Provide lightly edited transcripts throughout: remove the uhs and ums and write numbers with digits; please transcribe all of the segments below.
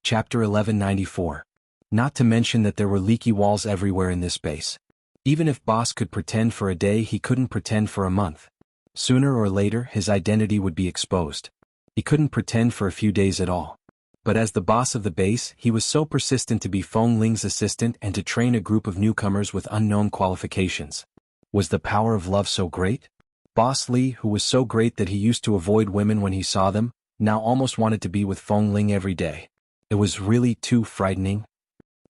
Chapter 1194. Not to mention that there were leaky walls everywhere in this base. Even if Boss could pretend for a day, he couldn't pretend for a month. Sooner or later, his identity would be exposed. He couldn't pretend for a few days at all. But as the boss of the base, he was so persistent to be Feng Ling's assistant and to train a group of newcomers with unknown qualifications. Was the power of love so great? Boss Li, who was so great that he used to avoid women when he saw them, now almost wanted to be with Feng Ling every day. It was really too frightening.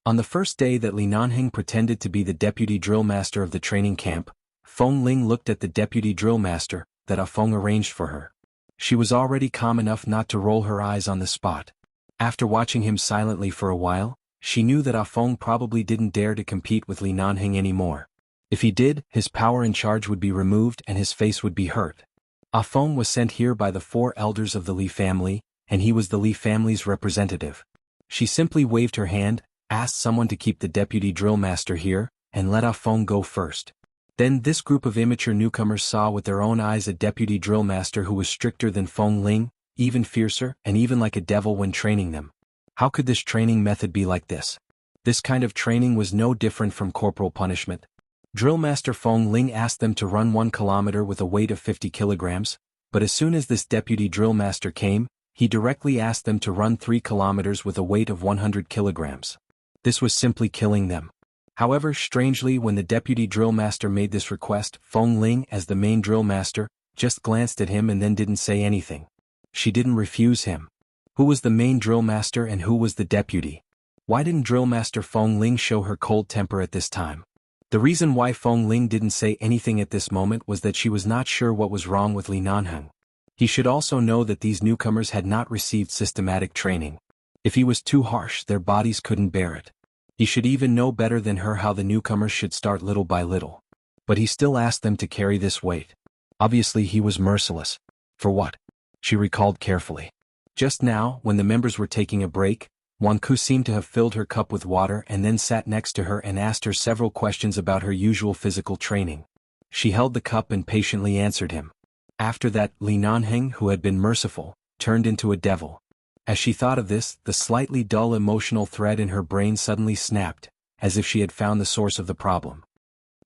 On the first day that Li Nanheng pretended to be the deputy drill master of the training camp, Feng Ling looked at the deputy drill master that Ah Feng arranged for her. She was already calm enough not to roll her eyes on the spot. After watching him silently for a while, she knew that Ah Feng probably didn't dare to compete with Li Nanheng anymore. If he did, his power and charge would be removed and his face would be hurt. Ah Feng was sent here by the 4 elders of the Li family, and he was the Li family's representative. She simply waved her hand, asked someone to keep the deputy drill master here, and let Ah Feng go first. Then this group of immature newcomers saw with their own eyes a deputy drill master who was stricter than Feng Ling, even fiercer, and even like a devil when training them. How could this training method be like this? This kind of training was no different from corporal punishment. Drill Master Feng Ling asked them to run 1 kilometer with a weight of 50 kilograms, but as soon as this deputy drill master came, he directly asked them to run 3 kilometers with a weight of 100 kilograms. This was simply killing them. However, strangely, when the deputy drill master made this request, Feng Ling, as the main drill master, just glanced at him and then didn't say anything. She didn't refuse him. Who was the main drill master and who was the deputy? Why didn't drill master Feng Ling show her cold temper at this time? The reason why Feng Ling didn't say anything at this moment was that she was not sure what was wrong with Li Nanheng. He should also know that these newcomers had not received systematic training. If he was too harsh, their bodies couldn't bear it. He should even know better than her how the newcomers should start little by little. But he still asked them to carry this weight. Obviously he was merciless. For what? She recalled carefully. Just now, when the members were taking a break, Wan Ku seemed to have filled her cup with water and then sat next to her and asked her several questions about her usual physical training. She held the cup and patiently answered him. After that, Li Nanheng, who had been merciful, turned into a devil. As she thought of this, the slightly dull emotional thread in her brain suddenly snapped, as if she had found the source of the problem.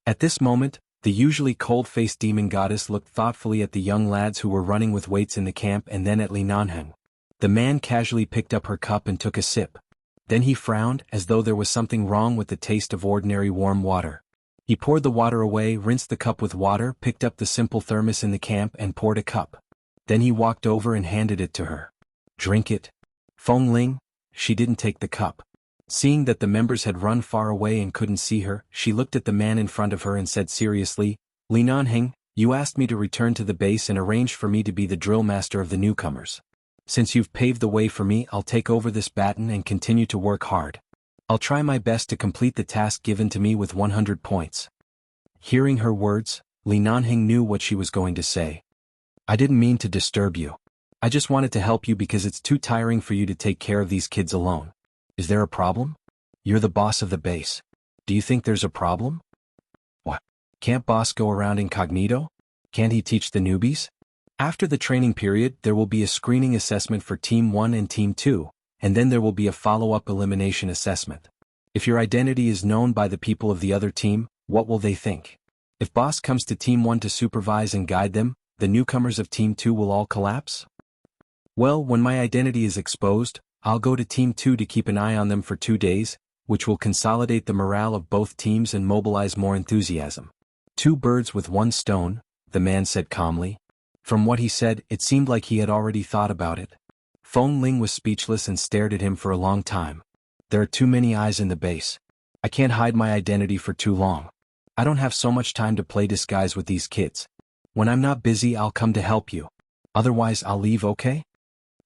At this moment, the usually cold-faced demon goddess looked thoughtfully at the young lads who were running with weights in the camp and then at Li Nanheng. The man casually picked up her cup and took a sip. Then he frowned, as though there was something wrong with the taste of ordinary warm water. He poured the water away, rinsed the cup with water, picked up the simple thermos in the camp and poured a cup. Then he walked over and handed it to her. Drink it. Feng Ling. She didn't take the cup. Seeing that the members had run far away and couldn't see her, she looked at the man in front of her and said seriously, Li Nanheng, you asked me to return to the base and arranged for me to be the drill master of the newcomers. Since you've paved the way for me, I'll take over this baton and continue to work hard. I'll try my best to complete the task given to me with 100 points. Hearing her words, Li Nanheng knew what she was going to say. I didn't mean to disturb you. I just wanted to help you because it's too tiring for you to take care of these kids alone. Is there a problem? You're the boss of the base. Do you think there's a problem? What? Can't boss go around incognito? Can't he teach the newbies? After the training period, there will be a screening assessment for Team 1 and Team 2, and then there will be a follow-up elimination assessment. If your identity is known by the people of the other team, what will they think? If boss comes to Team 1 to supervise and guide them, the newcomers of Team 2 will all collapse? Well, when my identity is exposed, I'll go to Team 2 to keep an eye on them for 2 days, which will consolidate the morale of both teams and mobilize more enthusiasm. 2 birds with 1 stone, the man said calmly. From what he said, it seemed like he had already thought about it. Feng Ling was speechless and stared at him for a long time. There are too many eyes in the base. I can't hide my identity for too long. I don't have so much time to play disguise with these kids. When I'm not busy, I'll come to help you. Otherwise, I'll leave, okay?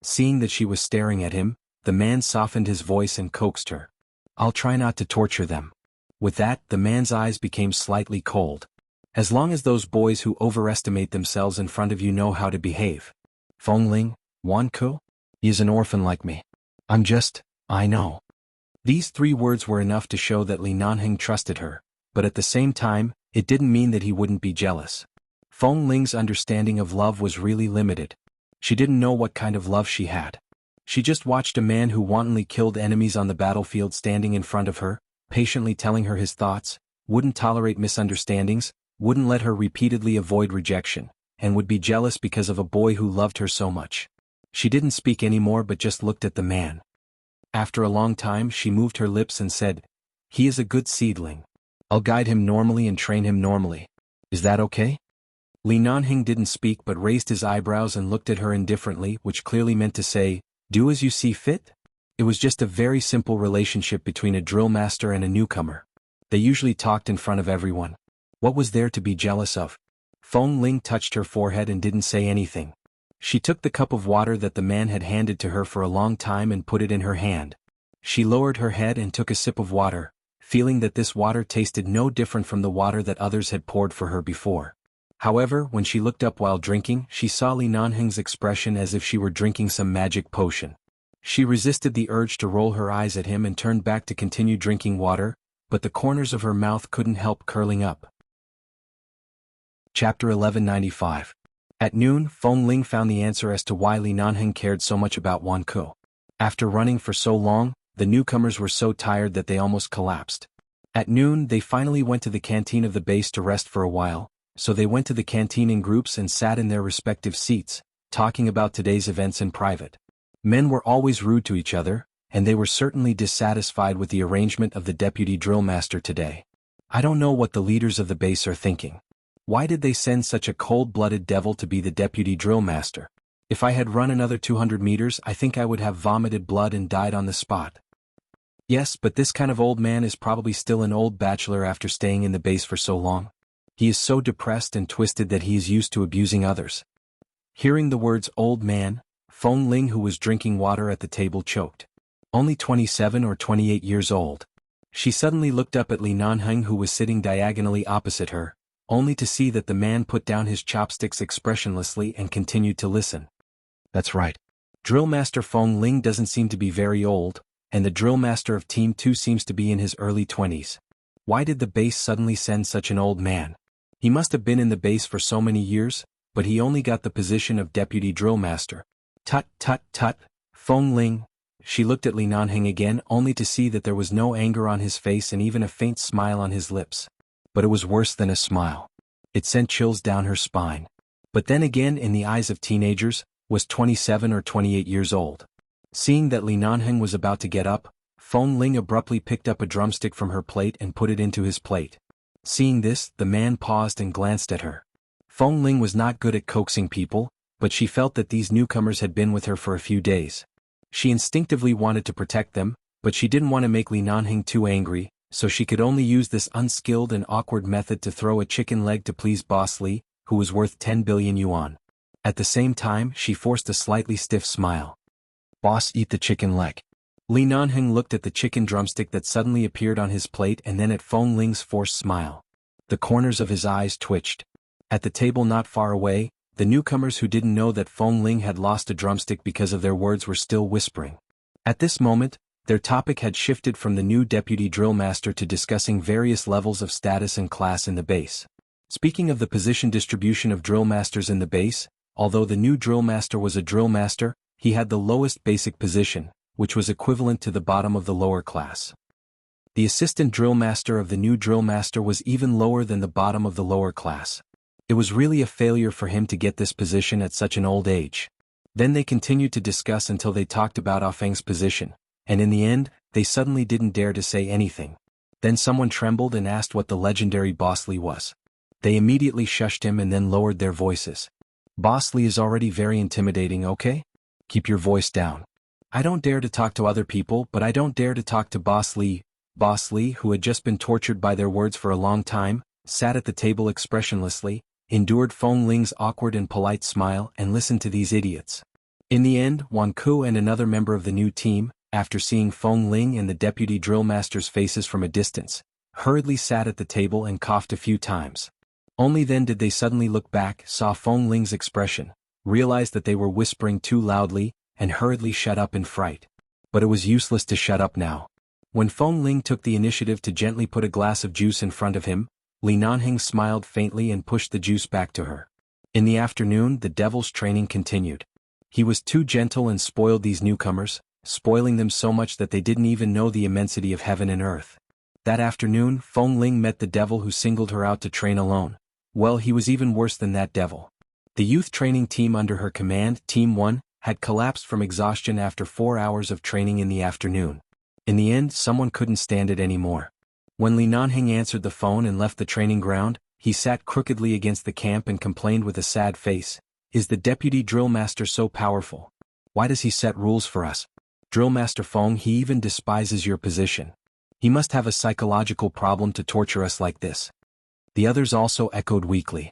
Seeing that she was staring at him, the man softened his voice and coaxed her. I'll try not to torture them. With that, the man's eyes became slightly cold. As long as those boys who overestimate themselves in front of you know how to behave. Feng Ling, Wan Ku? He is an orphan like me. I know. These 3 words were enough to show that Li Nanheng trusted her, but at the same time, it didn't mean that he wouldn't be jealous. Feng Ling's understanding of love was really limited. She didn't know what kind of love she had. She just watched a man who wantonly killed enemies on the battlefield standing in front of her, patiently telling her his thoughts, wouldn't tolerate misunderstandings, wouldn't let her repeatedly avoid rejection, and would be jealous because of a boy who loved her so much. She didn't speak anymore but just looked at the man. After a long time she moved her lips and said, "He is a good seedling. I'll guide him normally and train him normally. Is that okay?" Li Nanhing didn't speak but raised his eyebrows and looked at her indifferently, which clearly meant to say, "Do as you see fit?" It was just a very simple relationship between a drill master and a newcomer. They usually talked in front of everyone. What was there to be jealous of? Feng Ling touched her forehead and didn't say anything. She took the cup of water that the man had handed to her for a long time and put it in her hand. She lowered her head and took a sip of water, feeling that this water tasted no different from the water that others had poured for her before. However, when she looked up while drinking, she saw Li Nanheng's expression as if she were drinking some magic potion. She resisted the urge to roll her eyes at him and turned back to continue drinking water, but the corners of her mouth couldn't help curling up. Chapter 1195. At noon, Feng Ling found the answer as to why Li Nanheng cared so much about Wan Ke. After running for so long, the newcomers were so tired that they almost collapsed. At noon they finally went to the canteen of the base to rest for a while, so they went to the canteen in groups and sat in their respective seats, talking about today's events in private. Men were always rude to each other, and they were certainly dissatisfied with the arrangement of the deputy drill master today. I don't know what the leaders of the base are thinking. Why did they send such a cold-blooded devil to be the deputy drill master? If I had run another 200 meters, I think I would have vomited blood and died on the spot. Yes, but this kind of old man is probably still an old bachelor after staying in the base for so long. He is so depressed and twisted that he is used to abusing others. Hearing the words old man, Feng Ling, who was drinking water at the table, choked. Only 27 or 28 years old. She suddenly looked up at Li Nanheng, who was sitting diagonally opposite her, only to see that the man put down his chopsticks expressionlessly and continued to listen. That's right. Drill Master Feng Ling doesn't seem to be very old, and the drill master of Team 2 seems to be in his early 20s. Why did the base suddenly send such an old man? He must have been in the base for so many years, but he only got the position of deputy drill master. Tut tut tut, Feng Ling. She looked at Li Nanheng again, only to see that there was no anger on his face and even a faint smile on his lips. But it was worse than a smile. It sent chills down her spine. But then again, in the eyes of teenagers, was 27 or 28 years old. Seeing that Li Nanheng was about to get up, Feng Ling abruptly picked up a drumstick from her plate and put it into his plate. Seeing this, the man paused and glanced at her. Feng Ling was not good at coaxing people, but she felt that these newcomers had been with her for a few days. She instinctively wanted to protect them, but she didn't want to make Li Nanheng too angry, so she could only use this unskilled and awkward method to throw a chicken leg to please Boss Li, who was worth 10 billion yuan. At the same time, she forced a slightly stiff smile. "Boss, eat the chicken leg." Li Nanheng looked at the chicken drumstick that suddenly appeared on his plate and then at Feng Ling's forced smile. The corners of his eyes twitched. At the table not far away, the newcomers who didn't know that Feng Ling had lost a drumstick because of their words were still whispering. At this moment, their topic had shifted from the new deputy drill master to discussing various levels of status and class in the base. Speaking of the position distribution of drill masters in the base, although the new drill master was a drill master, he had the lowest basic position, which was equivalent to the bottom of the lower class. The assistant drill master of the new drill master was even lower than the bottom of the lower class. It was really a failure for him to get this position at such an old age. Then they continued to discuss until they talked about Ah Feng's position, and in the end, they suddenly didn't dare to say anything. Then someone trembled and asked what the legendary Boss Li was. They immediately shushed him and then lowered their voices. "Boss Li is already very intimidating, okay? Keep your voice down. I don't dare to talk to other people, but I don't dare to talk to Boss Li." Boss Li, who had just been tortured by their words for a long time, sat at the table expressionlessly, endured Feng Ling's awkward and polite smile and listened to these idiots. In the end, Wan Ke and another member of the new team, after seeing Feng Ling and the deputy drill master's faces from a distance, hurriedly sat at the table and coughed a few times. Only then did they suddenly look back, saw Feng Ling's expression, realized that they were whispering too loudly, and hurriedly shut up in fright. But it was useless to shut up now. When Feng Ling took the initiative to gently put a glass of juice in front of him, Li Nanheng smiled faintly and pushed the juice back to her. In the afternoon, the devil's training continued. He was too gentle and spoiled these newcomers, spoiling them so much that they didn't even know the immensity of heaven and earth. That afternoon, Feng Ling met the devil who singled her out to train alone. Well, he was even worse than that devil. The youth training team under her command, Team 1, had collapsed from exhaustion after 4 hours of training in the afternoon. In the end, someone couldn't stand it anymore. When Li Nanheng answered the phone and left the training ground, he sat crookedly against the camp and complained with a sad face, "Is the deputy drill master so powerful? Why does he set rules for us? Drill Master Feng, he even despises your position. He must have a psychological problem to torture us like this." The others also echoed weakly.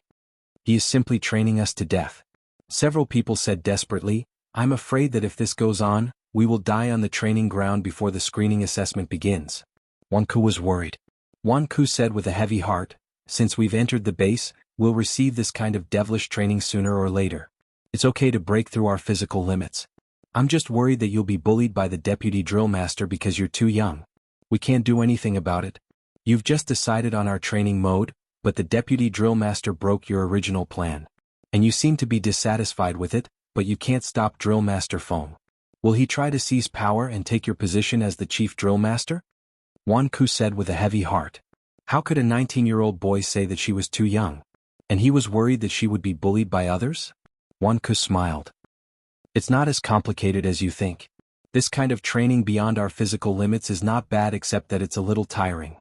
"He is simply training us to death." Several people said desperately, "I'm afraid that if this goes on, we will die on the training ground before the screening assessment begins." Wan Ku was worried. Wan Ku said with a heavy heart, "Since we've entered the base, we'll receive this kind of devilish training sooner or later. It's okay to break through our physical limits. I'm just worried that you'll be bullied by the deputy drill master because you're too young. We can't do anything about it. You've just decided on our training mode, but the deputy drill master broke your original plan. And you seem to be dissatisfied with it, but you can't stop Drill Master Feng. Will he try to seize power and take your position as the chief drill master?" Wan Ku said with a heavy heart. How could a 19-year-old boy say that she was too young? And he was worried that she would be bullied by others? Wan Ku smiled. "It's not as complicated as you think. This kind of training beyond our physical limits is not bad except that it's a little tiring.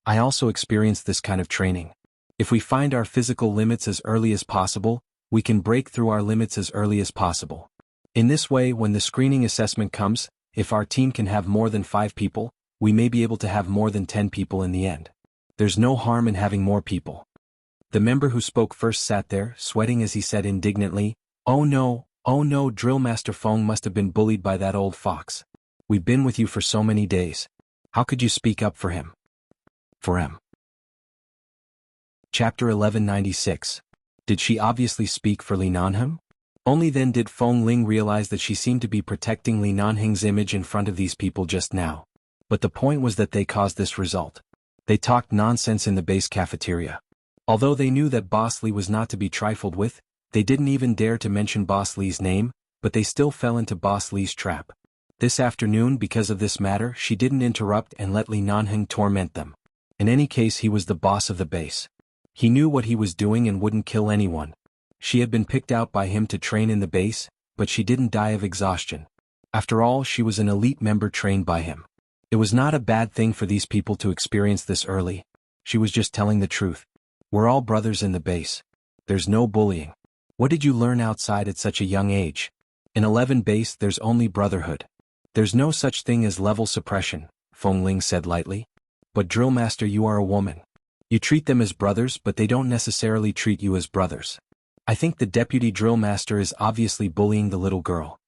I also experienced this kind of training. If we find our physical limits as early as possible, we can break through our limits as early as possible. In this way, when the screening assessment comes, if our team can have more than 5 people, we may be able to have more than 10 people in the end. There's no harm in having more people." The member who spoke first sat there, sweating as he said indignantly, oh no, Drill Master Feng must have been bullied by that old fox. We've been with you for so many days. How could you speak up for him?" For him. Chapter 1196. Did she obviously speak for Li Nanheng? Only then did Feng Ling realize that she seemed to be protecting Li Nanheng's image in front of these people just now. But the point was that they caused this result. They talked nonsense in the base cafeteria. Although they knew that Boss Li was not to be trifled with, they didn't even dare to mention Boss Li's name, but they still fell into Boss Li's trap. This afternoon, because of this matter, she didn't interrupt and let Li Nanheng torment them. In any case, he was the boss of the base. He knew what he was doing and wouldn't kill anyone. She had been picked out by him to train in the base, but she didn't die of exhaustion. After all, she was an elite member trained by him. It was not a bad thing for these people to experience this early. She was just telling the truth. We're all brothers in the base. There's no bullying. What did you learn outside at such a young age? In 11 base there's only brotherhood. There's no such thing as level suppression, Feng Ling said lightly. But Drill Master, you are a woman. You treat them as brothers, but they don't necessarily treat you as brothers. I think the deputy drill master is obviously bullying the little girl.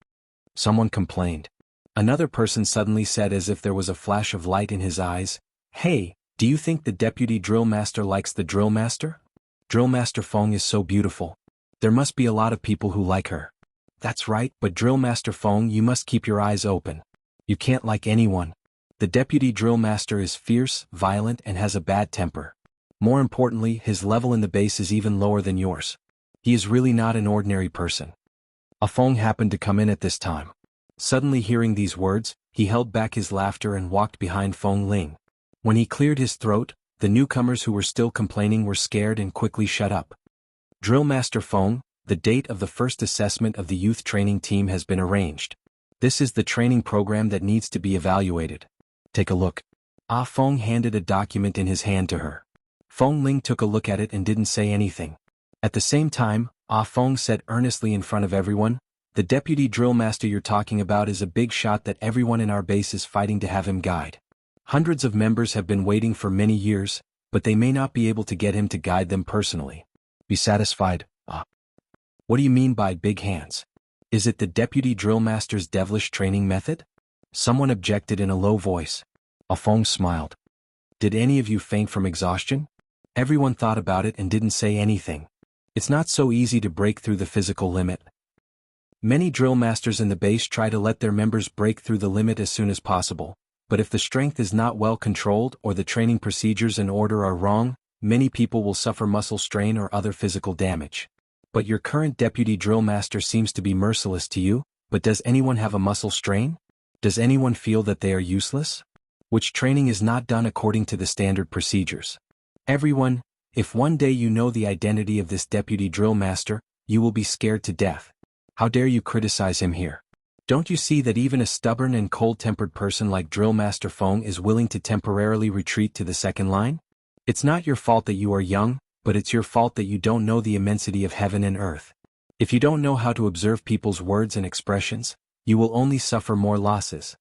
Someone complained. Another person suddenly said as if there was a flash of light in his eyes, "Hey, do you think the deputy drill master likes the drill master? Drill Master Feng is so beautiful. There must be a lot of people who like her." "That's right, but Drill Master Feng, you must keep your eyes open. You can't like anyone. The deputy drill master is fierce, violent, and has a bad temper. More importantly, his level in the base is even lower than yours. He is really not an ordinary person." A Feng happened to come in at this time. Suddenly hearing these words, he held back his laughter and walked behind Feng Ling. When he cleared his throat, the newcomers who were still complaining were scared and quickly shut up. "Drill Master Feng, the date of the first assessment of the youth training team has been arranged. This is the training program that needs to be evaluated. Take a look." Ah Feng handed a document in his hand to her. Feng Ling took a look at it and didn't say anything. At the same time, Ah Feng said earnestly in front of everyone, "The deputy drill master you're talking about is a big shot that everyone in our base is fighting to have him guide. Hundreds of members have been waiting for many years, but they may not be able to get him to guide them personally. Be satisfied, Ah." "What do you mean by big hands? Is it the deputy drill master's devilish training method?" Someone objected in a low voice. Ah Feng smiled. "Did any of you faint from exhaustion?" Everyone thought about it and didn't say anything. It's not so easy to break through the physical limit. Many drill masters in the base try to let their members break through the limit as soon as possible, but if the strength is not well controlled or the training procedures and order are wrong, many people will suffer muscle strain or other physical damage. But your current deputy drill master seems to be merciless to you, but does anyone have a muscle strain? Does anyone feel that they are useless? Which training is not done according to the standard procedures. Everyone, if one day you know the identity of this deputy drill master, you will be scared to death. How dare you criticize him here? Don't you see that even a stubborn and cold-tempered person like Drill Master Feng is willing to temporarily retreat to the second line? It's not your fault that you are young, but it's your fault that you don't know the immensity of heaven and earth. If you don't know how to observe people's words and expressions, you will only suffer more losses.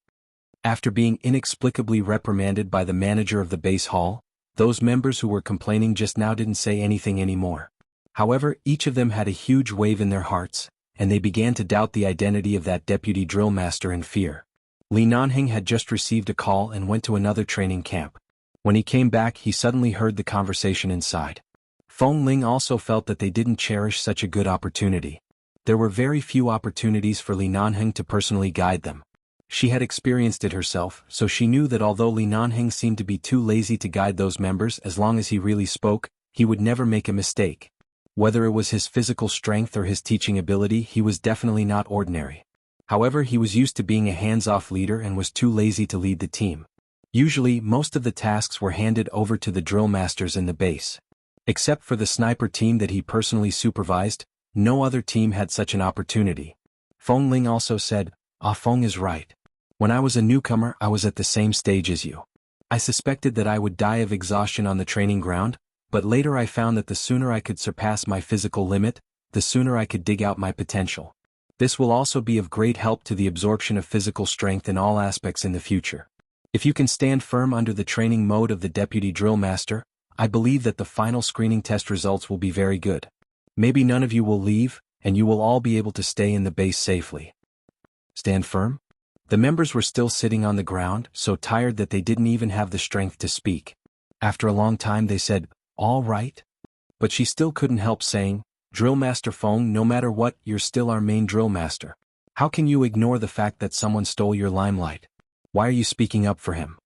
After being inexplicably reprimanded by the manager of the base hall, those members who were complaining just now didn't say anything anymore. However, each of them had a huge wave in their hearts, and they began to doubt the identity of that deputy drill master in fear. Li Nanheng had just received a call and went to another training camp. When he came back, he suddenly heard the conversation inside. Feng Ling also felt that they didn't cherish such a good opportunity. There were very few opportunities for Li Nanheng to personally guide them. She had experienced it herself, so she knew that although Li Nanheng seemed to be too lazy to guide those members, as long as he really spoke, he would never make a mistake. Whether it was his physical strength or his teaching ability, he was definitely not ordinary. However, he was used to being a hands-off leader and was too lazy to lead the team. Usually, most of the tasks were handed over to the drill masters in the base. Except for the sniper team that he personally supervised, no other team had such an opportunity. Feng Ling also said, Feng is right. When I was a newcomer, I was at the same stage as you. I suspected that I would die of exhaustion on the training ground, but later I found that the sooner I could surpass my physical limit, the sooner I could dig out my potential. This will also be of great help to the absorption of physical strength in all aspects in the future. If you can stand firm under the training mode of the deputy drill master, I believe that the final screening test results will be very good. Maybe none of you will leave, and you will all be able to stay in the base safely. Stand firm? The members were still sitting on the ground, so tired that they didn't even have the strength to speak. After a long time they said, all right? But she still couldn't help saying, Drill Master Feng, no matter what, you're still our main drill master. How can you ignore the fact that someone stole your limelight? Why are you speaking up for him?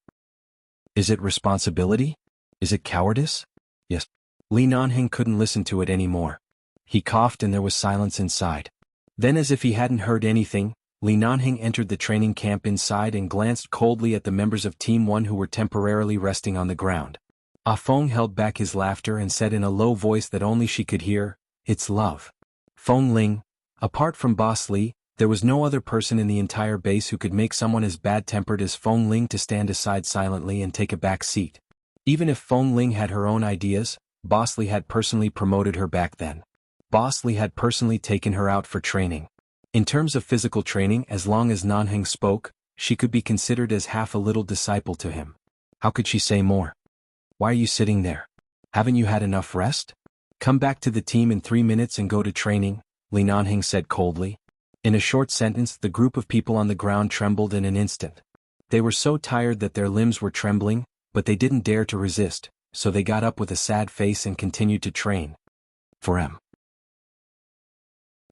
Is it responsibility? Is it cowardice? Yes. Li Nanheng couldn't listen to it anymore. He coughed and there was silence inside. Then, as if he hadn't heard anything, Li Nanheng entered the training camp inside and glanced coldly at the members of Team 1 who were temporarily resting on the ground. Feng held back his laughter and said in a low voice that only she could hear, it's love. Feng Ling, apart from Boss Li, there was no other person in the entire base who could make someone as bad-tempered as Feng Ling to stand aside silently and take a back seat. Even if Feng Ling had her own ideas, Boss Li had personally promoted her back then. Boss Li had personally taken her out for training. In terms of physical training, as long as Nanheng spoke, she could be considered as half a little disciple to him. How could she say more? Why are you sitting there? Haven't you had enough rest? Come back to the team in 3 minutes and go to training, Li Nanheng said coldly. In a short sentence, the group of people on the ground trembled in an instant. They were so tired that their limbs were trembling, but they didn't dare to resist, so they got up with a sad face and continued to train. For M.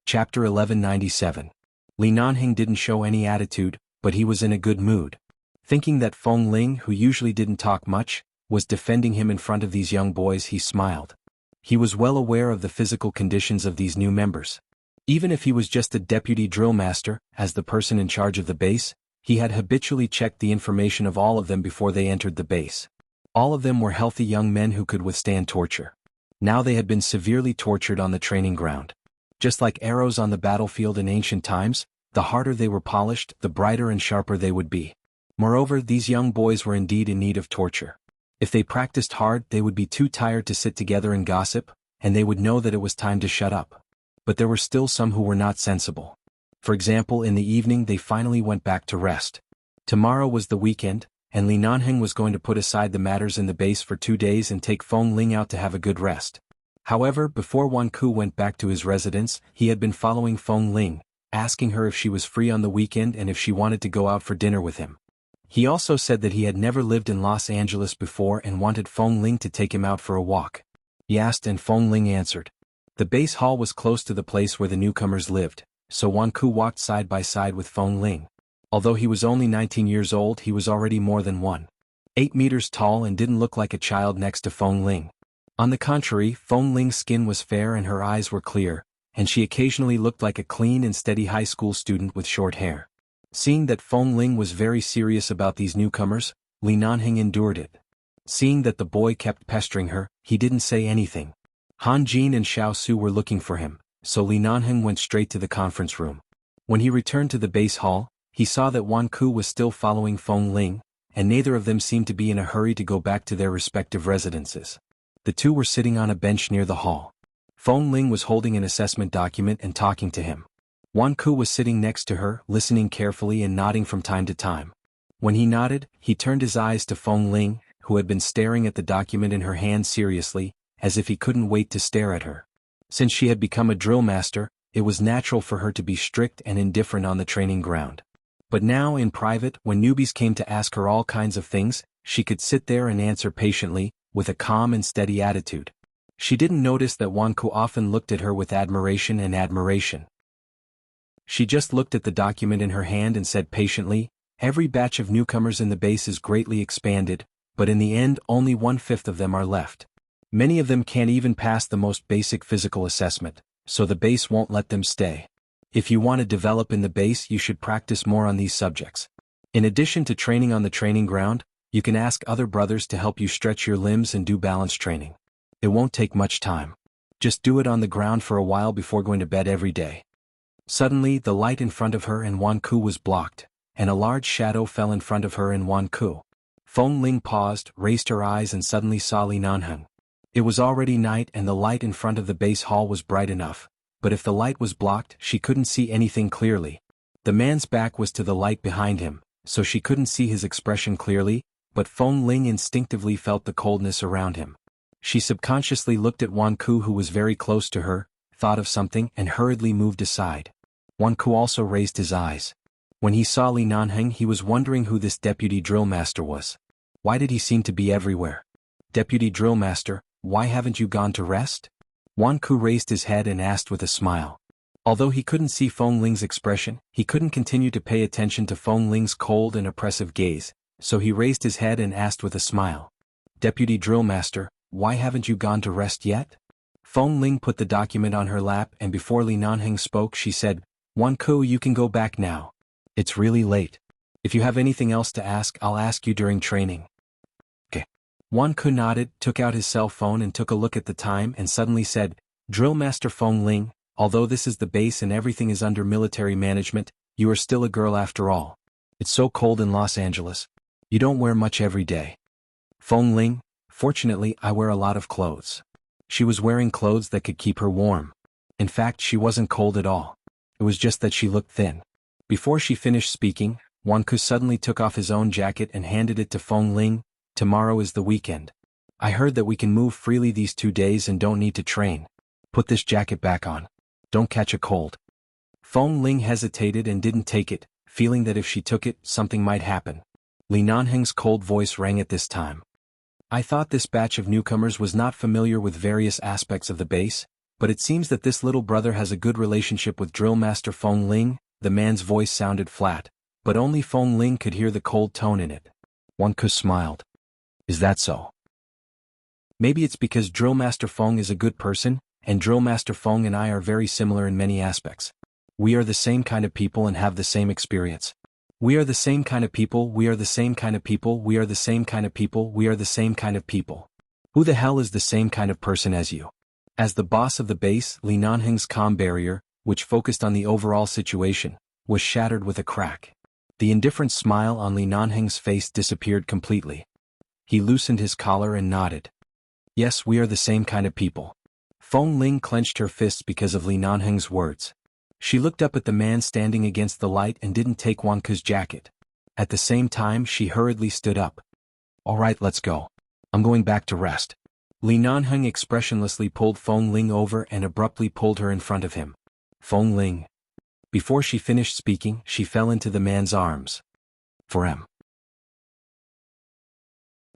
Chapter 1197. Li Nanheng didn't show any attitude, but he was in a good mood. Thinking that Feng Ling, who usually didn't talk much, was defending him in front of these young boys, he smiled. He was well aware of the physical conditions of these new members. Even if he was just a deputy drill master, as the person in charge of the base, he had habitually checked the information of all of them before they entered the base. All of them were healthy young men who could withstand torture. Now they had been severely tortured on the training ground. Just like arrows on the battlefield in ancient times, the harder they were polished, the brighter and sharper they would be. Moreover, these young boys were indeed in need of torture. If they practiced hard, they would be too tired to sit together and gossip, and they would know that it was time to shut up. But there were still some who were not sensible. For example, in the evening they finally went back to rest. Tomorrow was the weekend, and Li Nanheng was going to put aside the matters in the base for 2 days and take Feng Ling out to have a good rest. However, before Wan Ku went back to his residence, he had been following Feng Ling, asking her if she was free on the weekend and if she wanted to go out for dinner with him. He also said that he had never lived in Los Angeles before and wanted Feng Ling to take him out for a walk. He asked and Feng Ling answered. The base hall was close to the place where the newcomers lived, so Wan Ku walked side by side with Feng Ling. Although he was only 19 years old, he was already more than 1.8 meters tall and didn't look like a child next to Feng Ling. On the contrary, Feng Ling's skin was fair and her eyes were clear, and she occasionally looked like a clean and steady high school student with short hair. Seeing that Feng Ling was very serious about these newcomers, Li Nanheng endured it. Seeing that the boy kept pestering her, he didn't say anything. Han Jin and Xiao Su were looking for him, so Li Nanheng went straight to the conference room. When he returned to the base hall, he saw that Wan Ku was still following Feng Ling, and neither of them seemed to be in a hurry to go back to their respective residences. The two were sitting on a bench near the hall. Feng Ling was holding an assessment document and talking to him. Wan Ku was sitting next to her, listening carefully and nodding from time to time. When he nodded, he turned his eyes to Feng Ling, who had been staring at the document in her hand seriously, as if he couldn't wait to stare at her. Since she had become a drill master, it was natural for her to be strict and indifferent on the training ground. But now in private, when newbies came to ask her all kinds of things, she could sit there and answer patiently, with a calm and steady attitude. She didn't notice that Wan Ku often looked at her with admiration. She just looked at the document in her hand and said patiently, "Every batch of newcomers in the base is greatly expanded, but in the end only 1/5 of them are left. Many of them can't even pass the most basic physical assessment, so the base won't let them stay. If you want to develop in the base, you should practice more on these subjects. In addition to training on the training ground, you can ask other brothers to help you stretch your limbs and do balance training. It won't take much time. Just do it on the ground for a while before going to bed every day." Suddenly, the light in front of her and Wan Ku was blocked, and a large shadow fell in front of her and Wan Ku. Feng Ling paused, raised her eyes and suddenly saw Li Nanheng. It was already night and the light in front of the base hall was bright enough, but if the light was blocked, she couldn't see anything clearly. The man's back was to the light behind him, so she couldn't see his expression clearly, but Feng Ling instinctively felt the coldness around him. She subconsciously looked at Wan Ku, who was very close to her, thought of something and hurriedly moved aside. Wan Ku also raised his eyes. When he saw Li Nanheng, he was wondering who this deputy drill master was. Why did he seem to be everywhere? "Deputy drill master, why haven't you gone to rest?" Wan Ku raised his head and asked with a smile. Although he couldn't see Feng Ling's expression, he couldn't continue to pay attention to Feng Ling's cold and oppressive gaze, so he raised his head and asked with a smile. "Deputy drill master, why haven't you gone to rest yet?" Feng Ling put the document on her lap and before Li Nanheng spoke she said, "Wan Ku, you can go back now. It's really late. If you have anything else to ask, I'll ask you during training." "Okay." Wan Ku nodded, took out his cell phone and took a look at the time and suddenly said, "Drill Master Feng Ling, although this is the base and everything is under military management, you are still a girl after all. It's so cold in Los Angeles. You don't wear much every day." "Feng Ling, fortunately I wear a lot of clothes." She was wearing clothes that could keep her warm. In fact, she wasn't cold at all. It was just that she looked thin. Before she finished speaking, Wan Ku suddenly took off his own jacket and handed it to Feng Ling. "Tomorrow is the weekend. I heard that we can move freely these 2 days and don't need to train. Put this jacket back on. Don't catch a cold." Feng Ling hesitated and didn't take it, feeling that if she took it, something might happen. Li Nanheng's cold voice rang at this time. "I thought this batch of newcomers was not familiar with various aspects of the base, but it seems that this little brother has a good relationship with Drill Master Feng Ling." The man's voice sounded flat, but only Feng Ling could hear the cold tone in it. Wan Ku smiled. "Is that so? Maybe it's because Drill Master Feng is a good person, and Drill Master Feng and I are very similar in many aspects. We are the same kind of people and have the same experience. We are the same kind of people, we are the same kind of people, we are the same kind of people, we are the same kind of people. Who the hell is the same kind of person as you?" As the boss of the base, Li Nanheng's calm barrier, which focused on the overall situation, was shattered with a crack. The indifferent smile on Li Nanheng's face disappeared completely. He loosened his collar and nodded. "Yes, we are the same kind of people." Feng Ling clenched her fists because of Li Nanheng's words. She looked up at the man standing against the light and didn't take Wan Ku's jacket. At the same time, she hurriedly stood up. "All right, let's go. I'm going back to rest." Li Nanheng expressionlessly pulled Feng Ling over and abruptly pulled her in front of him. "Feng Ling." Before she finished speaking, she fell into the man's arms. For M.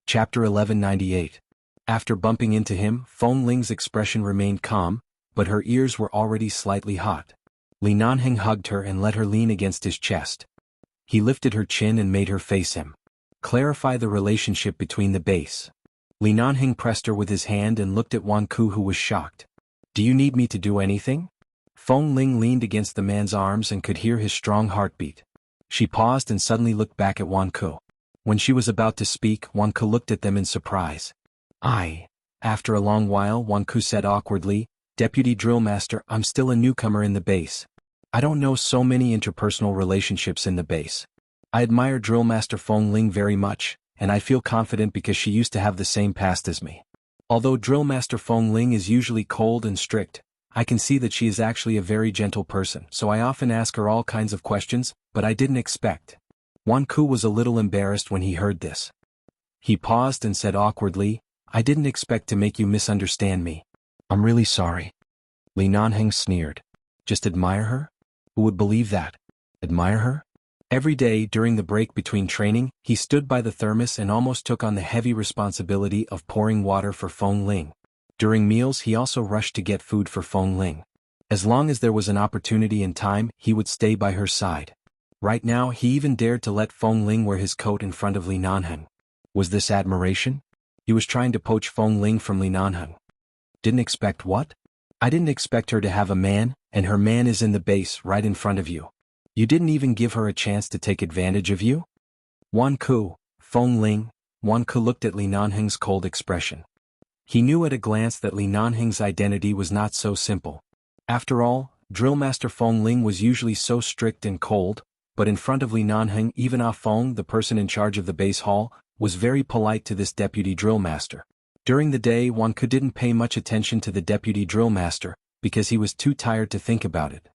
Chapter 1198. After bumping into him, Feng Ling's expression remained calm, but her ears were already slightly hot. Li Nanheng hugged her and let her lean against his chest. He lifted her chin and made her face him. "Clarify the relationship between the base." Li Nanheng pressed her with his hand and looked at Wan Ku, who was shocked. "Do you need me to do anything?" Feng Ling leaned against the man's arms and could hear his strong heartbeat. She paused and suddenly looked back at Wan Ku. When she was about to speak, Wan Ku looked at them in surprise. After a long while, Wan Ku said awkwardly, "Deputy Drill Master, I'm still a newcomer in the base. I don't know so many interpersonal relationships in the base. I admire Drill Master Feng Ling very much, and I feel confident because she used to have the same past as me. Although Drill Master Feng Ling is usually cold and strict, I can see that she is actually a very gentle person, so I often ask her all kinds of questions, but I didn't expect." Wan Ku was a little embarrassed when he heard this. He paused and said awkwardly, "I didn't expect to make you misunderstand me. I'm really sorry." Li Nanheng sneered. "Just admire her? Who would believe that? Admire her?" Every day during the break between training, he stood by the thermos and almost took on the heavy responsibility of pouring water for Feng Ling. During meals he also rushed to get food for Feng Ling. As long as there was an opportunity and time, he would stay by her side. Right now he even dared to let Feng Ling wear his coat in front of Li Nanheng. Was this admiration? He was trying to poach Feng Ling from Li Nanheng. Didn't expect what? I didn't expect her to have a man, and her man is in the base right in front of you. You didn't even give her a chance to take advantage of you? Wan Ku, Feng Ling. Wan Ku looked at Li Nanheng's cold expression. He knew at a glance that Li Nanheng's identity was not so simple. After all, Drill Master Feng Ling was usually so strict and cold, but in front of Li Nanheng even Ah Feng, the person in charge of the base hall, was very polite to this deputy drill master. During the day Wan Ku didn't pay much attention to the deputy drill master, because he was too tired to think about it.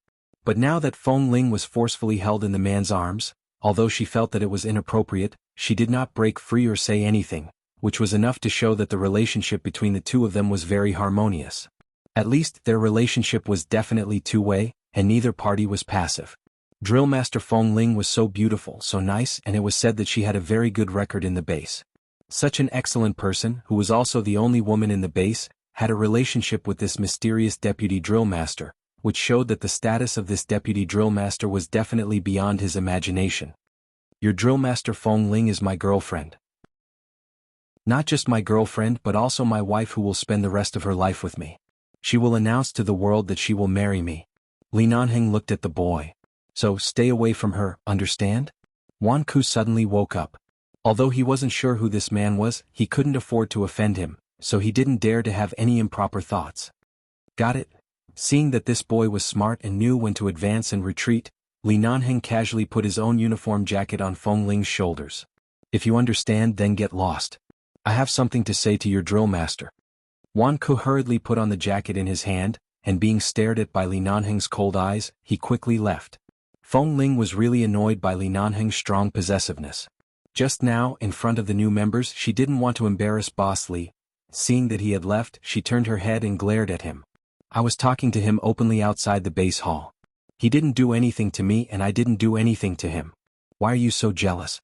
But now that Feng Ling was forcefully held in the man's arms, although she felt that it was inappropriate, she did not break free or say anything, which was enough to show that the relationship between the two of them was very harmonious. At least their relationship was definitely two-way, and neither party was passive. Drill Master Feng Ling was so beautiful, so nice, and it was said that she had a very good record in the base. Such an excellent person, who was also the only woman in the base, had a relationship with this mysterious deputy drill master, which showed that the status of this deputy drill master was definitely beyond his imagination. "Your drill master Feng Ling is my girlfriend. Not just my girlfriend but also my wife who will spend the rest of her life with me. She will announce to the world that she will marry me." Li Nanheng looked at the boy. "So stay away from her, understand?" Wan Ku suddenly woke up. Although he wasn't sure who this man was, he couldn't afford to offend him, so he didn't dare to have any improper thoughts. "Got it?" Seeing that this boy was smart and knew when to advance and retreat, Li Nanheng casually put his own uniform jacket on Feng Ling's shoulders. "If you understand, then get lost. I have something to say to your drill master." Wan Ku hurriedly put on the jacket in his hand, and being stared at by Li Nanheng's cold eyes, he quickly left. Feng Ling was really annoyed by Li Nanheng's strong possessiveness. Just now, in front of the new members, she didn't want to embarrass Boss Li. Seeing that he had left, she turned her head and glared at him. "I was talking to him openly outside the base hall. He didn't do anything to me and I didn't do anything to him. Why are you so jealous?"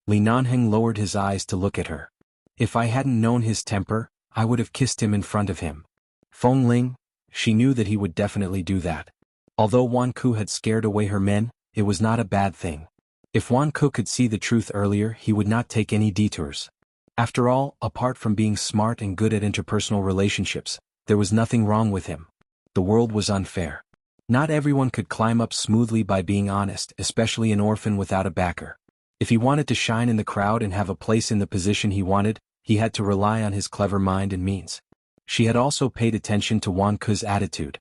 Li Nanheng lowered his eyes to look at her. "If I hadn't known his temper, I would have kissed him in front of him." Feng Ling, she knew that he would definitely do that. Although Wan Ku had scared away her men, it was not a bad thing. If Wan Ku could see the truth earlier, he would not take any detours. After all, apart from being smart and good at interpersonal relationships, there was nothing wrong with him. The world was unfair. Not everyone could climb up smoothly by being honest, especially an orphan without a backer. If he wanted to shine in the crowd and have a place in the position he wanted, he had to rely on his clever mind and means. She had also paid attention to Wan Ku's attitude.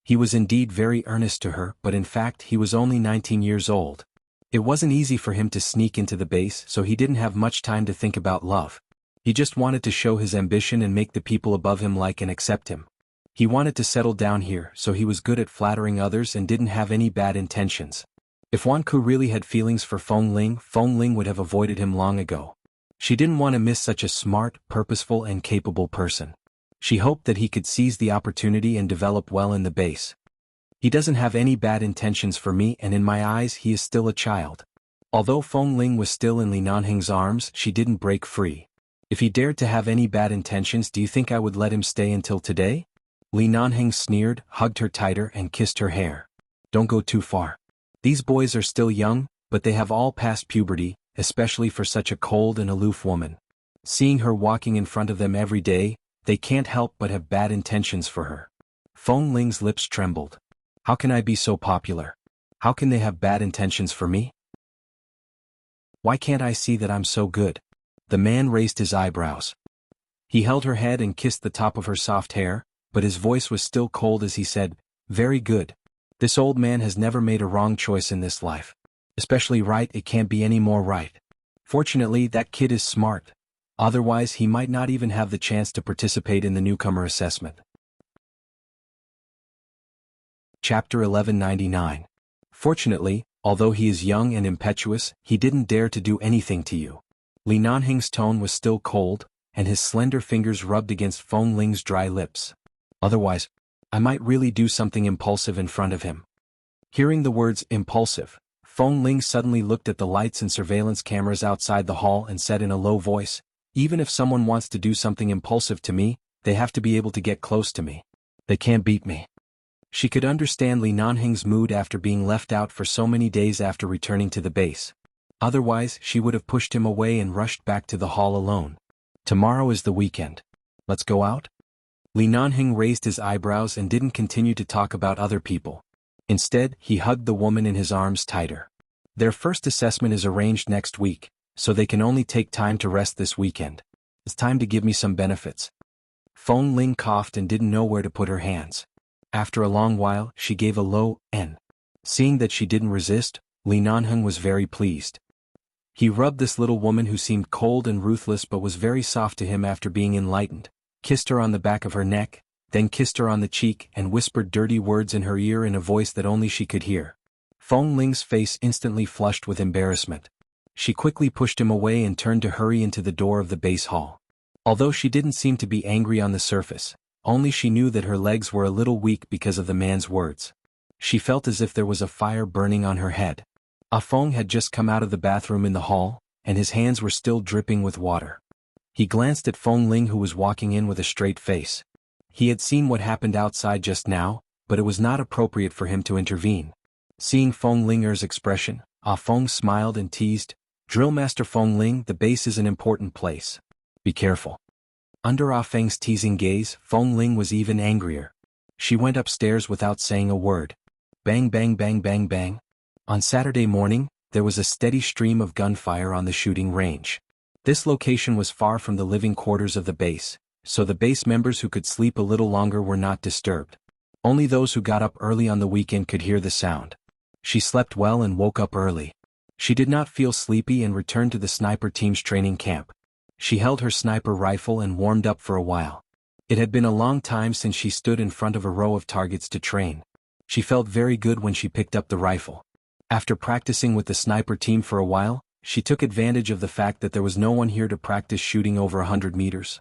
He was indeed very earnest to her, but in fact he was only 19 years old. It wasn't easy for him to sneak into the base, so he didn't have much time to think about love. He just wanted to show his ambition and make the people above him like and accept him. He wanted to settle down here, so he was good at flattering others and didn't have any bad intentions. If Wan Ku really had feelings for Feng Ling would have avoided him long ago. She didn't want to miss such a smart, purposeful and capable person. She hoped that he could seize the opportunity and develop well in the base. "He doesn't have any bad intentions for me, and in my eyes he is still a child." Although Feng Ling was still in Li Nanheng's arms, she didn't break free. "If he dared to have any bad intentions, do you think I would let him stay until today?" Li Nanheng sneered, hugged her tighter and kissed her hair. "Don't go too far. These boys are still young, but they have all passed puberty, especially for such a cold and aloof woman. Seeing her walking in front of them every day, they can't help but have bad intentions for her." Feng Ling's lips trembled. How can I be so popular? How can they have bad intentions for me? Why can't I see that I'm so good? The man raised his eyebrows. He held her head and kissed the top of her soft hair, but his voice was still cold as he said, "Very good. This old man has never made a wrong choice in this life. Especially right, it can't be any more right. Fortunately, that kid is smart. Otherwise, he might not even have the chance to participate in the newcomer assessment." Chapter 1199. Fortunately, although he is young and impetuous, he didn't dare to do anything to you. Li Nanhing's tone was still cold, and his slender fingers rubbed against Feng Ling's dry lips. Otherwise, I might really do something impulsive in front of him. Hearing the words impulsive, Feng Ling suddenly looked at the lights and surveillance cameras outside the hall and said in a low voice, "Even if someone wants to do something impulsive to me, they have to be able to get close to me. They can't beat me." She could understand Li Nanhing's mood after being left out for so many days after returning to the base. Otherwise, she would have pushed him away and rushed back to the hall alone. "Tomorrow is the weekend. Let's go out?" Li Nanhing raised his eyebrows and didn't continue to talk about other people. Instead, he hugged the woman in his arms tighter. Their first assessment is arranged next week, so they can only take time to rest this weekend. It's time to give me some benefits. Feng Ling coughed and didn't know where to put her hands. After a long while, she gave a low "N." Seeing that she didn't resist, Li Nanheng was very pleased. He rubbed this little woman who seemed cold and ruthless but was very soft to him after being enlightened, kissed her on the back of her neck, then kissed her on the cheek and whispered dirty words in her ear in a voice that only she could hear. Feng Ling's face instantly flushed with embarrassment. She quickly pushed him away and turned to hurry into the door of the base hall. Although she didn't seem to be angry on the surface, only she knew that her legs were a little weak because of the man's words. She felt as if there was a fire burning on her head. Ah Feng had just come out of the bathroom in the hall, and his hands were still dripping with water. He glanced at Feng Ling who was walking in with a straight face. He had seen what happened outside just now, but it was not appropriate for him to intervene. Seeing Feng Linger's expression, Ah Feng smiled and teased, "Drill Master Feng Ling, the base is an important place. Be careful." Under Ah Feng's teasing gaze, Feng Ling was even angrier. She went upstairs without saying a word. Bang bang bang bang bang. On Saturday morning, there was a steady stream of gunfire on the shooting range. This location was far from the living quarters of the base, so the base members who could sleep a little longer were not disturbed. Only those who got up early on the weekend could hear the sound. She slept well and woke up early. She did not feel sleepy and returned to the sniper team's training camp. She held her sniper rifle and warmed up for a while. It had been a long time since she stood in front of a row of targets to train. She felt very good when she picked up the rifle. After practicing with the sniper team for a while, she took advantage of the fact that there was no one here to practice shooting over 100 meters.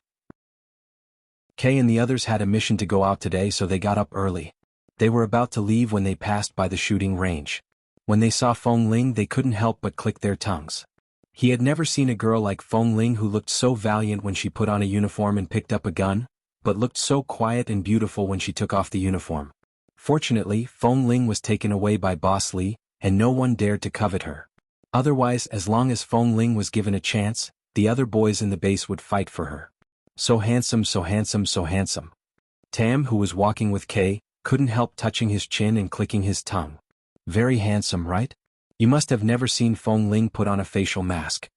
Kay and the others had a mission to go out today, so they got up early. They were about to leave when they passed by the shooting range. When they saw Feng Ling, they couldn't help but click their tongues. He had never seen a girl like Feng Ling who looked so valiant when she put on a uniform and picked up a gun, but looked so quiet and beautiful when she took off the uniform. Fortunately, Feng Ling was taken away by Boss Li, and no one dared to covet her. Otherwise, as long as Feng Ling was given a chance, the other boys in the base would fight for her. So handsome, so handsome, so handsome. Tam, who was walking with Kay, couldn't help touching his chin and clicking his tongue. Very handsome, right? You must have never seen Feng Ling put on a facial mask.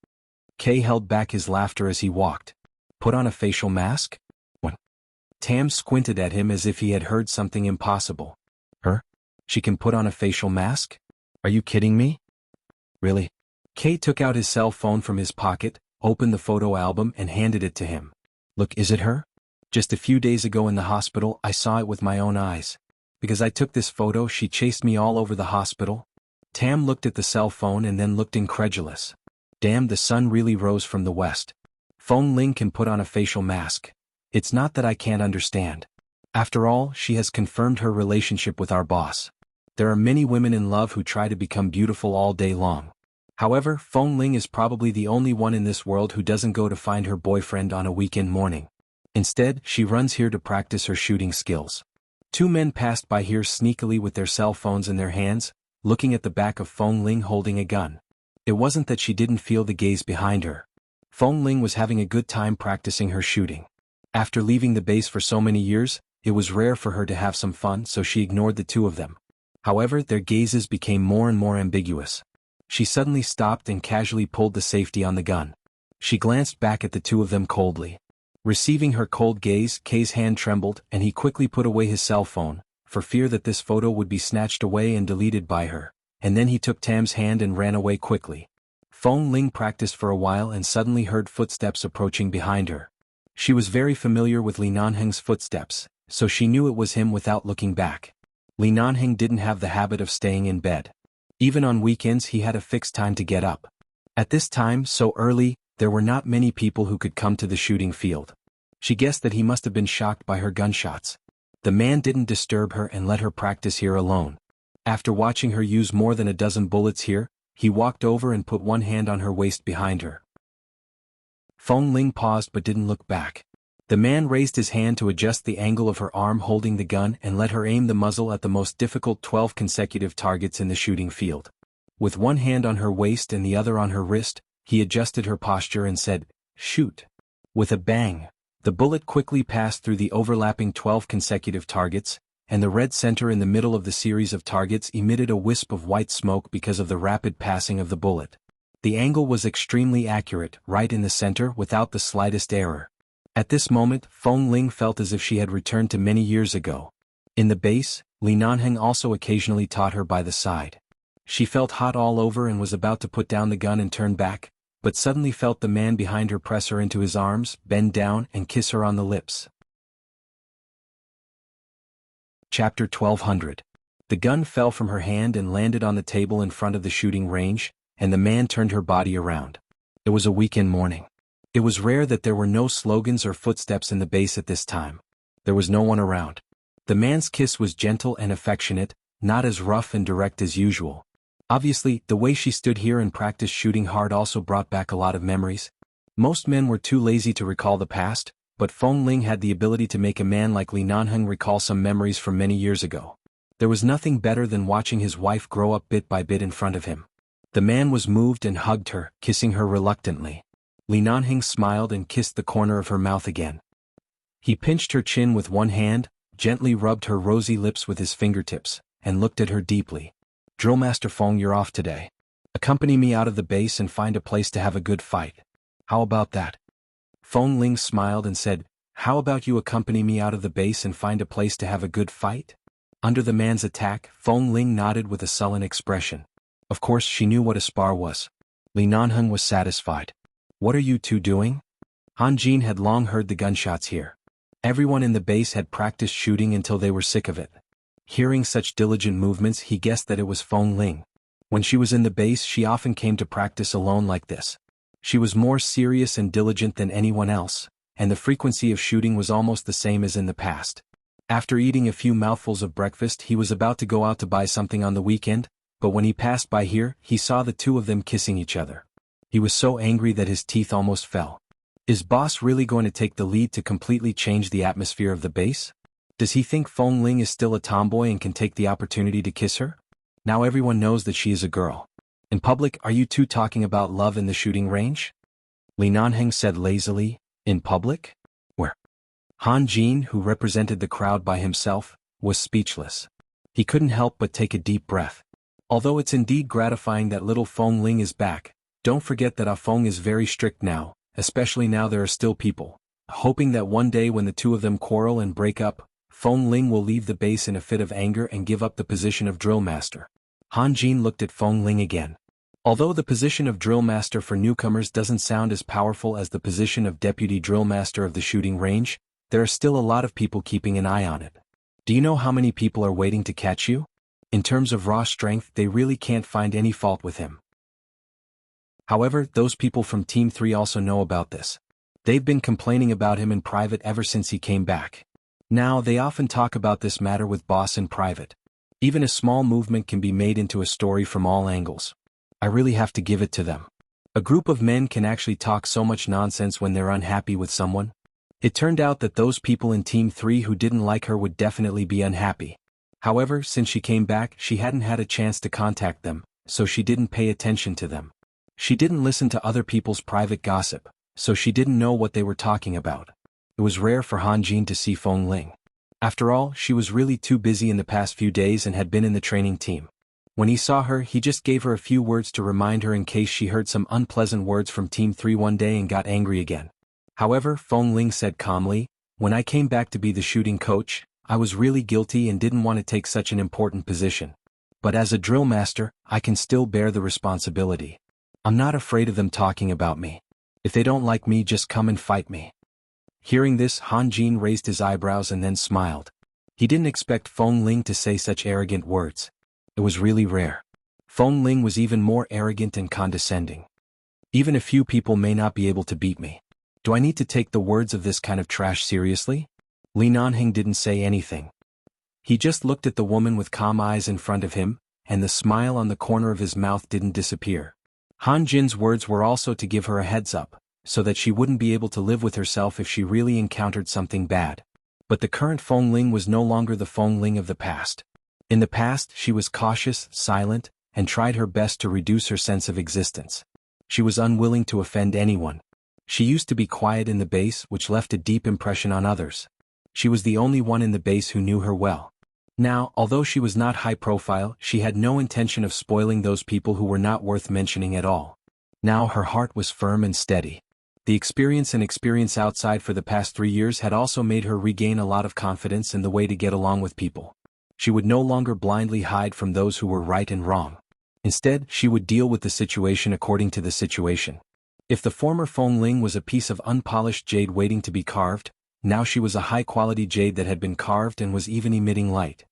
Kay held back his laughter as he walked. Put on a facial mask? What? Tam squinted at him as if he had heard something impossible. Her? She can put on a facial mask? Are you kidding me? Really? Kay took out his cell phone from his pocket, opened the photo album and handed it to him. Look, is it her? Just a few days ago in the hospital, I saw it with my own eyes. Because I took this photo, she chased me all over the hospital. Tam looked at the cell phone and then looked incredulous. Damn, the sun really rose from the west. Feng Ling can put on a facial mask. It's not that I can't understand. After all, she has confirmed her relationship with our boss. There are many women in love who try to become beautiful all day long. However, Feng Ling is probably the only one in this world who doesn't go to find her boyfriend on a weekend morning. Instead, she runs here to practice her shooting skills. Two men passed by here sneakily with their cell phones in their hands, looking at the back of Feng Ling holding a gun. It wasn't that she didn't feel the gaze behind her. Feng Ling was having a good time practicing her shooting. After leaving the base for so many years, it was rare for her to have some fun, so she ignored the two of them. However, their gazes became more and more ambiguous. She suddenly stopped and casually pulled the safety on the gun. She glanced back at the two of them coldly. Receiving her cold gaze, Kay's hand trembled and he quickly put away his cell phone, for fear that this photo would be snatched away and deleted by her, and then he took Tam's hand and ran away quickly. Feng Ling practiced for a while and suddenly heard footsteps approaching behind her. She was very familiar with Li Nanheng's footsteps, so she knew it was him without looking back. Li Nanheng didn't have the habit of staying in bed. Even on weekends he had a fixed time to get up. At this time, so early, there were not many people who could come to the shooting field. She guessed that he must have been shocked by her gunshots. The man didn't disturb her and let her practice here alone. After watching her use more than a dozen bullets here, he walked over and put one hand on her waist behind her. Feng Ling paused but didn't look back. The man raised his hand to adjust the angle of her arm holding the gun and let her aim the muzzle at the most difficult 12 consecutive targets in the shooting field. With one hand on her waist and the other on her wrist, he adjusted her posture and said, "Shoot." With a bang, the bullet quickly passed through the overlapping 12 consecutive targets, and the red center in the middle of the series of targets emitted a wisp of white smoke because of the rapid passing of the bullet. The angle was extremely accurate, right in the center without the slightest error. At this moment, Feng Ling felt as if she had returned to many years ago. In the base, Li Nanheng also occasionally taught her by the side. She felt hot all over and was about to put down the gun and turn back, but suddenly felt the man behind her press her into his arms, bend down and kiss her on the lips. Chapter 1200. The gun fell from her hand and landed on the table in front of the shooting range, and the man turned her body around. It was a weekend morning. It was rare that there were no slogans or footsteps in the base at this time. There was no one around. The man's kiss was gentle and affectionate, not as rough and direct as usual. Obviously, the way she stood here and practiced shooting hard also brought back a lot of memories. Most men were too lazy to recall the past, but Feng Ling had the ability to make a man like Li Nanheng recall some memories from many years ago. There was nothing better than watching his wife grow up bit by bit in front of him. The man was moved and hugged her, kissing her reluctantly. Li Nanheng smiled and kissed the corner of her mouth again. He pinched her chin with one hand, gently rubbed her rosy lips with his fingertips, and looked at her deeply. "Drillmaster Feng, you're off today. Accompany me out of the base and find a place to have a good fight. How about that?" Feng Ling smiled and said, "How about you accompany me out of the base and find a place to have a good fight?" Under the man's attack, Feng Ling nodded with a sullen expression. Of course she knew what a spar was. Li Nanheng was satisfied. "What are you two doing?" Han Jin had long heard the gunshots here. Everyone in the base had practiced shooting until they were sick of it. Hearing such diligent movements, he guessed that it was Feng Ling. When she was in the base, she often came to practice alone like this. She was more serious and diligent than anyone else, and the frequency of shooting was almost the same as in the past. After eating a few mouthfuls of breakfast, he was about to go out to buy something on the weekend, but when he passed by here, he saw the two of them kissing each other. He was so angry that his teeth almost fell. Is boss really going to take the lead to completely change the atmosphere of the base? Does he think Feng Ling is still a tomboy and can take the opportunity to kiss her? Now everyone knows that she is a girl. In public, are you two talking about love in the shooting range? Li Nanheng said lazily. In public? Where? Han Jin, who represented the crowd by himself, was speechless. He couldn't help but take a deep breath. Although it's indeed gratifying that little Feng Ling is back, don't forget that Ah Feng is very strict now, especially now there are still people. Hoping that one day when the two of them quarrel and break up, Feng Ling will leave the base in a fit of anger and give up the position of drill master. Han Jin looked at Feng Ling again. Although the position of drill master for newcomers doesn't sound as powerful as the position of deputy drill master of the shooting range, there are still a lot of people keeping an eye on it. Do you know how many people are waiting to catch you? In terms of raw strength, they really can't find any fault with him. However, those people from Team 3 also know about this. They've been complaining about him in private ever since he came back. Now they often talk about this matter with boss in private. Even a small movement can be made into a story from all angles. I really have to give it to them. A group of men can actually talk so much nonsense when they're unhappy with someone. It turned out that those people in Team 3 who didn't like her would definitely be unhappy. However, since she came back, she hadn't had a chance to contact them, so she didn't pay attention to them. She didn't listen to other people's private gossip, so she didn't know what they were talking about. It was rare for Han Jin to see Feng Ling. After all, she was really too busy in the past few days and had been in the training team. When he saw her, he just gave her a few words to remind her in case she heard some unpleasant words from Team 3 one day and got angry again. However, Feng Ling said calmly, "When I came back to be the shooting coach, I was really guilty and didn't want to take such an important position. But as a drill master, I can still bear the responsibility. I'm not afraid of them talking about me. If they don't like me, just come and fight me." Hearing this, Han Jin raised his eyebrows and then smiled. He didn't expect Feng Ling to say such arrogant words. It was really rare. Feng Ling was even more arrogant and condescending. "Even a few people may not be able to beat me. Do I need to take the words of this kind of trash seriously?" Li Nanheng didn't say anything. He just looked at the woman with calm eyes in front of him, and the smile on the corner of his mouth didn't disappear. Han Jin's words were also to give her a heads up, so that she wouldn't be able to live with herself if she really encountered something bad. But the current Feng Ling was no longer the Feng Ling of the past. In the past, she was cautious, silent, and tried her best to reduce her sense of existence. She was unwilling to offend anyone. She used to be quiet in the base, which left a deep impression on others. She was the only one in the base who knew her well. Now, although she was not high profile, she had no intention of spoiling those people who were not worth mentioning at all. Now her heart was firm and steady. The experience outside for the past 3 years had also made her regain a lot of confidence in the way to get along with people. She would no longer blindly hide from those who were right and wrong. Instead, she would deal with the situation according to the situation. If the former Feng Ling was a piece of unpolished jade waiting to be carved, now she was a high-quality jade that had been carved and was even emitting light.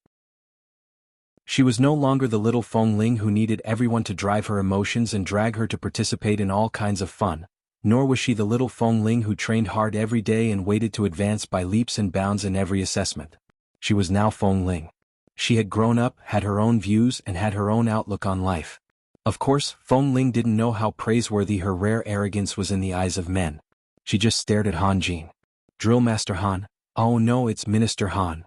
She was no longer the little Feng Ling who needed everyone to drive her emotions and drag her to participate in all kinds of fun, nor was she the little Feng Ling who trained hard every day and waited to advance by leaps and bounds in every assessment. She was now Feng Ling. She had grown up, had her own views, and had her own outlook on life. Of course, Feng Ling didn't know how praiseworthy her rare arrogance was in the eyes of men. She just stared at Han Jin. "Drill Master Han." "Oh no, it's Minister Han."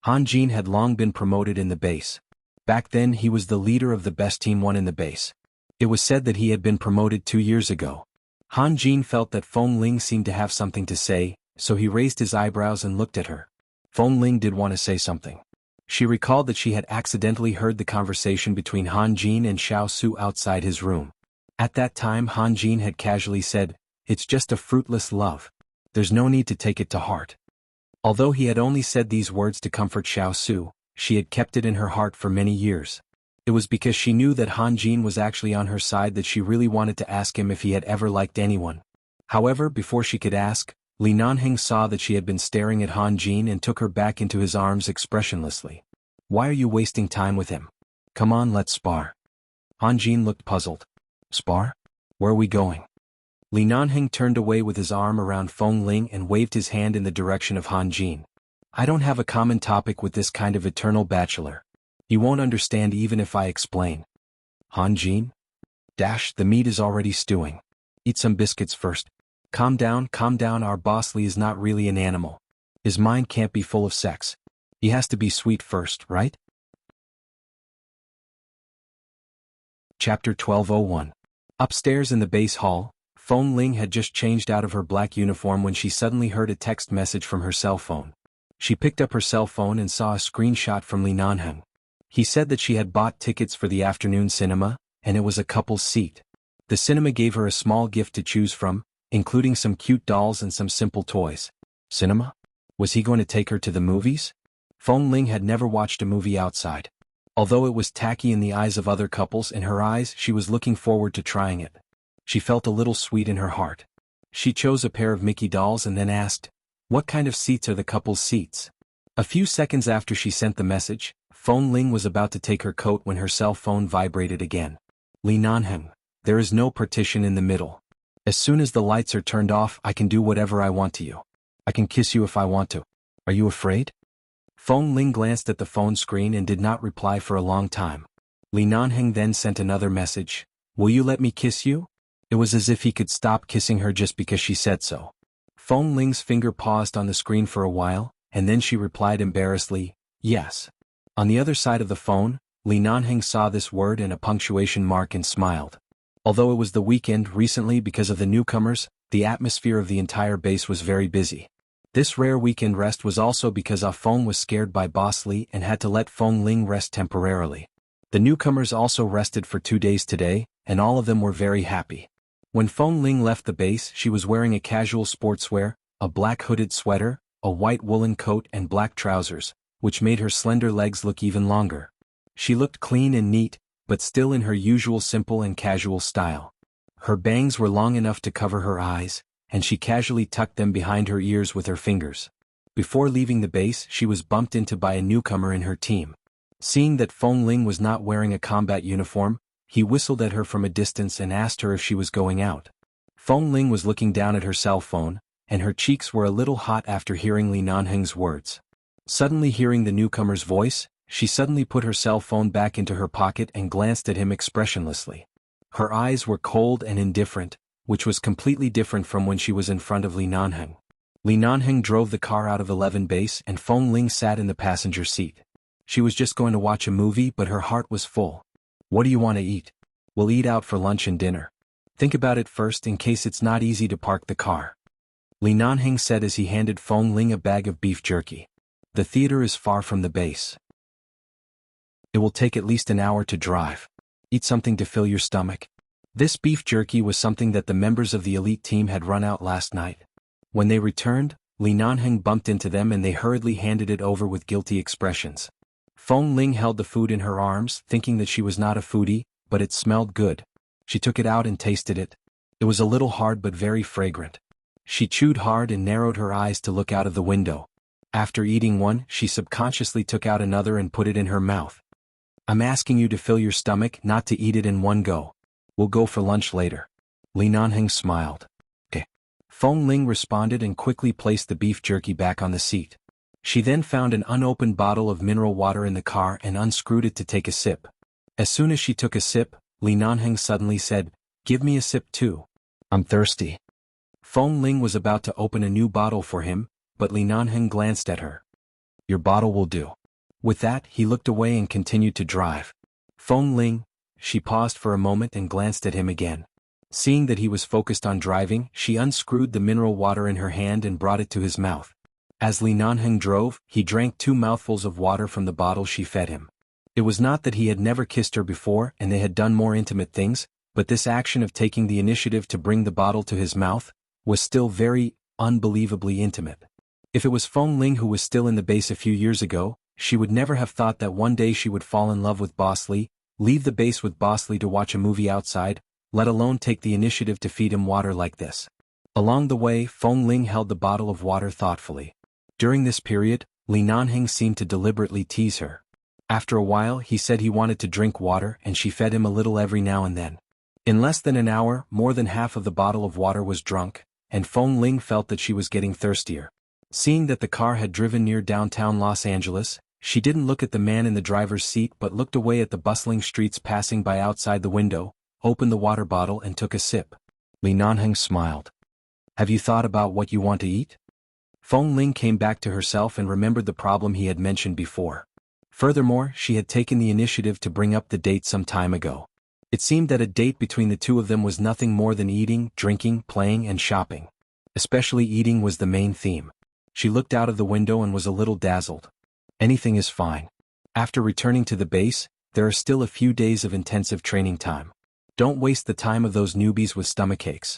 Han Jin had long been promoted in the base. Back then he was the leader of the best Team 1 in the base. It was said that he had been promoted 2 years ago. Han Jin felt that Feng Ling seemed to have something to say, so he raised his eyebrows and looked at her. Feng Ling did want to say something. She recalled that she had accidentally heard the conversation between Han Jin and Xiao Su outside his room. At that time Han Jin had casually said, "It's just a fruitless love. There's no need to take it to heart." Although he had only said these words to comfort Xiao Su, she had kept it in her heart for many years. It was because she knew that Han Jin was actually on her side that she really wanted to ask him if he had ever liked anyone. However, before she could ask, Li Nanheng saw that she had been staring at Han Jin and took her back into his arms expressionlessly. "Why are you wasting time with him? Come on, let's spar." Han Jin looked puzzled. "Spar? Where are we going?" Li Nanheng turned away with his arm around Feng Ling and waved his hand in the direction of Han Jin. "I don't have a common topic with this kind of eternal bachelor. You won't understand even if I explain." "Han Jin? The meat is already stewing. Eat some biscuits first." Calm down, our boss Li is not really an animal. His mind can't be full of sex. He has to be sweet first, right?" Chapter 12:01. Upstairs in the base hall, Feng Ling had just changed out of her black uniform when she suddenly heard a text message from her cell phone. She picked up her cell phone and saw a screenshot from Li Nanheng. He said that she had bought tickets for the afternoon cinema, and it was a couple's seat. The cinema gave her a small gift to choose from, including some cute dolls and some simple toys. Cinema? Was he going to take her to the movies? Feng Ling had never watched a movie outside. Although it was tacky in the eyes of other couples, in her eyes she was looking forward to trying it. She felt a little sweet in her heart. She chose a pair of Mickey dolls and then asked, "What kind of seats are the couple's seats?" A few seconds after she sent the message, Feng Ling was about to take her coat when her cell phone vibrated again. "Li Nanheng, there is no partition in the middle. As soon as the lights are turned off, I can do whatever I want to you. I can kiss you if I want to. Are you afraid?" Feng Ling glanced at the phone screen and did not reply for a long time. Li Nanheng then sent another message. "Will you let me kiss you?" It was as if he could stop kissing her just because she said so. Feng Ling's finger paused on the screen for a while, and then she replied embarrassedly, "Yes." On the other side of the phone, Li Nanheng saw this word and a punctuation mark and smiled. Although it was the weekend recently because of the newcomers, the atmosphere of the entire base was very busy. This rare weekend rest was also because Ah Feng was scared by Boss Li and had to let Feng Ling rest temporarily. The newcomers also rested for 2 days today, and all of them were very happy. When Feng Ling left the base, she was wearing a casual sportswear, a black hooded sweater, a white woolen coat and black trousers, which made her slender legs look even longer. She looked clean and neat, but still in her usual simple and casual style. Her bangs were long enough to cover her eyes, and she casually tucked them behind her ears with her fingers. Before leaving the base, she was bumped into by a newcomer in her team. Seeing that Feng Ling was not wearing a combat uniform, he whistled at her from a distance and asked her if she was going out. Feng Ling was looking down at her cell phone, and her cheeks were a little hot after hearing Li Nanheng's words. Suddenly hearing the newcomer's voice, she suddenly put her cell phone back into her pocket and glanced at him expressionlessly. Her eyes were cold and indifferent, which was completely different from when she was in front of Li Nanheng. Li Nanheng drove the car out of 11 base and Feng Ling sat in the passenger seat. She was just going to watch a movie, but her heart was full. What do you want to eat? We'll eat out for lunch and dinner. Think about it first in case it's not easy to park the car. Li Nanheng said as he handed Feng Ling a bag of beef jerky. The theater is far from the base. It will take at least an hour to drive. Eat something to fill your stomach. This beef jerky was something that the members of the elite team had run out last night. When they returned, Li Nanheng bumped into them and they hurriedly handed it over with guilty expressions. Feng Ling held the food in her arms, thinking that she was not a foodie, but it smelled good. She took it out and tasted it. It was a little hard but very fragrant. She chewed hard and narrowed her eyes to look out of the window. After eating one, she subconsciously took out another and put it in her mouth. I'm asking you to fill your stomach, not to eat it in one go. We'll go for lunch later. Li Nanheng smiled. Okay. Feng Ling responded and quickly placed the beef jerky back on the seat. She then found an unopened bottle of mineral water in the car and unscrewed it to take a sip. As soon as she took a sip, Li Nanheng suddenly said, "Give me a sip too. I'm thirsty." Feng Ling was about to open a new bottle for him, but Li Nanheng glanced at her. Your bottle will do. With that, he looked away and continued to drive. Feng Ling, she paused for a moment and glanced at him again. Seeing that he was focused on driving, she unscrewed the mineral water in her hand and brought it to his mouth. As Li Nanheng drove, he drank 2 mouthfuls of water from the bottle she fed him. It was not that he had never kissed her before and they had done more intimate things, but this action of taking the initiative to bring the bottle to his mouth was still very, unbelievably intimate. If it was Feng Ling who was still in the base a few years ago, she would never have thought that one day she would fall in love with Boss Li, leave the base with Boss Li to watch a movie outside, let alone take the initiative to feed him water like this. Along the way, Feng Ling held the bottle of water thoughtfully. During this period, Li Nanheng seemed to deliberately tease her. After a while, he said he wanted to drink water and she fed him a little every now and then. In less than an hour, more than half of the bottle of water was drunk, and Feng Ling felt that she was getting thirstier. Seeing that the car had driven near downtown Los Angeles, she didn't look at the man in the driver's seat but looked away at the bustling streets passing by outside the window, opened the water bottle and took a sip. Li Nanheng smiled. Have you thought about what you want to eat? Feng Ling came back to herself and remembered the problem he had mentioned before. Furthermore, she had taken the initiative to bring up the date some time ago. It seemed that a date between the two of them was nothing more than eating, drinking, playing and shopping. Especially eating was the main theme. She looked out of the window and was a little dazzled. Anything is fine. After returning to the base, there are still a few days of intensive training time. Don't waste the time of those newbies with stomachaches.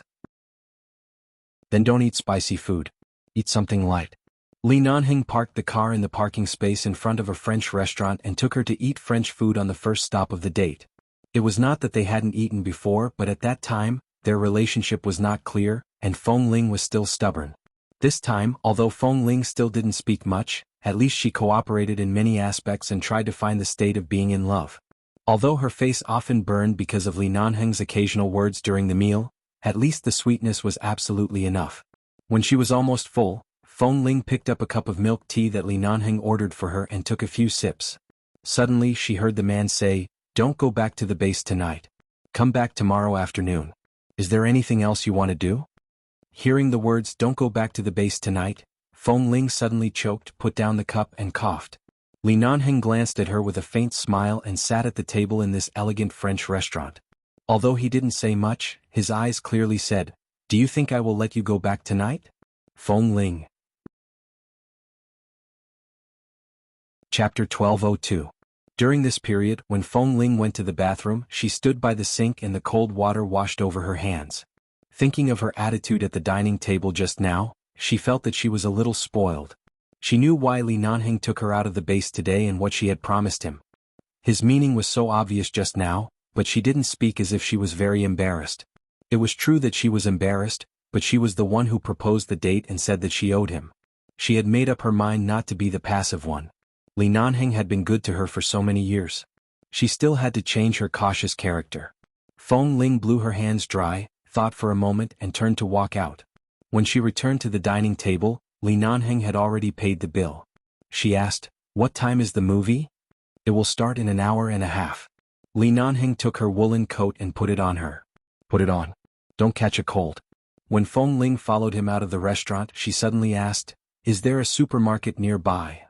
Then don't eat spicy food. Eat something light. Li Nanheng parked the car in the parking space in front of a French restaurant and took her to eat French food on the first stop of the date. It was not that they hadn't eaten before, but at that time, their relationship was not clear, and Feng Ling was still stubborn. This time, although Feng Ling still didn't speak much, at least she cooperated in many aspects and tried to find the state of being in love. Although her face often burned because of Li Nanheng's occasional words during the meal, at least the sweetness was absolutely enough. When she was almost full, Feng Ling picked up a cup of milk tea that Li Nanheng ordered for her and took a few sips. Suddenly she heard the man say, "Don't go back to the base tonight. Come back tomorrow afternoon. Is there anything else you want to do?" Hearing the words "don't go back to the base tonight," Feng Ling suddenly choked, put down the cup and coughed. Li Nanheng glanced at her with a faint smile and sat at the table in this elegant French restaurant. Although he didn't say much, his eyes clearly said, "Do you think I will let you go back tonight?" Feng Ling. Chapter 1202. During this period, when Feng Ling went to the bathroom, she stood by the sink and the cold water washed over her hands. Thinking of her attitude at the dining table just now, she felt that she was a little spoiled. She knew why Li Nanheng took her out of the base today and what she had promised him. His meaning was so obvious just now, but she didn't speak as if she was very embarrassed. It was true that she was embarrassed, but she was the one who proposed the date and said that she owed him. She had made up her mind not to be the passive one. Li Nanheng had been good to her for so many years. She still had to change her cautious character. Feng Ling blew her hands dry, thought for a moment and turned to walk out. When she returned to the dining table, Li Nanheng had already paid the bill. She asked, "What time is the movie?" "It will start in an hour and a half." Li Nanheng took her woolen coat and put it on her. "Put it on. Don't catch a cold." When Feng Ling followed him out of the restaurant, she suddenly asked, "Is there a supermarket nearby?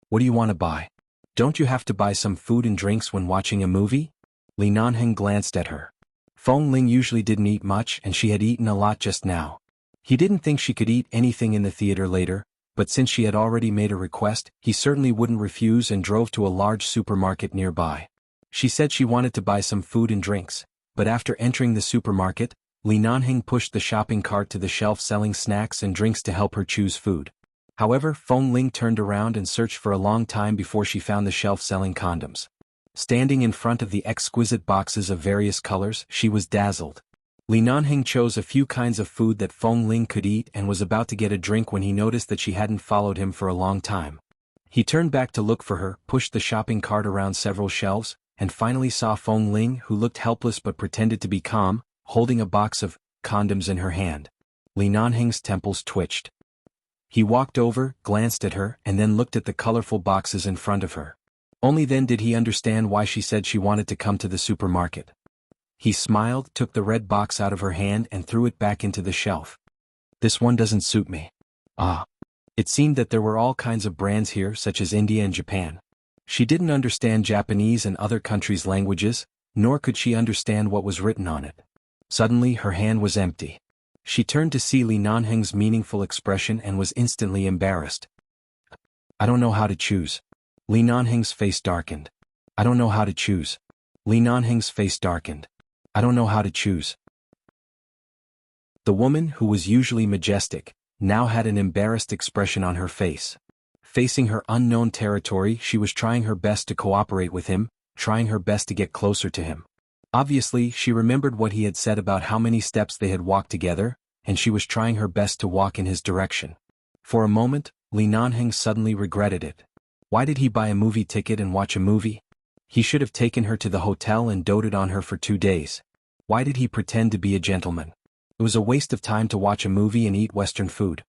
What do you want to buy? Don't you have to buy some food and drinks when watching a movie?" Li Nanheng glanced at her. Feng Ling usually didn't eat much and she had eaten a lot just now. He didn't think she could eat anything in the theater later, but since she had already made a request, he certainly wouldn't refuse and drove to a large supermarket nearby. She said she wanted to buy some food and drinks, but after entering the supermarket, Li Nanheng pushed the shopping cart to the shelf selling snacks and drinks to help her choose food. However, Feng Ling turned around and searched for a long time before she found the shelf selling condoms. Standing in front of the exquisite boxes of various colors, she was dazzled. Li Nanheng chose a few kinds of food that Feng Ling could eat and was about to get a drink when he noticed that she hadn't followed him for a long time. He turned back to look for her, pushed the shopping cart around several shelves, and finally saw Feng Ling, who looked helpless but pretended to be calm, holding a box of condoms in her hand. Li Nanheng's temples twitched. He walked over, glanced at her, and then looked at the colorful boxes in front of her. Only then did he understand why she said she wanted to come to the supermarket. He smiled, took the red box out of her hand and threw it back into the shelf. "This one doesn't suit me." Ah. It seemed that there were all kinds of brands here, such as India and Japan. She didn't understand Japanese and other countries' languages, nor could she understand what was written on it. Suddenly her hand was empty. She turned to see Li Nanheng's meaningful expression and was instantly embarrassed. "I don't know how to choose." Li Nanheng's face darkened. "I don't know how to choose." Li Nanheng's face darkened. "I don't know how to choose." The woman, who was usually majestic, now had an embarrassed expression on her face. Facing her unknown territory, she was trying her best to cooperate with him, trying her best to get closer to him. Obviously, she remembered what he had said about how many steps they had walked together, and she was trying her best to walk in his direction. For a moment, Li Nanheng suddenly regretted it. Why did he buy a movie ticket and watch a movie? He should have taken her to the hotel and doted on her for 2 days. Why did he pretend to be a gentleman? It was a waste of time to watch a movie and eat Western food.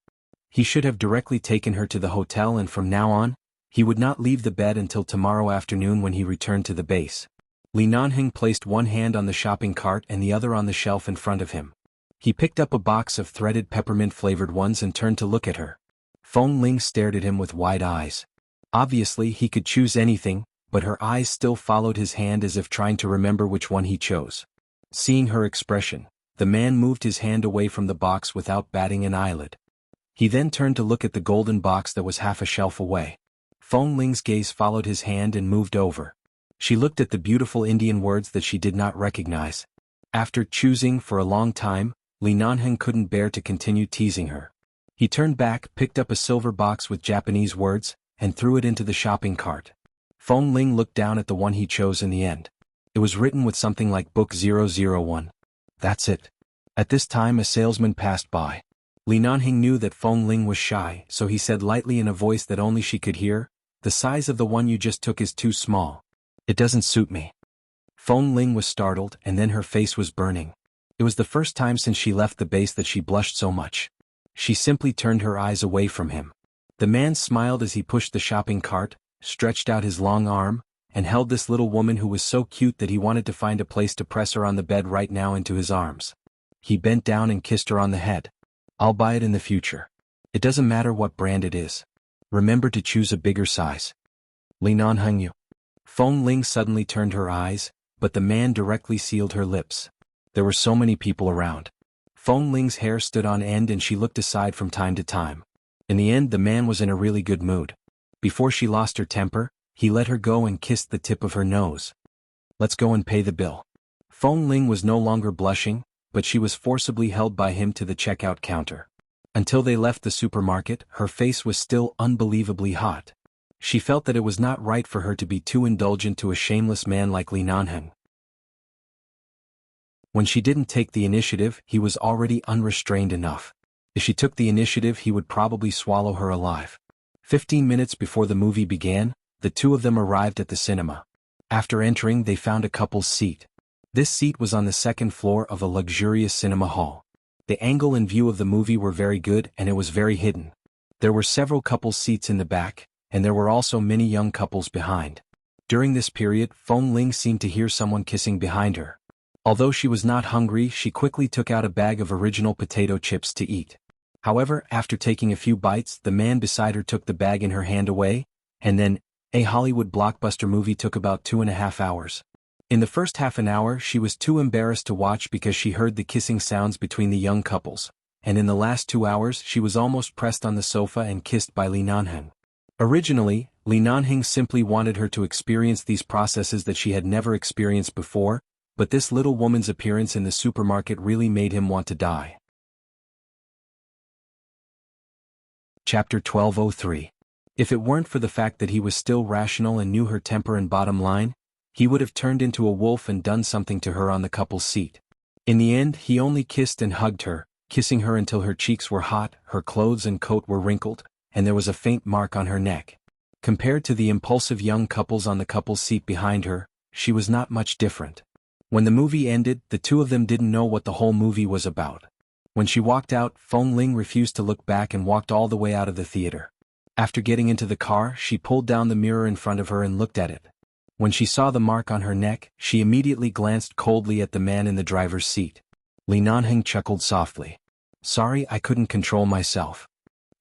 He should have directly taken her to the hotel and from now on, he would not leave the bed until tomorrow afternoon when he returned to the base. Li Nanheng placed one hand on the shopping cart and the other on the shelf in front of him. He picked up a box of threaded peppermint-flavored ones and turned to look at her. Feng Ling stared at him with wide eyes. Obviously, he could choose anything, but her eyes still followed his hand as if trying to remember which one he chose. Seeing her expression, the man moved his hand away from the box without batting an eyelid. He then turned to look at the golden box that was half a shelf away. Feng Ling's gaze followed his hand and moved over. She looked at the beautiful Indian words that she did not recognize. After choosing for a long time, Li Nanheng couldn't bear to continue teasing her. He turned back, picked up a silver box with Japanese words, and threw it into the shopping cart. Feng Ling looked down at the one he chose in the end. It was written with something like Book 001. That's it. At this time a salesman passed by. Li Nanheng knew that Feng Ling was shy, so he said lightly in a voice that only she could hear, "The size of the one you just took is too small. It doesn't suit me." Feng Ling was startled and then her face was burning. It was the first time since she left the base that she blushed so much. She simply turned her eyes away from him. The man smiled as he pushed the shopping cart, stretched out his long arm, and held this little woman who was so cute that he wanted to find a place to press her on the bed right now into his arms. He bent down and kissed her on the head. "I'll buy it in the future. It doesn't matter what brand it is. Remember to choose a bigger size." Li Nanheng you. Feng Ling suddenly turned her eyes, but the man directly sealed her lips. There were so many people around. Feng Ling's hair stood on end and she looked aside from time to time. In the end, the man was in a really good mood. Before she lost her temper, He let her go and kissed the tip of her nose. "Let's go and pay the bill." Feng Ling was no longer blushing, but she was forcibly held by him to the checkout counter. Until they left the supermarket, her face was still unbelievably hot. She felt that it was not right for her to be too indulgent to a shameless man like Li Nanheng. When she didn't take the initiative, he was already unrestrained enough. If she took the initiative, he would probably swallow her alive. 15 minutes before the movie began, the two of them arrived at the cinema. After entering, they found a couple's seat. This seat was on the second floor of a luxurious cinema hall. The angle and view of the movie were very good and it was very hidden. There were several couples' seats in the back, and there were also many young couples behind. During this period, Feng Ling seemed to hear someone kissing behind her. Although she was not hungry, she quickly took out a bag of original potato chips to eat. However, after taking a few bites, the man beside her took the bag in her hand away, and then, a Hollywood blockbuster movie took about 2.5 hours. In the first half an hour, she was too embarrassed to watch because she heard the kissing sounds between the young couples, and in the last 2 hours she was almost pressed on the sofa and kissed by Li Nanheng. Originally, Li Nanheng simply wanted her to experience these processes that she had never experienced before, but this little woman's appearance in the supermarket really made him want to die. Chapter 1203. If it weren't for the fact that he was still rational and knew her temper and bottom line, he would have turned into a wolf and done something to her on the couple's seat. In the end, he only kissed and hugged her, kissing her until her cheeks were hot, her clothes and coat were wrinkled, and there was a faint mark on her neck. Compared to the impulsive young couples on the couple's seat behind her, she was not much different. When the movie ended, the two of them didn't know what the whole movie was about. When she walked out, Feng Ling refused to look back and walked all the way out of the theater. After getting into the car, she pulled down the mirror in front of her and looked at it. When she saw the mark on her neck, she immediately glanced coldly at the man in the driver's seat. Li Nanheng chuckled softly. "Sorry, I couldn't control myself."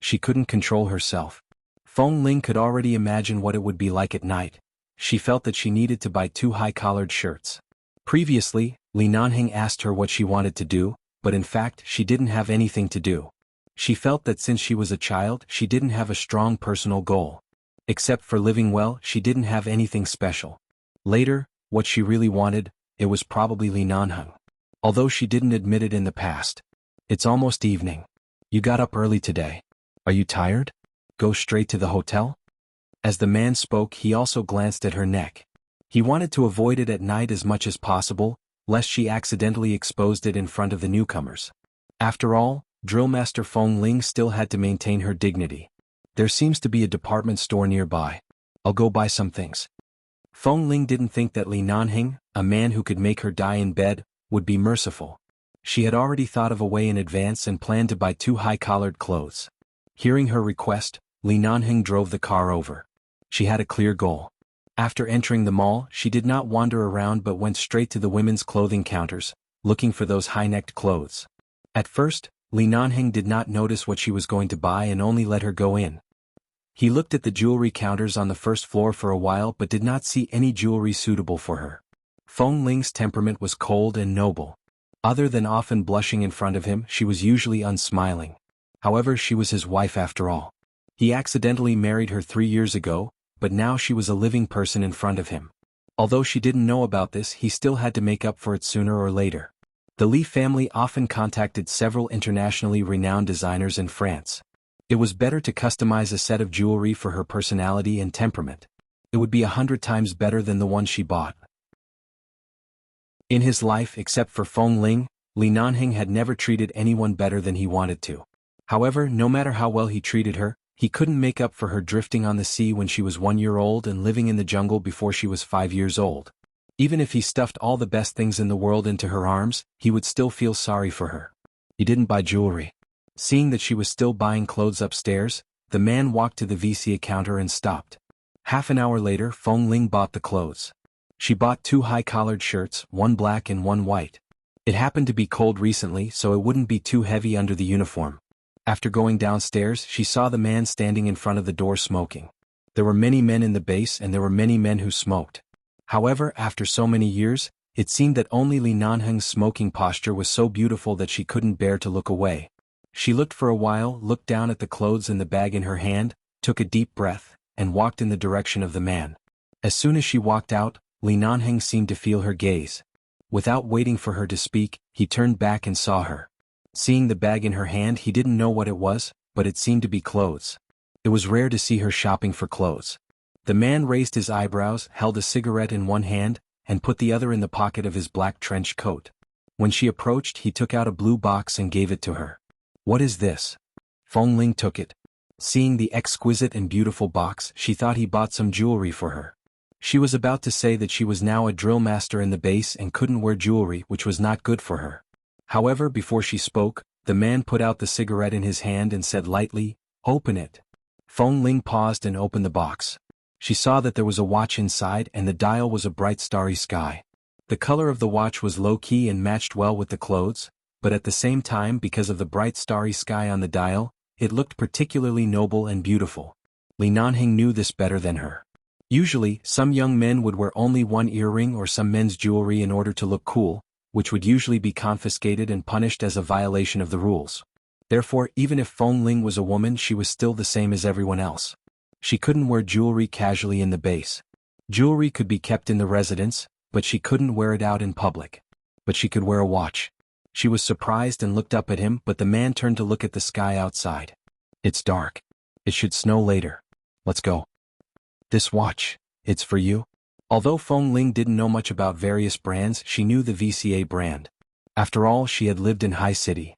She couldn't control herself. Feng Ling could already imagine what it would be like at night. She felt that she needed to buy 2 high-collared shirts. Previously, Li Nanheng asked her what she wanted to do, but in fact she didn't have anything to do. She felt that since she was a child, she didn't have a strong personal goal. Except for living well, she didn't have anything special. Later, what she really wanted, it was probably Li Nanheng. Although she didn't admit it in the past. "It's almost evening. You got up early today. Are you tired? Go straight to the hotel?" As the man spoke, he also glanced at her neck. He wanted to avoid it at night as much as possible, lest she accidentally exposed it in front of the newcomers. After all, Drillmaster Feng Ling still had to maintain her dignity. "There seems to be a department store nearby. I'll go buy some things." Feng Ling didn't think that Li Nanheng, a man who could make her die in bed, would be merciful. She had already thought of a way in advance and planned to buy 2 high-collared clothes. Hearing her request, Li Nanheng drove the car over. She had a clear goal. After entering the mall, she did not wander around but went straight to the women's clothing counters, looking for those high-necked clothes. At first, Li Nanheng did not notice what she was going to buy and only let her go in. He looked at the jewelry counters on the first floor for a while but did not see any jewelry suitable for her. Feng Ling's temperament was cold and noble. Other than often blushing in front of him, she was usually unsmiling. However, she was his wife after all. He accidentally married her 3 years ago, but now she was a living person in front of him. Although she didn't know about this, he still had to make up for it sooner or later. The Li family often contacted several internationally renowned designers in France. It was better to customize a set of jewelry for her personality and temperament. It would be 100 times better than the one she bought. In his life, except for Feng Ling, Li Nanheng had never treated anyone better than he wanted to. However, no matter how well he treated her, he couldn't make up for her drifting on the sea when she was 1 year old and living in the jungle before she was 5 years old. Even if he stuffed all the best things in the world into her arms, he would still feel sorry for her. He didn't buy jewelry. Seeing that she was still buying clothes upstairs, the man walked to the Wuxia counter and stopped. Half an hour later, Feng Ling bought the clothes. She bought 2 high-collared shirts, 1 black and 1 white. It happened to be cold recently, so it wouldn't be too heavy under the uniform. After going downstairs, she saw the man standing in front of the door smoking. There were many men in the base and there were many men who smoked. However, after so many years, it seemed that only Li Nanheng's smoking posture was so beautiful that she couldn't bear to look away. She looked for a while, looked down at the clothes and the bag in her hand, took a deep breath, and walked in the direction of the man. As soon as she walked out, Li Nanheng seemed to feel her gaze. Without waiting for her to speak, he turned back and saw her. Seeing the bag in her hand, he didn't know what it was, but it seemed to be clothes. It was rare to see her shopping for clothes. The man raised his eyebrows, held a cigarette in one hand, and put the other in the pocket of his black trench coat. When she approached, he took out a blue box and gave it to her. "What is this?" Feng Ling took it. Seeing the exquisite and beautiful box, she thought he bought some jewelry for her. She was about to say that she was now a drill master in the base and couldn't wear jewelry, which was not good for her. However, before she spoke, the man put out the cigarette in his hand and said lightly, "Open it." Feng Ling paused and opened the box. She saw that there was a watch inside and the dial was a bright starry sky. The color of the watch was low-key and matched well with the clothes, but at the same time, because of the bright starry sky on the dial, it looked particularly noble and beautiful. Li Nanheng knew this better than her. Usually, some young men would wear only one earring or some men's jewelry in order to look cool, which would usually be confiscated and punished as a violation of the rules. Therefore, even if Feng Ling was a woman, she was still the same as everyone else. She couldn't wear jewelry casually in the base. Jewelry could be kept in the residence, but she couldn't wear it out in public. But she could wear a watch. She was surprised and looked up at him, but the man turned to look at the sky outside. "It's dark. It should snow later. Let's go." "This watch, it's for you?" Although Feng Ling didn't know much about various brands, she knew the VCA brand. After all, she had lived in high city.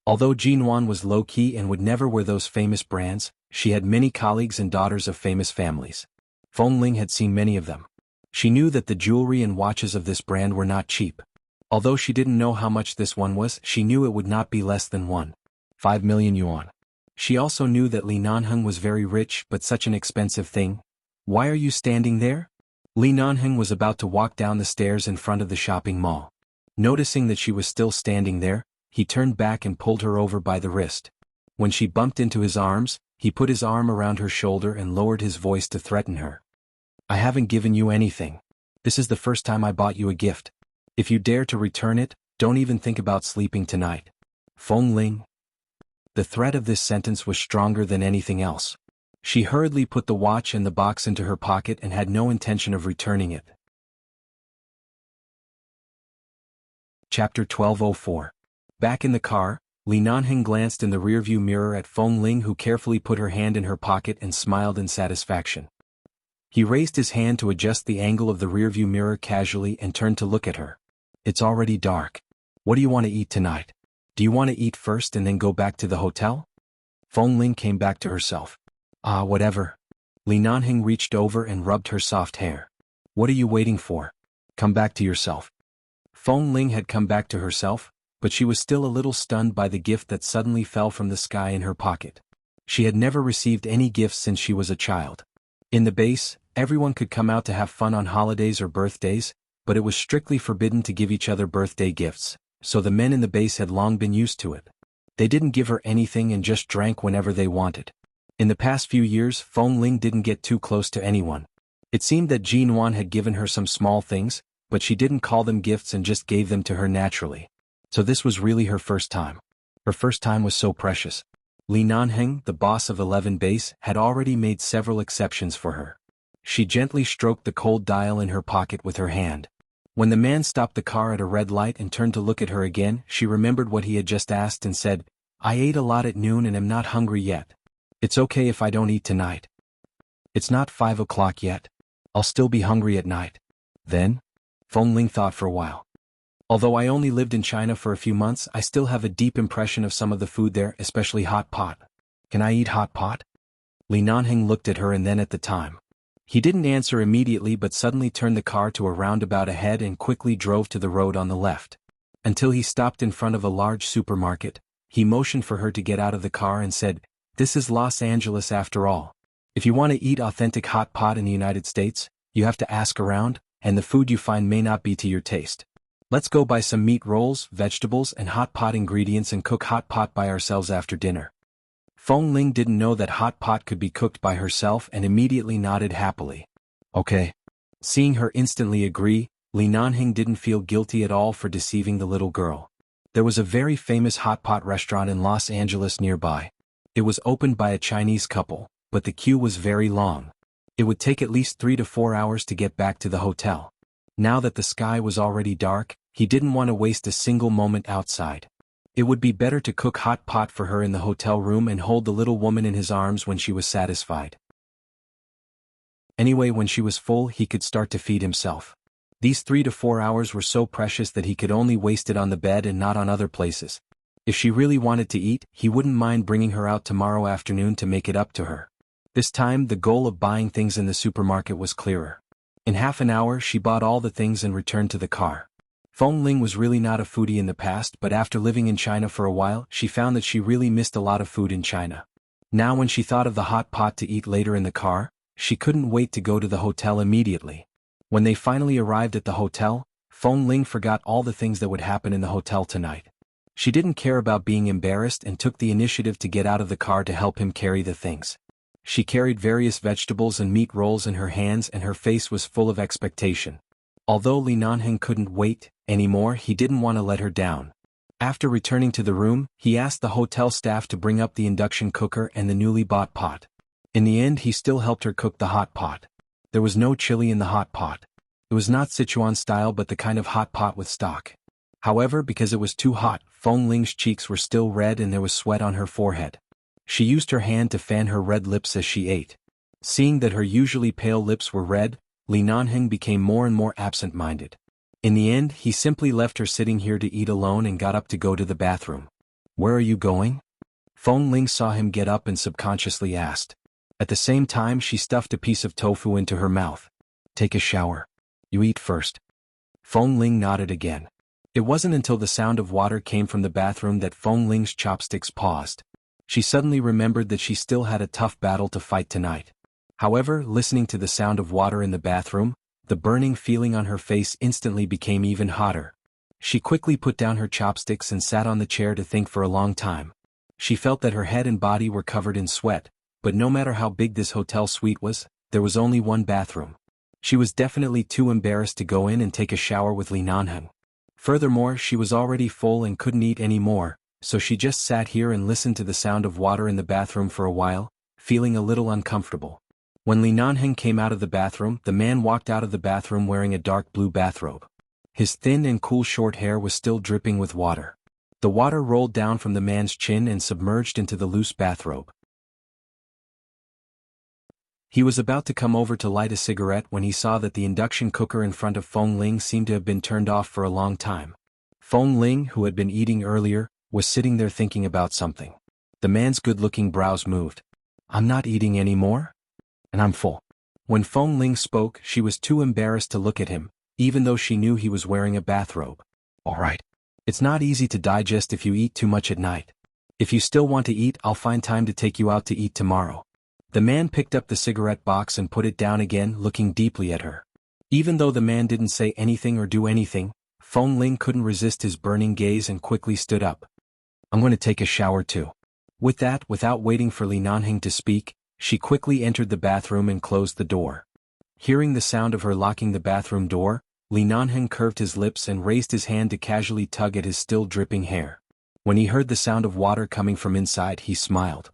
Although Jinwan was low-key and would never wear those famous brands, she had many colleagues and daughters of famous families. Feng Ling had seen many of them. She knew that the jewelry and watches of this brand were not cheap. Although she didn't know how much this one was, she knew it would not be less than 1.5 million yuan. She also knew that Li Nanheng was very rich, but such an expensive thing. "Why are you standing there?" Li Nanheng was about to walk down the stairs in front of the shopping mall. Noticing that she was still standing there, he turned back and pulled her over by the wrist. When she bumped into his arms, he put his arm around her shoulder and lowered his voice to threaten her. "I haven't given you anything. This is the first time I bought you a gift. If you dare to return it, don't even think about sleeping tonight." Feng Ling. The threat of this sentence was stronger than anything else. She hurriedly put the watch and the box into her pocket and had no intention of returning it. Chapter 1204. Back in the car, Li Nanheng glanced in the rearview mirror at Feng Ling, who carefully put her hand in her pocket and smiled in satisfaction. He raised his hand to adjust the angle of the rearview mirror casually and turned to look at her. "It's already dark. What do you want to eat tonight? Do you want to eat first and then go back to the hotel?" Feng Ling came back to herself. Whatever." Li Nanheng reached over and rubbed her soft hair. "What are you waiting for? Come back to yourself." Feng Ling had come back to herself, but she was still a little stunned by the gift that suddenly fell from the sky in her pocket. She had never received any gifts since she was a child. In the base, everyone could come out to have fun on holidays or birthdays, but it was strictly forbidden to give each other birthday gifts, so the men in the base had long been used to it. They didn't give her anything and just drank whenever they wanted. In the past few years, Feng Ling didn't get too close to anyone. It seemed that Jinwan had given her some small things, but she didn't call them gifts and just gave them to her naturally. So this was really her first time. Her first time was so precious. Li Nanheng, the boss of 11 Base, had already made several exceptions for her. She gently stroked the cold dial in her pocket with her hand. When the man stopped the car at a red light and turned to look at her again, she remembered what he had just asked and said, "I ate a lot at noon and am not hungry yet. It's okay if I don't eat tonight. It's not 5 o'clock yet. I'll still be hungry at night." Then, Feng Ling thought for a while. "Although I only lived in China for a few months, I still have a deep impression of some of the food there, especially hot pot. Can I eat hot pot?" Li Nanheng looked at her and then at the time. He didn't answer immediately but suddenly turned the car to a roundabout ahead and quickly drove to the road on the left. Until he stopped in front of a large supermarket, he motioned for her to get out of the car and said, "This is Los Angeles after all. If you want to eat authentic hot pot in the United States, you have to ask around, and the food you find may not be to your taste. Let's go buy some meat rolls, vegetables and hot pot ingredients and cook hot pot by ourselves after dinner." Feng Ling didn't know that hot pot could be cooked by herself and immediately nodded happily. "Okay." Seeing her instantly agree, Li Nanheng didn't feel guilty at all for deceiving the little girl. There was a very famous hot pot restaurant in Los Angeles nearby. It was opened by a Chinese couple, but the queue was very long. It would take at least 3 to 4 hours to get back to the hotel. Now that the sky was already dark, he didn't want to waste a single moment outside. It would be better to cook hot pot for her in the hotel room and hold the little woman in his arms when she was satisfied. Anyway, when she was full, he could start to feed himself. These 3 to 4 hours were so precious that he could only waste it on the bed and not on other places. If she really wanted to eat, he wouldn't mind bringing her out tomorrow afternoon to make it up to her. This time, the goal of buying things in the supermarket was clearer. In half an hour, she bought all the things and returned to the car. Feng Ling was really not a foodie in the past, but after living in China for a while, she found that she really missed a lot of food in China. Now when she thought of the hot pot to eat later in the car, she couldn't wait to go to the hotel immediately. When they finally arrived at the hotel, Feng Ling forgot all the things that would happen in the hotel tonight. She didn't care about being embarrassed and took the initiative to get out of the car to help him carry the things. She carried various vegetables and meat rolls in her hands and her face was full of expectation. Although Li Nanheng couldn't wait anymore, he didn't want to let her down. After returning to the room, he asked the hotel staff to bring up the induction cooker and the newly bought pot. In the end, he still helped her cook the hot pot. There was no chili in the hot pot. It was not Sichuan style but the kind of hot pot with stock. However, because it was too hot, Feng Ling's cheeks were still red and there was sweat on her forehead. She used her hand to fan her red lips as she ate. Seeing that her usually pale lips were red, Li Nanheng became more and more absent-minded. In the end, he simply left her sitting here to eat alone and got up to go to the bathroom. "Where are you going?" Feng Ling saw him get up and subconsciously asked. At the same time, she stuffed a piece of tofu into her mouth. "Take a shower. You eat first." Feng Ling nodded again. It wasn't until the sound of water came from the bathroom that Feng Ling's chopsticks paused. She suddenly remembered that she still had a tough battle to fight tonight. However, listening to the sound of water in the bathroom, the burning feeling on her face instantly became even hotter. She quickly put down her chopsticks and sat on the chair to think for a long time. She felt that her head and body were covered in sweat, but no matter how big this hotel suite was, there was only one bathroom. She was definitely too embarrassed to go in and take a shower with Li Nanheng. Furthermore, she was already full and couldn't eat any more, so she just sat here and listened to the sound of water in the bathroom for a while, feeling a little uncomfortable. When Li Nanheng came out of the bathroom, the man walked out of the bathroom wearing a dark blue bathrobe. His thin and cool short hair was still dripping with water. The water rolled down from the man's chin and submerged into the loose bathrobe. He was about to come over to light a cigarette when he saw that the induction cooker in front of Feng Ling seemed to have been turned off for a long time. Feng Ling, who had been eating earlier, was sitting there thinking about something. The man's good-looking brows moved. "I'm not eating anymore? And I'm full." When Feng Ling spoke, she was too embarrassed to look at him, even though she knew he was wearing a bathrobe. "All right. It's not easy to digest if you eat too much at night. If you still want to eat, I'll find time to take you out to eat tomorrow." The man picked up the cigarette box and put it down again, looking deeply at her. Even though the man didn't say anything or do anything, Feng Ling couldn't resist his burning gaze and quickly stood up. "I'm going to take a shower too." With that, without waiting for Li Nanheng to speak, she quickly entered the bathroom and closed the door. Hearing the sound of her locking the bathroom door, Li Nanheng curved his lips and raised his hand to casually tug at his still dripping hair. When he heard the sound of water coming from inside, he smiled.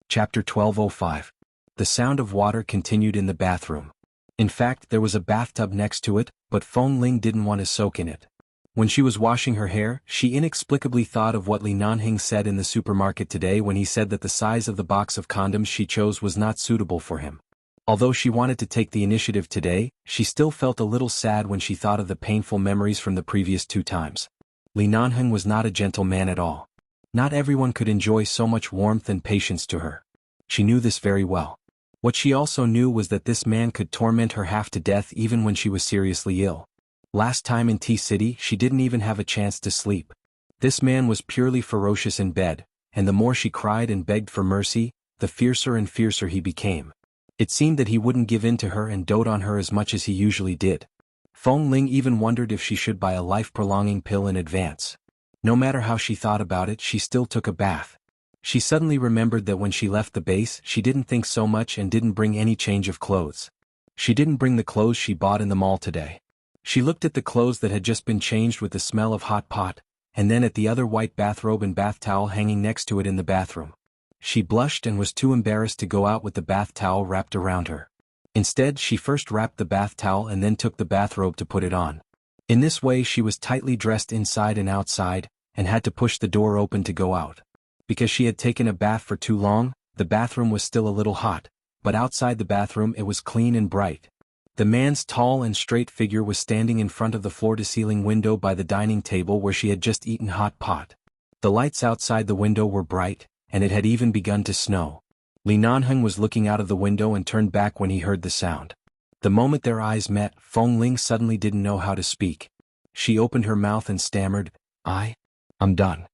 Chapter 12:05. The sound of water continued in the bathroom. In fact, there was a bathtub next to it, but Feng Ling didn't want to soak in it. When she was washing her hair, she inexplicably thought of what Li Nanheng said in the supermarket today when he said that the size of the box of condoms she chose was not suitable for him. Although she wanted to take the initiative today, she still felt a little sad when she thought of the painful memories from the previous 2 times. Li Nanheng was not a gentle man at all. Not everyone could enjoy so much warmth and patience to her. She knew this very well. What she also knew was that this man could torment her half to death even when she was seriously ill. Last time in T-City, she didn't even have a chance to sleep. This man was purely ferocious in bed, and the more she cried and begged for mercy, the fiercer and fiercer he became. It seemed that he wouldn't give in to her and dote on her as much as he usually did. Feng Ling even wondered if she should buy a life-prolonging pill in advance. No matter how she thought about it, she still took a bath. She suddenly remembered that when she left the base, she didn't think so much and didn't bring any change of clothes. She didn't bring the clothes she bought in the mall today. She looked at the clothes that had just been changed with the smell of hot pot, and then at the other white bathrobe and bath towel hanging next to it in the bathroom. She blushed and was too embarrassed to go out with the bath towel wrapped around her. Instead, she first wrapped the bath towel and then took the bathrobe to put it on. In this way she was tightly dressed inside and outside, and had to push the door open to go out. Because she had taken a bath for too long, the bathroom was still a little hot, but outside the bathroom it was clean and bright. The man's tall and straight figure was standing in front of the floor-to-ceiling window by the dining table where she had just eaten hot pot. The lights outside the window were bright, and it had even begun to snow. Li Nanheng was looking out of the window and turned back when he heard the sound. The moment their eyes met, Feng Ling suddenly didn't know how to speak. She opened her mouth and stammered, I'm done.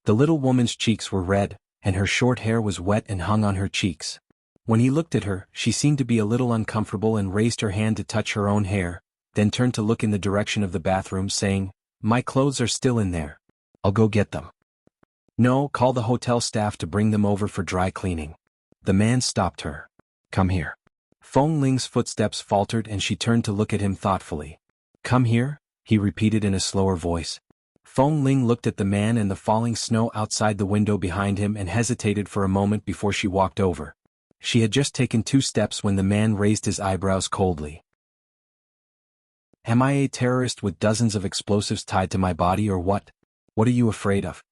The little woman's cheeks were red, and her short hair was wet and hung on her cheeks. When he looked at her, she seemed to be a little uncomfortable and raised her hand to touch her own hair, then turned to look in the direction of the bathroom saying, "My clothes are still in there. I'll go get them." "No, call the hotel staff to bring them over for dry cleaning." The man stopped her. "Come here." Feng Ling's footsteps faltered and she turned to look at him thoughtfully. "Come here," he repeated in a slower voice. Feng Ling looked at the man and the falling snow outside the window behind him and hesitated for a moment before she walked over. She had just taken 2 steps when the man raised his eyebrows coldly. "Am I a terrorist with dozens of explosives tied to my body or what? What are you afraid of?"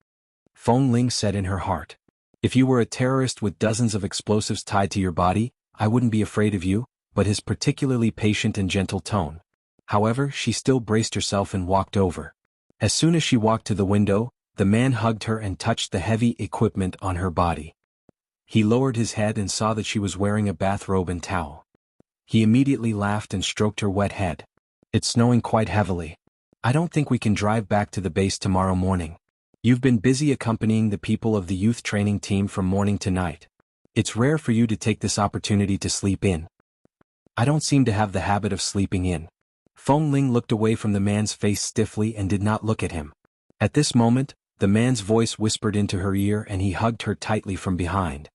Feng Ling said in her heart. "If you were a terrorist with dozens of explosives tied to your body, I wouldn't be afraid of you," but his particularly patient and gentle tone. However, she still braced herself and walked over. As soon as she walked to the window, the man hugged her and touched the heavy equipment on her body. He lowered his head and saw that she was wearing a bathrobe and towel. He immediately laughed and stroked her wet head. "It's snowing quite heavily. I don't think we can drive back to the base tomorrow morning. You've been busy accompanying the people of the youth training team from morning to night. It's rare for you to take this opportunity to sleep in." "I don't seem to have the habit of sleeping in." Feng Ling looked away from the man's face stiffly and did not look at him. At this moment, the man's voice whispered into her ear and he hugged her tightly from behind.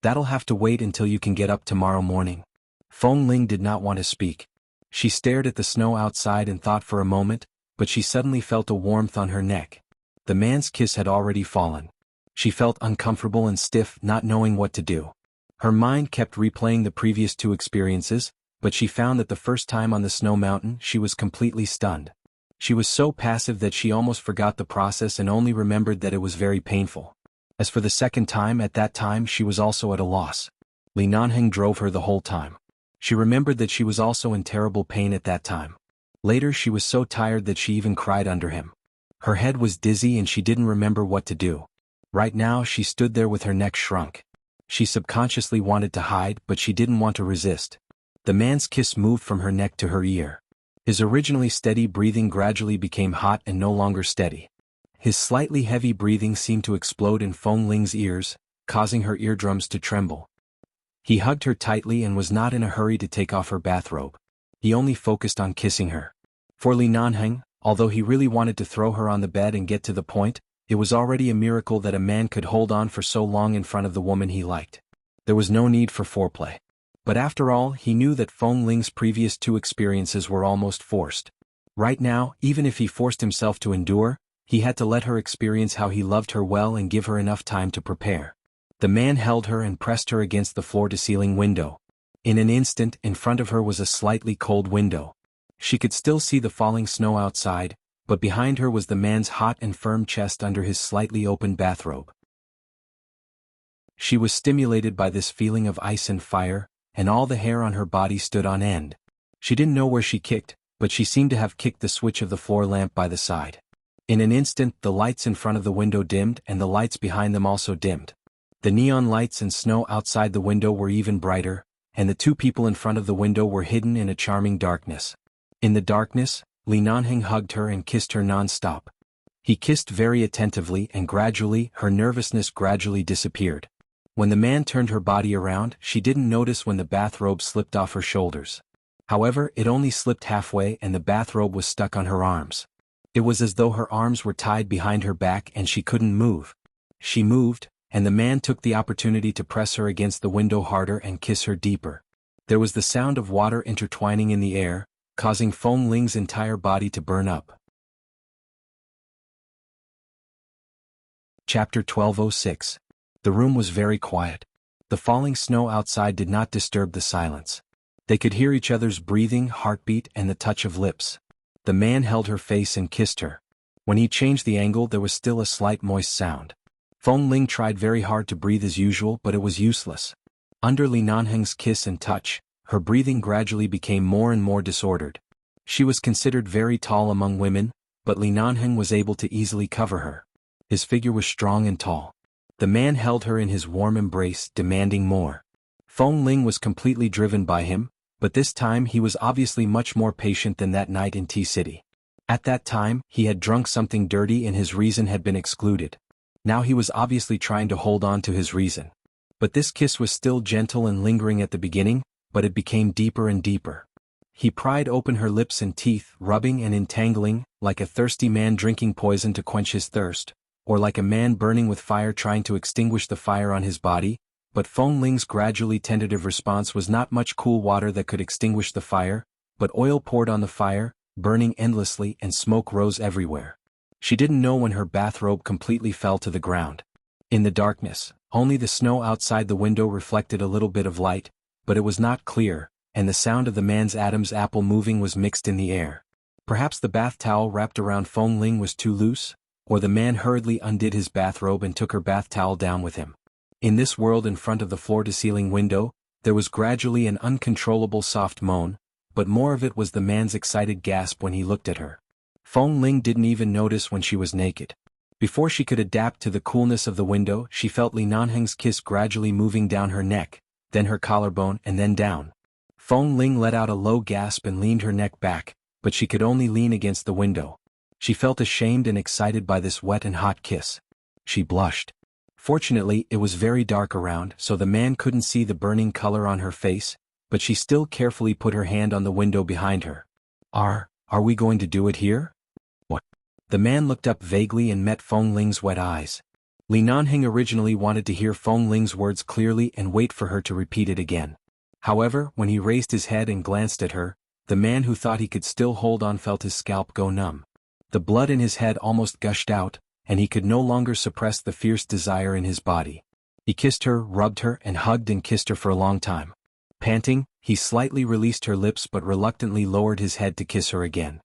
"That'll have to wait until you can get up tomorrow morning." Feng Ling did not want to speak. She stared at the snow outside and thought for a moment, but she suddenly felt a warmth on her neck. The man's kiss had already fallen. She felt uncomfortable and stiff, not knowing what to do. Her mind kept replaying the previous 2 experiences, but she found that the first time on the snow mountain she was completely stunned. She was so passive that she almost forgot the process and only remembered that it was very painful. As for the second time, at that time she was also at a loss. Li Nanheng drove her the whole time. She remembered that she was also in terrible pain at that time. Later she was so tired that she even cried under him. Her head was dizzy and she didn't remember what to do. Right now she stood there with her neck shrunk. She subconsciously wanted to hide, but she didn't want to resist. The man's kiss moved from her neck to her ear. His originally steady breathing gradually became hot and no longer steady. His slightly heavy breathing seemed to explode in Feng Ling's ears, causing her eardrums to tremble. He hugged her tightly and was not in a hurry to take off her bathrobe. He only focused on kissing her. For Li Nanheng, although he really wanted to throw her on the bed and get to the point, it was already a miracle that a man could hold on for so long in front of the woman he liked. There was no need for foreplay. But after all, he knew that Feng Ling's previous 2 experiences were almost forced. Right now, even if he forced himself to endure, he had to let her experience how he loved her well and give her enough time to prepare. The man held her and pressed her against the floor-to-ceiling window. In an instant, in front of her was a slightly cold window. She could still see the falling snow outside, but behind her was the man's hot and firm chest under his slightly open bathrobe. She was stimulated by this feeling of ice and fire, and all the hair on her body stood on end. She didn't know where she kicked, but she seemed to have kicked the switch of the floor lamp by the side. In an instant, the lights in front of the window dimmed and the lights behind them also dimmed. The neon lights and snow outside the window were even brighter, and the 2 people in front of the window were hidden in a charming darkness. In the darkness, Li Nanheng hugged her and kissed her non-stop. He kissed very attentively and gradually, her nervousness gradually disappeared. When the man turned her body around, she didn't notice when the bathrobe slipped off her shoulders. However, it only slipped halfway and the bathrobe was stuck on her arms. It was as though her arms were tied behind her back and she couldn't move. She moved, and the man took the opportunity to press her against the window harder and kiss her deeper. There was the sound of water intertwining in the air, causing Feng Ling's entire body to burn up. Chapter 1206. The room was very quiet. The falling snow outside did not disturb the silence. They could hear each other's breathing, heartbeat, and the touch of lips. The man held her face and kissed her. When he changed the angle, there was still a slight moist sound. Feng Ling tried very hard to breathe as usual, but it was useless. Under Li Nanheng's kiss and touch, her breathing gradually became more and more disordered. She was considered very tall among women, but Li Nanheng was able to easily cover her. His figure was strong and tall. The man held her in his warm embrace, demanding more. Feng Ling was completely driven by him, but this time he was obviously much more patient than that night in Tea City. At that time, he had drunk something dirty and his reason had been excluded. Now he was obviously trying to hold on to his reason. But this kiss was still gentle and lingering at the beginning, but it became deeper and deeper. He pried open her lips and teeth, rubbing and entangling, like a thirsty man drinking poison to quench his thirst, or like a man burning with fire trying to extinguish the fire on his body, but Feng Ling's gradually tentative response was not much cool water that could extinguish the fire, but oil poured on the fire, burning endlessly, and smoke rose everywhere. She didn't know when her bathrobe completely fell to the ground. In the darkness, only the snow outside the window reflected a little bit of light, but it was not clear, and the sound of the man's Adam's apple moving was mixed in the air. Perhaps the bath towel wrapped around Feng Ling was too loose, or the man hurriedly undid his bathrobe and took her bath towel down with him. In this world in front of the floor-to-ceiling window, there was gradually an uncontrollable soft moan, but more of it was the man's excited gasp when he looked at her. Feng Ling didn't even notice when she was naked. Before she could adapt to the coolness of the window, she felt Li Nanheng's kiss gradually moving down her neck, then her collarbone and then down. Feng Ling let out a low gasp and leaned her neck back, but she could only lean against the window. She felt ashamed and excited by this wet and hot kiss. She blushed. Fortunately, it was very dark around, so the man couldn't see the burning color on her face, but she still carefully put her hand on the window behind her. Are we going to do it here? What? The man looked up vaguely and met Feng Ling's wet eyes. Li Nanheng originally wanted to hear Feng Ling's words clearly and wait for her to repeat it again. However, when he raised his head and glanced at her, the man who thought he could still hold on felt his scalp go numb. The blood in his head almost gushed out, and he could no longer suppress the fierce desire in his body. He kissed her, rubbed her, and hugged and kissed her for a long time. Panting, he slightly released her lips but reluctantly lowered his head to kiss her again.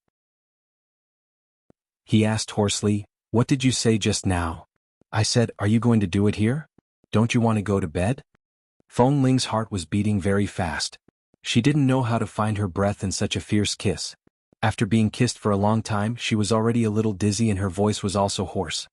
He asked hoarsely, "What did you say just now?" "I said, are you going to do it here? Don't you want to go to bed?" Feng Ling's heart was beating very fast. She didn't know how to find her breath in such a fierce kiss. After being kissed for a long time, she was already a little dizzy and her voice was also hoarse.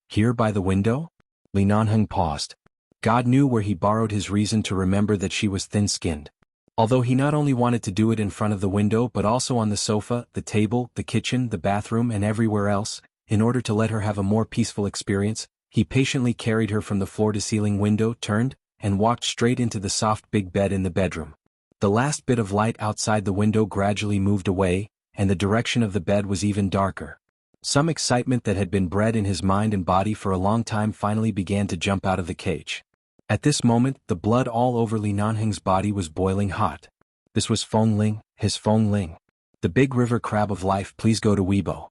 "Here by the window?" Li Nanheng paused. God knew where he borrowed his reason to remember that she was thin-skinned. Although he not only wanted to do it in front of the window but also on the sofa, the table, the kitchen, the bathroom and everywhere else, in order to let her have a more peaceful experience, he patiently carried her from the floor-to-ceiling window, turned, and walked straight into the soft big bed in the bedroom. The last bit of light outside the window gradually moved away, and the direction of the bed was even darker. Some excitement that had been bred in his mind and body for a long time finally began to jump out of the cage. At this moment, the blood all over Li Nanheng's body was boiling hot. This was Feng Ling, his Feng Ling. "The big river crab of life, please go to Weibo."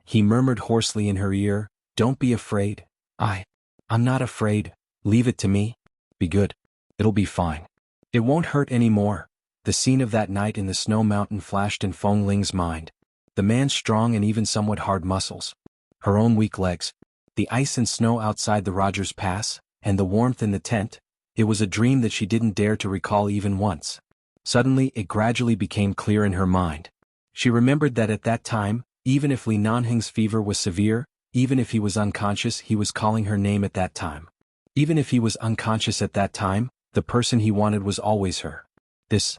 He murmured hoarsely in her ear, "Don't be afraid." I'm not afraid. Leave it to me. Be good. It'll be fine. It won't hurt anymore." The scene of that night in the snow mountain flashed in Feng Ling's mind. The man's strong and even somewhat hard muscles. Her own weak legs. The ice and snow outside the Rogers Pass, and the warmth in the tent. It was a dream that she didn't dare to recall even once. Suddenly, it gradually became clear in her mind. She remembered that at that time, even if Li Nanheng's fever was severe, even if he was unconscious, he was calling her name at that time. Even if he was unconscious at that time, the person he wanted was always her. This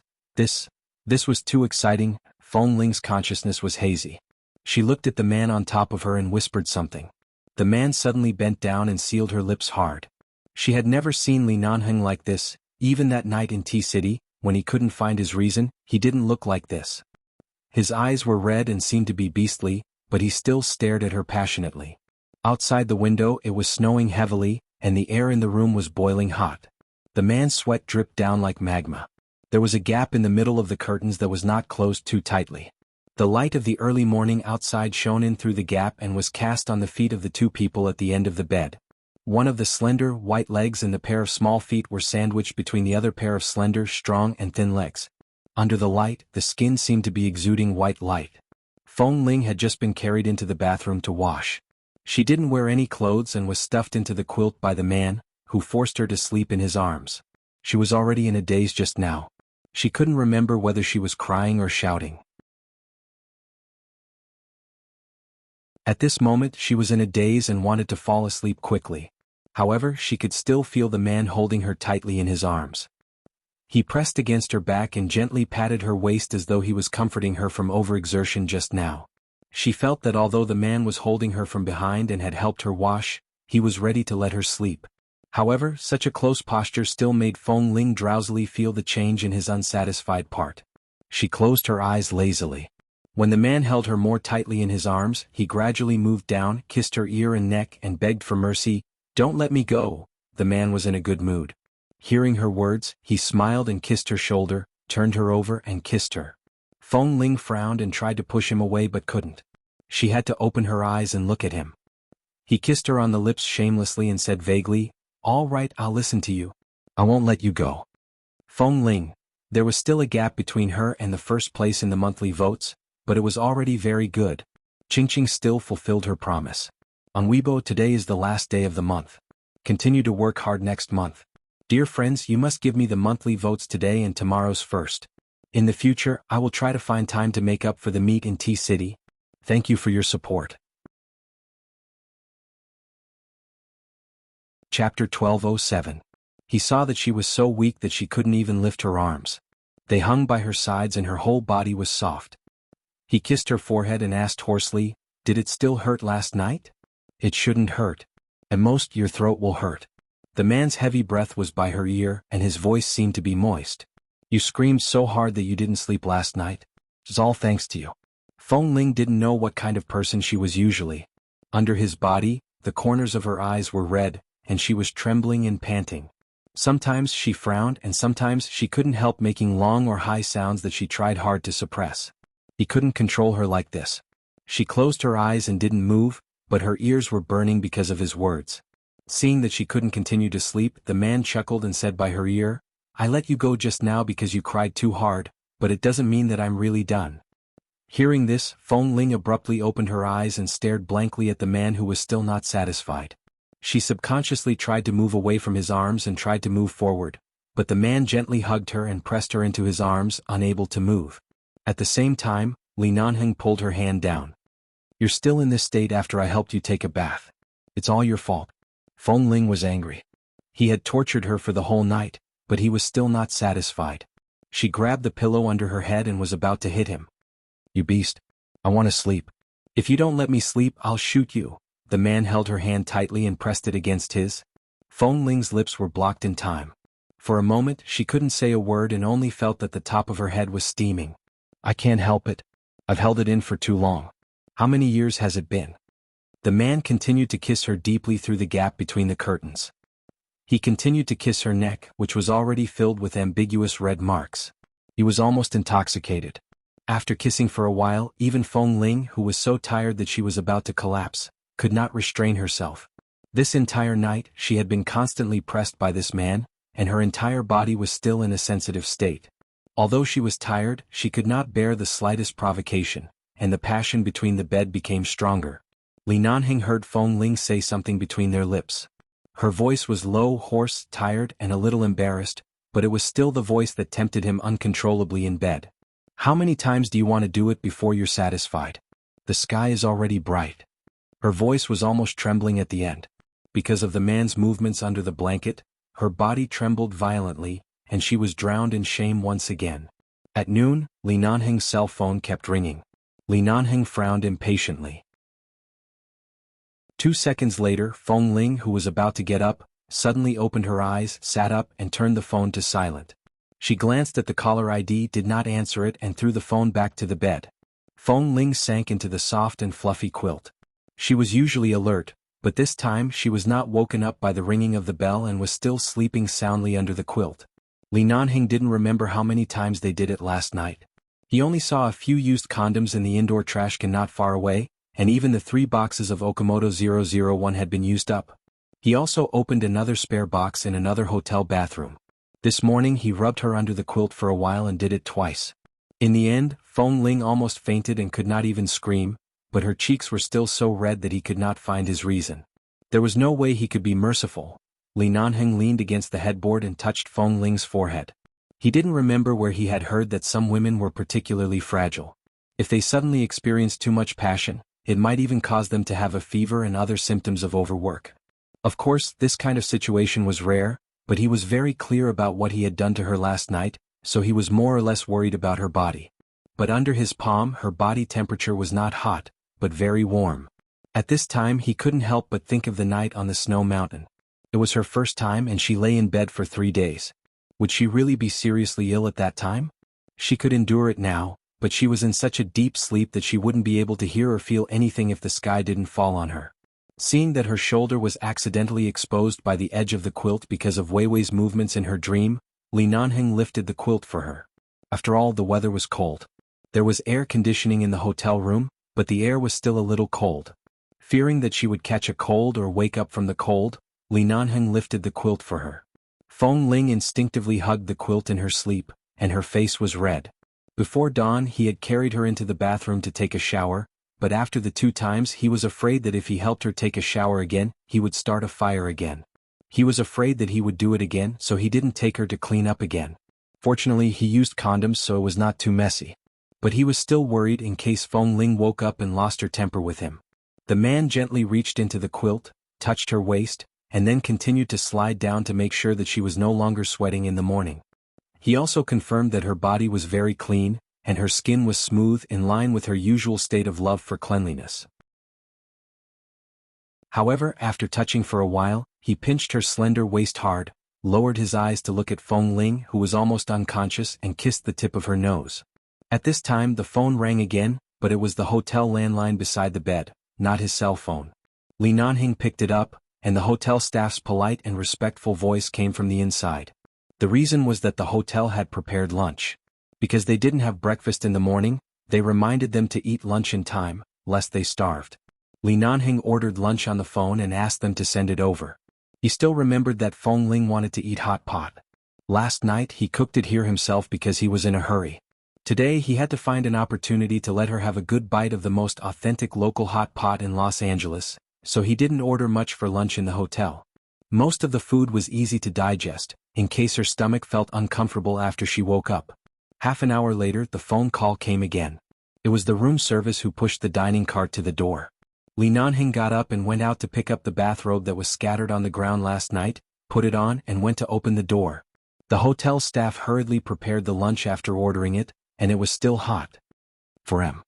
was too exciting. Feng Ling's consciousness was hazy. She looked at the man on top of her and whispered something. The man suddenly bent down and sealed her lips hard. She had never seen Li Nanheng like this. Even that night in Tea City, when he couldn't find his reason, he didn't look like this. His eyes were red and seemed to be beastly, but he still stared at her passionately. Outside the window it was snowing heavily, and the air in the room was boiling hot. The man's sweat dripped down like magma. There was a gap in the middle of the curtains that was not closed too tightly. The light of the early morning outside shone in through the gap and was cast on the feet of the two people at the end of the bed. One of the slender, white legs and the pair of small feet were sandwiched between the other pair of slender, strong and thin legs. Under the light, the skin seemed to be exuding white light. Feng Ling had just been carried into the bathroom to wash. She didn't wear any clothes and was stuffed into the quilt by the man, who forced her to sleep in his arms. She was already in a daze just now. She couldn't remember whether she was crying or shouting. At this moment she was in a daze and wanted to fall asleep quickly. However, she could still feel the man holding her tightly in his arms. He pressed against her back and gently patted her waist as though he was comforting her from overexertion just now. She felt that although the man was holding her from behind and had helped her wash, he was ready to let her sleep. However, such a close posture still made Feng Ling drowsily feel the change in his unsatisfied part. She closed her eyes lazily. When the man held her more tightly in his arms, he gradually moved down, kissed her ear and neck and begged for mercy. "Don't let me go." The man was in a good mood. Hearing her words, he smiled and kissed her shoulder, turned her over and kissed her. Feng Ling frowned and tried to push him away but couldn't. She had to open her eyes and look at him. He kissed her on the lips shamelessly and said vaguely, "All right, I'll listen to you. I won't let you go." Feng Ling. There was still a gap between her and the first place in the monthly votes, but it was already very good. Qingqing still fulfilled her promise. On Weibo, today is the last day of the month. Continue to work hard next month. Dear friends, you must give me the monthly votes today and tomorrow's first. In the future, I will try to find time to make up for the meet in T-City. Thank you for your support. Chapter 1207. He saw that she was so weak that she couldn't even lift her arms. They hung by her sides and her whole body was soft. He kissed her forehead and asked hoarsely, "Did it still hurt last night?" "It shouldn't hurt. At most your throat will hurt." The man's heavy breath was by her ear and his voice seemed to be moist. "You screamed so hard that you didn't sleep last night. It's all thanks to you." Feng Ling didn't know what kind of person she was usually. Under his body, the corners of her eyes were red, and she was trembling and panting. Sometimes she frowned and sometimes she couldn't help making long or high sounds that she tried hard to suppress. He couldn't control her like this. She closed her eyes and didn't move, but her ears were burning because of his words. Seeing that she couldn't continue to sleep, the man chuckled and said by her ear, "I let you go just now because you cried too hard, but it doesn't mean that I'm really done." Hearing this, Feng Ling abruptly opened her eyes and stared blankly at the man who was still not satisfied. She subconsciously tried to move away from his arms and tried to move forward, but the man gently hugged her and pressed her into his arms, unable to move. At the same time, Li Nanheng pulled her hand down. "You're still in this state after I helped you take a bath. It's all your fault." Feng Ling was angry. He had tortured her for the whole night, but he was still not satisfied. She grabbed the pillow under her head and was about to hit him. "You beast. I want to sleep. If you don't let me sleep, I'll shoot you." The man held her hand tightly and pressed it against his. Feng Ling's lips were blocked in time. For a moment, she couldn't say a word and only felt that the top of her head was steaming. "I can't help it. I've held it in for too long. How many years has it been?" The man continued to kiss her deeply through the gap between the curtains. He continued to kiss her neck, which was already filled with ambiguous red marks. He was almost intoxicated. After kissing for a while, even Feng Ling, who was so tired that she was about to collapse, could not restrain herself. This entire night, she had been constantly pressed by this man, and her entire body was still in a sensitive state. Although she was tired, she could not bear the slightest provocation, and the passion between the bed became stronger. Li Nanheng heard Feng Ling say something between their lips. Her voice was low, hoarse, tired, and a little embarrassed, but it was still the voice that tempted him uncontrollably in bed. "How many times do you want to do it before you're satisfied? The sky is already bright." Her voice was almost trembling at the end. Because of the man's movements under the blanket, her body trembled violently, and she was drowned in shame once again. At noon, Li Nanheng's cell phone kept ringing. Li Nanheng frowned impatiently. 2 seconds later, Feng Ling, who was about to get up, suddenly opened her eyes, sat up, and turned the phone to silent. She glanced at the caller ID, did not answer it, and threw the phone back to the bed. Feng Ling sank into the soft and fluffy quilt. She was usually alert, but this time she was not woken up by the ringing of the bell and was still sleeping soundly under the quilt. Li Nanheng didn't remember how many times they did it last night. He only saw a few used condoms in the indoor trash can not far away, and even the 3 boxes of Okamoto 001 had been used up. He also opened another spare box in another hotel bathroom. This morning he rubbed her under the quilt for a while and did it twice. In the end, Feng Ling almost fainted and could not even scream, but her cheeks were still so red that he could not find his reason. There was no way he could be merciful. Li Nanheng leaned against the headboard and touched Feng Ling's forehead. He didn't remember where he had heard that some women were particularly fragile. If they suddenly experienced too much passion, it might even cause them to have a fever and other symptoms of overwork. Of course, this kind of situation was rare, but he was very clear about what he had done to her last night, so he was more or less worried about her body. But under his palm, her body temperature was not hot, but very warm. At this time he couldn't help but think of the night on the snow mountain. It was her first time and she lay in bed for 3 days. Would she really be seriously ill at that time? She could endure it now, but she was in such a deep sleep that she wouldn't be able to hear or feel anything if the sky didn't fall on her. Seeing that her shoulder was accidentally exposed by the edge of the quilt because of Wei Wei's movements in her dream, Li Nanheng lifted the quilt for her. After all, the weather was cold. There was air conditioning in the hotel room, but the air was still a little cold. Fearing that she would catch a cold or wake up from the cold, Li Nanheng lifted the quilt for her. Feng Ling instinctively hugged the quilt in her sleep, and her face was red. Before dawn he had carried her into the bathroom to take a shower, but after the 2 times he was afraid that if he helped her take a shower again, he would start a fire again. He was afraid that he would do it again, so he didn't take her to clean up again. Fortunately he used condoms so it was not too messy. But he was still worried in case Feng Ling woke up and lost her temper with him. The man gently reached into the quilt, touched her waist, and then continued to slide down to make sure that she was no longer sweating in the morning. He also confirmed that her body was very clean, and her skin was smooth in line with her usual state of love for cleanliness. However, after touching for a while, he pinched her slender waist hard, lowered his eyes to look at Feng Ling who was almost unconscious and kissed the tip of her nose. At this time the phone rang again, but it was the hotel landline beside the bed, not his cell phone. Li Nanheng picked it up, and the hotel staff's polite and respectful voice came from the inside. The reason was that the hotel had prepared lunch. Because they didn't have breakfast in the morning, they reminded them to eat lunch in time, lest they starved. Li Nanheng ordered lunch on the phone and asked them to send it over. He still remembered that Feng Ling wanted to eat hot pot. Last night he cooked it here himself because he was in a hurry. Today he had to find an opportunity to let her have a good bite of the most authentic local hot pot in Los Angeles, so he didn't order much for lunch in the hotel. Most of the food was easy to digest, in case her stomach felt uncomfortable after she woke up. Half an hour later the phone call came again. It was the room service who pushed the dining cart to the door. Li Nanheng got up and went out to pick up the bathrobe that was scattered on the ground last night, put it on and went to open the door. The hotel staff hurriedly prepared the lunch after ordering it, and it was still hot. For M.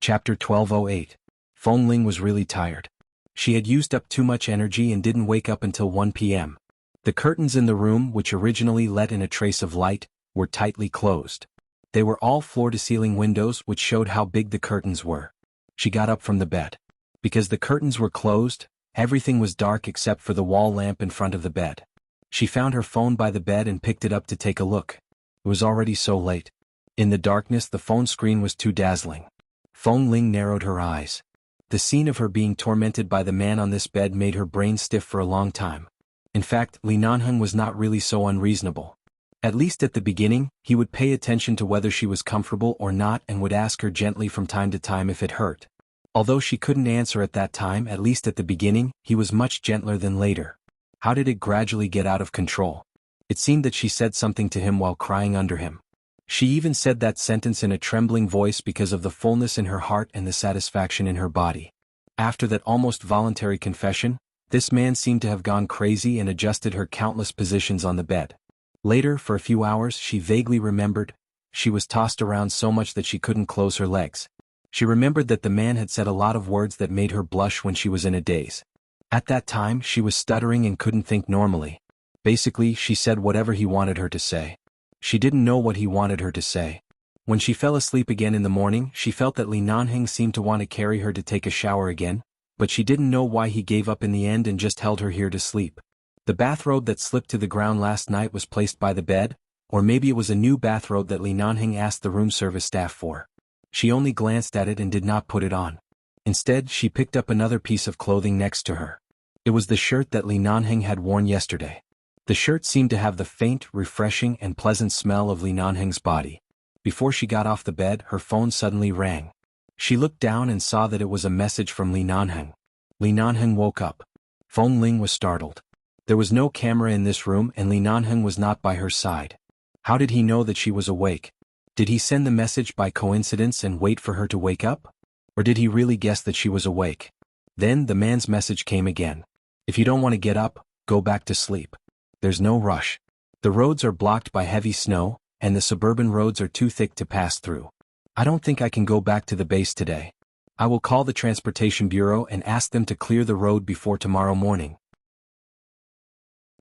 Chapter 1208. Feng Ling was really tired. She had used up too much energy and didn't wake up until 1 p.m. The curtains in the room, which originally let in a trace of light, were tightly closed. They were all floor-to-ceiling windows which showed how big the curtains were. She got up from the bed. Because the curtains were closed, everything was dark except for the wall lamp in front of the bed. She found her phone by the bed and picked it up to take a look. It was already so late. In the darkness the phone screen was too dazzling. Feng Ling narrowed her eyes. The scene of her being tormented by the man on this bed made her brain stiff for a long time. In fact, Li Nanheng was not really so unreasonable. At least at the beginning, he would pay attention to whether she was comfortable or not and would ask her gently from time to time if it hurt. Although she couldn't answer at that time, at least at the beginning, he was much gentler than later. How did it gradually get out of control? It seemed that she said something to him while crying under him. She even said that sentence in a trembling voice because of the fullness in her heart and the satisfaction in her body. After that almost voluntary confession, this man seemed to have gone crazy and adjusted her countless positions on the bed. Later, for a few hours, she vaguely remembered. She was tossed around so much that she couldn't close her legs. She remembered that the man had said a lot of words that made her blush when she was in a daze. At that time, she was stuttering and couldn't think normally. Basically, she said whatever he wanted her to say. She didn't know what he wanted her to say. When she fell asleep again in the morning, she felt that Li Nanheng seemed to want to carry her to take a shower again, but she didn't know why he gave up in the end and just held her here to sleep. The bathrobe that slipped to the ground last night was placed by the bed, or maybe it was a new bathrobe that Li Nanheng asked the room service staff for. She only glanced at it and did not put it on. Instead, she picked up another piece of clothing next to her. It was the shirt that Li Nanheng had worn yesterday. The shirt seemed to have the faint, refreshing and pleasant smell of Li Nanheng's body. Before she got off the bed, her phone suddenly rang. She looked down and saw that it was a message from Li Nanheng. Li Nanheng woke up. Feng Ling was startled. There was no camera in this room and Li Nanheng was not by her side. How did he know that she was awake? Did he send the message by coincidence and wait for her to wake up? Or did he really guess that she was awake? Then the man's message came again. If you don't want to get up, go back to sleep. There's no rush. The roads are blocked by heavy snow, and the suburban roads are too thick to pass through. I don't think I can go back to the base today. I will call the transportation bureau and ask them to clear the road before tomorrow morning.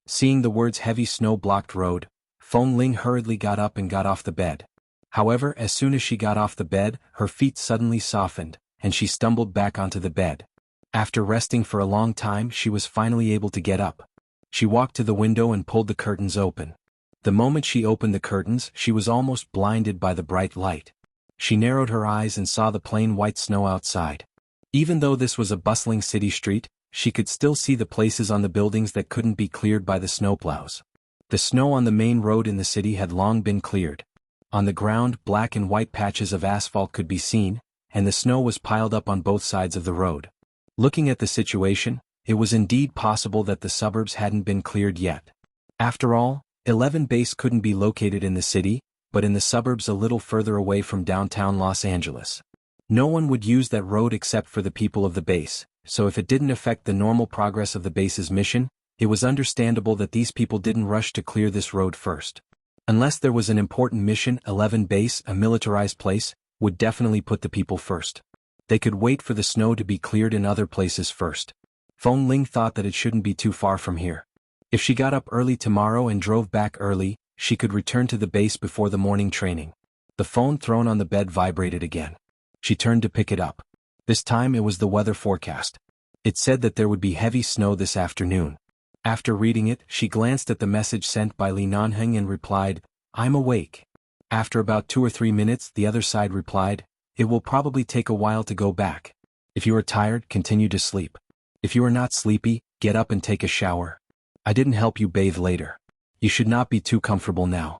Seeing the words heavy snow-blocked road, Feng Ling hurriedly got up and got off the bed. However, as soon as she got off the bed, her feet suddenly softened, and she stumbled back onto the bed. After resting for a long time, she was finally able to get up. She walked to the window and pulled the curtains open. The moment she opened the curtains, she was almost blinded by the bright light. She narrowed her eyes and saw the plain white snow outside. Even though this was a bustling city street, she could still see the places on the buildings that couldn't be cleared by the snowplows. The snow on the main road in the city had long been cleared. On the ground, black and white patches of asphalt could be seen, and the snow was piled up on both sides of the road. Looking at the situation, it was indeed possible that the suburbs hadn't been cleared yet. After all, 11 Base couldn't be located in the city, but in the suburbs a little further away from downtown Los Angeles. No one would use that road except for the people of the base, so if it didn't affect the normal progress of the base's mission, it was understandable that these people didn't rush to clear this road first. Unless there was an important mission, 11 Base, a militarized place, would definitely put the people first. They could wait for the snow to be cleared in other places first. Feng Ling thought that it shouldn't be too far from here. If she got up early tomorrow and drove back early, she could return to the base before the morning training. The phone thrown on the bed vibrated again. She turned to pick it up. This time it was the weather forecast. It said that there would be heavy snow this afternoon. After reading it, she glanced at the message sent by Li Nanheng and replied, "I'm awake." After about 2 or 3 minutes, the other side replied, "It will probably take a while to go back. If you are tired, continue to sleep. If you are not sleepy, get up and take a shower. I didn't help you bathe later. You should not be too comfortable now."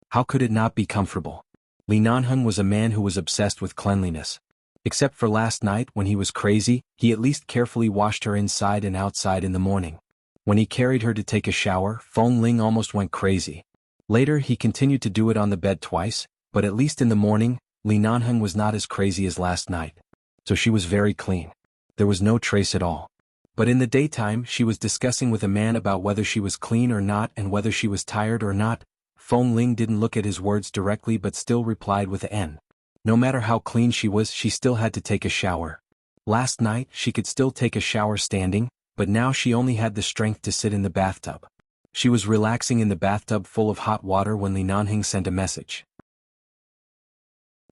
How could it not be comfortable? Li Nanheng was a man who was obsessed with cleanliness. Except for last night when he was crazy, he at least carefully washed her inside and outside in the morning. When he carried her to take a shower, Feng Ling almost went crazy. Later he continued to do it on the bed twice, but at least in the morning, Li Nanheng was not as crazy as last night. So she was very clean. There was no trace at all. But in the daytime she was discussing with a man about whether she was clean or not and whether she was tired or not. Feng Ling didn't look at his words directly but still replied with an N. No matter how clean she was, she still had to take a shower. Last night she could still take a shower standing, but now she only had the strength to sit in the bathtub. She was relaxing in the bathtub full of hot water when Li Nanheng sent a message.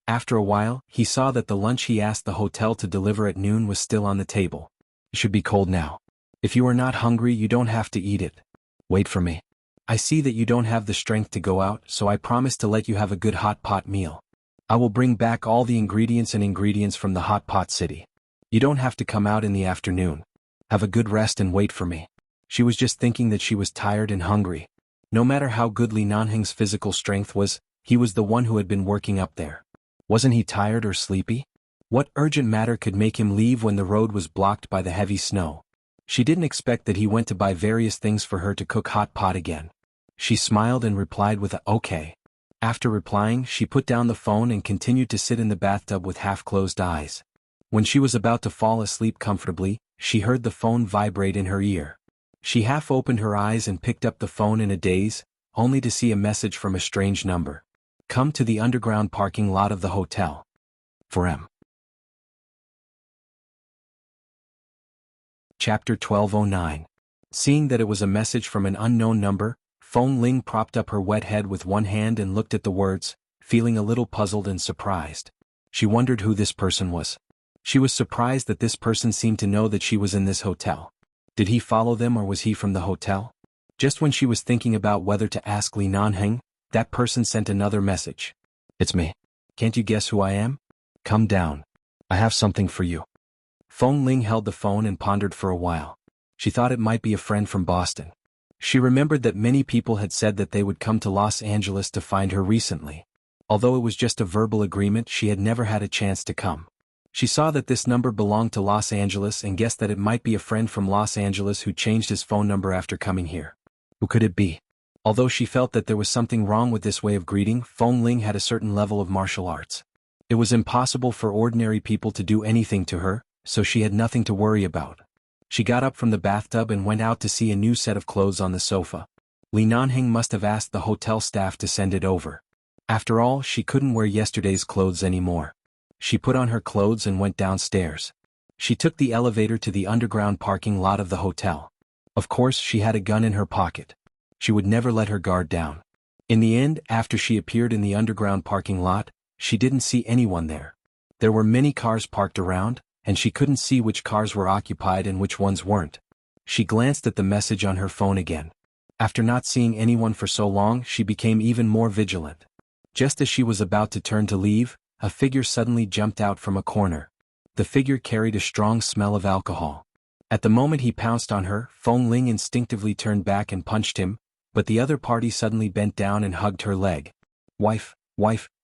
After a while, he saw that the lunch he asked the hotel to deliver at noon was still on the table. It should be cold now. If you are not hungry, you don't have to eat it. Wait for me. I see that you don't have the strength to go out, so I promise to let you have a good hot pot meal. I will bring back all the ingredients from the hot pot city. You don't have to come out in the afternoon. Have a good rest and wait for me. She was just thinking that she was tired and hungry. No matter how good Li Nanheng's physical strength was, he was the one who had been working up there. Wasn't he tired or sleepy? What urgent matter could make him leave when the road was blocked by the heavy snow? She didn't expect that he went to buy various things for her to cook hot pot again. She smiled and replied with a "okay." After replying, she put down the phone and continued to sit in the bathtub with half-closed eyes. When she was about to fall asleep comfortably, she heard the phone vibrate in her ear. She half opened her eyes and picked up the phone in a daze, only to see a message from a strange number. "Come to the underground parking lot of the hotel. For M." Chapter 1209. Seeing that it was a message from an unknown number, Feng Ling propped up her wet head with one hand and looked at the words, feeling a little puzzled and surprised. She wondered who this person was. She was surprised that this person seemed to know that she was in this hotel. Did he follow them or was he from the hotel? Just when she was thinking about whether to ask Li Nanheng, that person sent another message. "It's me. Can't you guess who I am? Come down. I have something for you." Feng Ling held the phone and pondered for a while. She thought it might be a friend from Boston. She remembered that many people had said that they would come to Los Angeles to find her recently. Although it was just a verbal agreement, she had never had a chance to come. She saw that this number belonged to Los Angeles and guessed that it might be a friend from Los Angeles who changed his phone number after coming here. Who could it be? Although she felt that there was something wrong with this way of greeting, Feng Ling had a certain level of martial arts. It was impossible for ordinary people to do anything to her, so she had nothing to worry about. She got up from the bathtub and went out to see a new set of clothes on the sofa. Li Nanheng must have asked the hotel staff to send it over. After all, she couldn't wear yesterday's clothes anymore. She put on her clothes and went downstairs. She took the elevator to the underground parking lot of the hotel. Of course, she had a gun in her pocket. She would never let her guard down. In the end, after she appeared in the underground parking lot, she didn't see anyone there. There were many cars parked around, and she couldn't see which cars were occupied and which ones weren't. She glanced at the message on her phone again. After not seeing anyone for so long, she became even more vigilant. Just as she was about to turn to leave, a figure suddenly jumped out from a corner. The figure carried a strong smell of alcohol. At the moment he pounced on her, Feng Ling instinctively turned back and punched him, but the other party suddenly bent down and hugged her leg. Wife,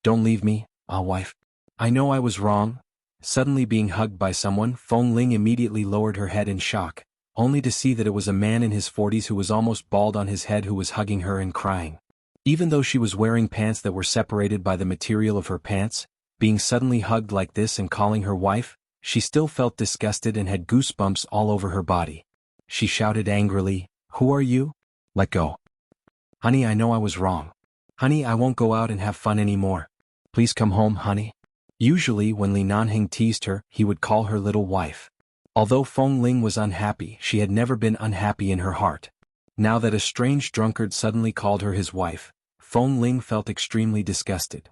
don't leave me, wife. I know I was wrong. Suddenly being hugged by someone, Feng Ling immediately lowered her head in shock, only to see that it was a man in his 40s who was almost bald on his head who was hugging her and crying. Even though she was wearing pants that were separated by the material of her pants, being suddenly hugged like this and calling her wife, she still felt disgusted and had goosebumps all over her body. She shouted angrily, "Who are you? Let go. Honey, I know I was wrong. Honey, I won't go out and have fun anymore. Please come home, honey." Usually when Li Nanheng teased her, he would call her little wife. Although Feng Ling was unhappy, she had never been unhappy in her heart. Now that a strange drunkard suddenly called her his wife, Feng Ling felt extremely disgusted.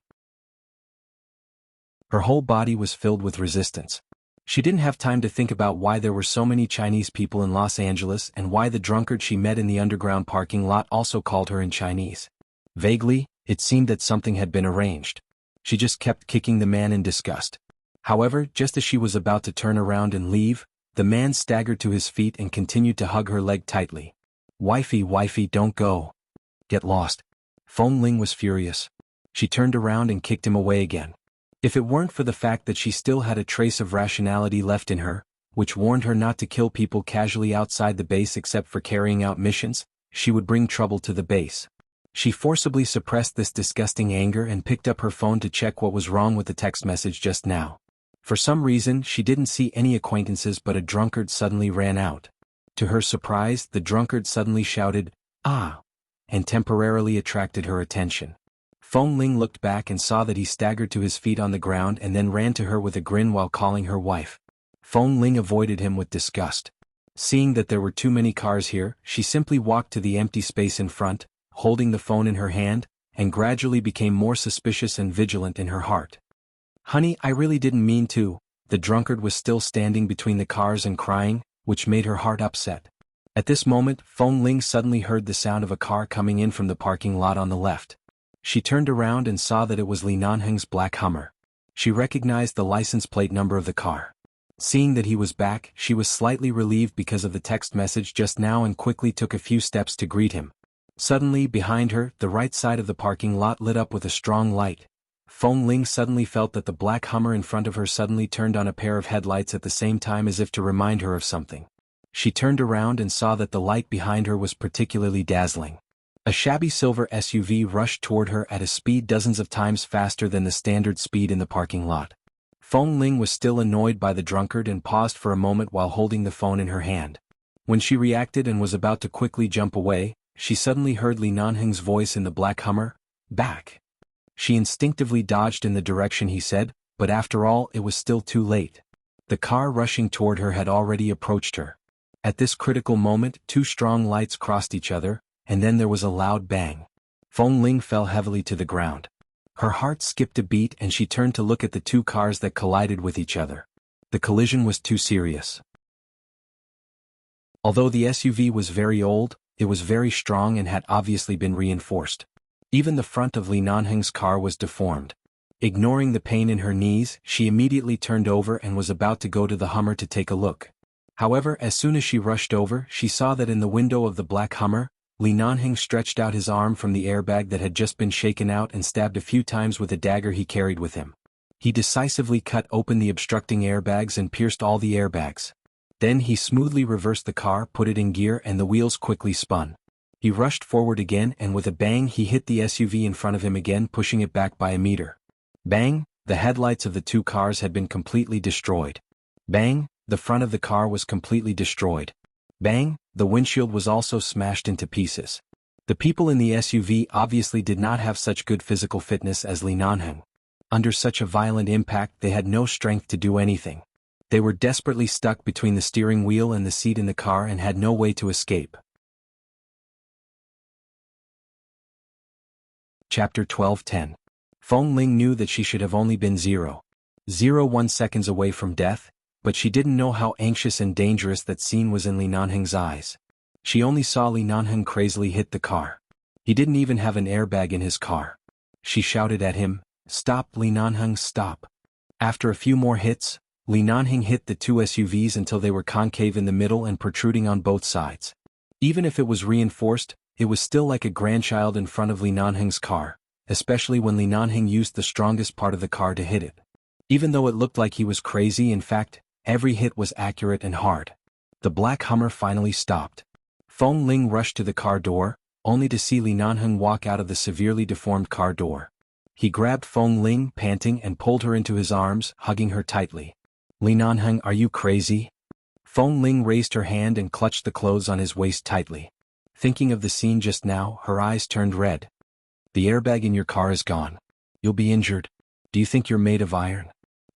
Her whole body was filled with resistance. She didn't have time to think about why there were so many Chinese people in Los Angeles and why the drunkard she met in the underground parking lot also called her in Chinese. Vaguely, it seemed that something had been arranged. She just kept kicking the man in disgust. However, just as she was about to turn around and leave, the man staggered to his feet and continued to hug her leg tightly. Wifey, don't go. Get lost." Feng Ling was furious. She turned around and kicked him away again. If it weren't for the fact that she still had a trace of rationality left in her, which warned her not to kill people casually outside the base except for carrying out missions, she would bring trouble to the base. She forcibly suppressed this disgusting anger and picked up her phone to check what was wrong with the text message just now. For some reason, she didn't see any acquaintances, but a drunkard suddenly ran out. To her surprise, the drunkard suddenly shouted, "Ah!" and temporarily attracted her attention. Feng Ling looked back and saw that he staggered to his feet on the ground and then ran to her with a grin while calling her wife. Feng Ling avoided him with disgust. Seeing that there were too many cars here, she simply walked to the empty space in front, holding the phone in her hand, and gradually became more suspicious and vigilant in her heart. "Honey, I really didn't mean to." The drunkard was still standing between the cars and crying, which made her heart upset. At this moment, Feng Ling suddenly heard the sound of a car coming in from the parking lot on the left. She turned around and saw that it was Li Nanheng's black Hummer. She recognized the license plate number of the car. Seeing that he was back, she was slightly relieved because of the text message just now and quickly took a few steps to greet him. Suddenly, behind her, the right side of the parking lot lit up with a strong light. Feng Ling suddenly felt that the black Hummer in front of her suddenly turned on a pair of headlights at the same time as if to remind her of something. She turned around and saw that the light behind her was particularly dazzling. A shabby silver SUV rushed toward her at a speed dozens of times faster than the standard speed in the parking lot. Feng Ling was still annoyed by the drunkard and paused for a moment while holding the phone in her hand. When she reacted and was about to quickly jump away, she suddenly heard Li Nanheng's voice in the black Hummer, "Back." She instinctively dodged in the direction he said, but after all it was still too late. The car rushing toward her had already approached her. At this critical moment, two strong lights crossed each other, and then there was a loud bang. Feng Ling fell heavily to the ground. Her heart skipped a beat and she turned to look at the two cars that collided with each other. The collision was too serious. Although the SUV was very old, it was very strong and had obviously been reinforced. Even the front of Li Nanheng's car was deformed. Ignoring the pain in her knees, she immediately turned over and was about to go to the Hummer to take a look. However, as soon as she rushed over, she saw that in the window of the black Hummer, Li Nanheng stretched out his arm from the airbag that had just been shaken out and stabbed a few times with a dagger he carried with him. He decisively cut open the obstructing airbags and pierced all the airbags. Then he smoothly reversed the car, put it in gear, and the wheels quickly spun. He rushed forward again, and with a bang he hit the SUV in front of him again, pushing it back by a meter. Bang! The headlights of the two cars had been completely destroyed. Bang! The front of the car was completely destroyed. Bang! The windshield was also smashed into pieces. The people in the SUV obviously did not have such good physical fitness as Li Nanheng. Under such a violent impact, they had no strength to do anything. They were desperately stuck between the steering wheel and the seat in the car and had no way to escape. Chapter 12:10. Feng Ling knew that she should have only been 0.01 seconds away from death, but she didn't know how anxious and dangerous that scene was in Li Nanheng's eyes. She only saw Li Nanheng crazily hit the car. He didn't even have an airbag in his car. She shouted at him, "Stop, Li Nanheng, stop." After a few more hits, Li Nanheng hit the two SUVs until they were concave in the middle and protruding on both sides. Even if it was reinforced, it was still like a grandchild in front of Li Nanheng's car, especially when Li Nanheng used the strongest part of the car to hit it. Even though it looked like he was crazy, in fact, every hit was accurate and hard. The black Hummer finally stopped. Feng Ling rushed to the car door, only to see Li Nanheng walk out of the severely deformed car door. He grabbed Feng Ling, panting, and pulled her into his arms, hugging her tightly. "Li Nanheng, are you crazy?" Feng Ling raised her hand and clutched the clothes on his waist tightly. Thinking of the scene just now, her eyes turned red. "The airbag in your car is gone. You'll be injured. Do you think you're made of iron?"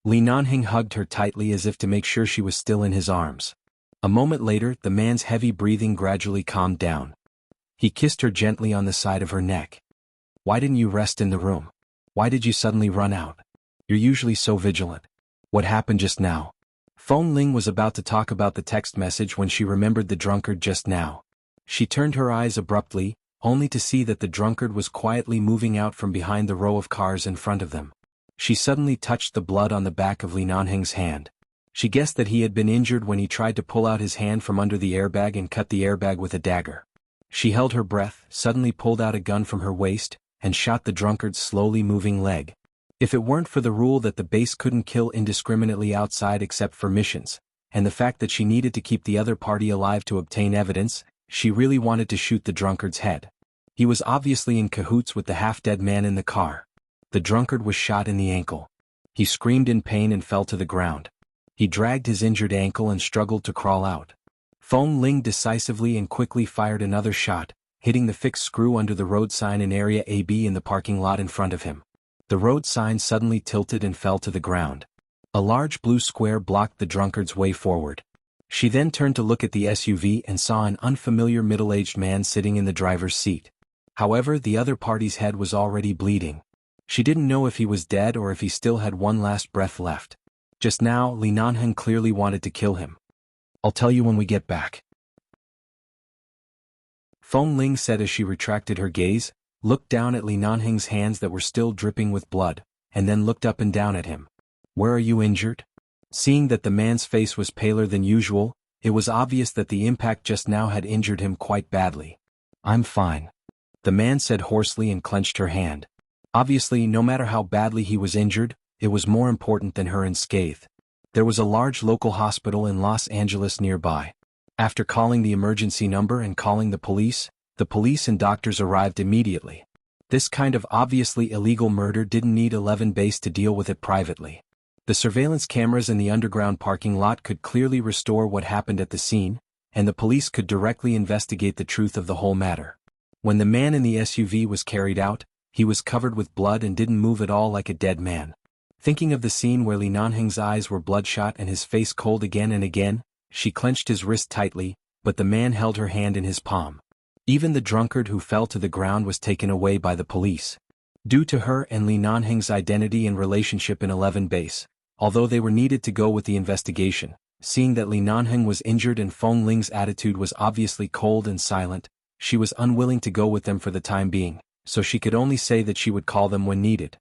Li Nanheng hugged her tightly as if to make sure she was still in his arms. A moment later, the man's heavy breathing gradually calmed down. He kissed her gently on the side of her neck. "Why didn't you rest in the room? Why did you suddenly run out? You're usually so vigilant. What happened just now?" Feng Ling was about to talk about the text message when she remembered the drunkard just now. She turned her eyes abruptly, only to see that the drunkard was quietly moving out from behind the row of cars in front of them. She suddenly touched the blood on the back of Li Nanheng's hand. She guessed that he had been injured when he tried to pull out his hand from under the airbag and cut the airbag with a dagger. She held her breath, suddenly pulled out a gun from her waist, and shot the drunkard's slowly moving leg. If it weren't for the rule that the base couldn't kill indiscriminately outside except for missions, and the fact that she needed to keep the other party alive to obtain evidence, she really wanted to shoot the drunkard's head. He was obviously in cahoots with the half-dead man in the car. The drunkard was shot in the ankle. He screamed in pain and fell to the ground. He dragged his injured ankle and struggled to crawl out. Feng Ling decisively and quickly fired another shot, hitting the fixed screw under the road sign in Area AB in the parking lot in front of him. The road sign suddenly tilted and fell to the ground. A large blue square blocked the drunkard's way forward. She then turned to look at the SUV and saw an unfamiliar middle-aged man sitting in the driver's seat. However, the other party's head was already bleeding. She didn't know if he was dead or if he still had one last breath left. Just now, Li Nanheng clearly wanted to kill him. "I'll tell you when we get back," Feng Ling said as she retracted her gaze, looked down at Li Nanheng's hands that were still dripping with blood, and then looked up and down at him. "Where are you injured?" Seeing that the man's face was paler than usual, it was obvious that the impact just now had injured him quite badly. "I'm fine," the man said hoarsely and clenched her hand. Obviously, no matter how badly he was injured, it was more important than her unscathed. There was a large local hospital in Los Angeles nearby. After calling the emergency number and calling the police and doctors arrived immediately. This kind of obviously illegal murder didn't need 11 base to deal with it privately. The surveillance cameras in the underground parking lot could clearly restore what happened at the scene, and the police could directly investigate the truth of the whole matter. When the man in the SUV was carried out, he was covered with blood and didn't move at all, like a dead man. Thinking of the scene where Li Nanheng's eyes were bloodshot and his face cold again and again, she clenched his wrist tightly, but the man held her hand in his palm. Even the drunkard who fell to the ground was taken away by the police. Due to her and Li Nanheng's identity and relationship in 11 base, although they were needed to go with the investigation, seeing that Li Nanheng was injured and Feng Ling's attitude was obviously cold and silent, she was unwilling to go with them for the time being, so she could only say that she would call them when needed.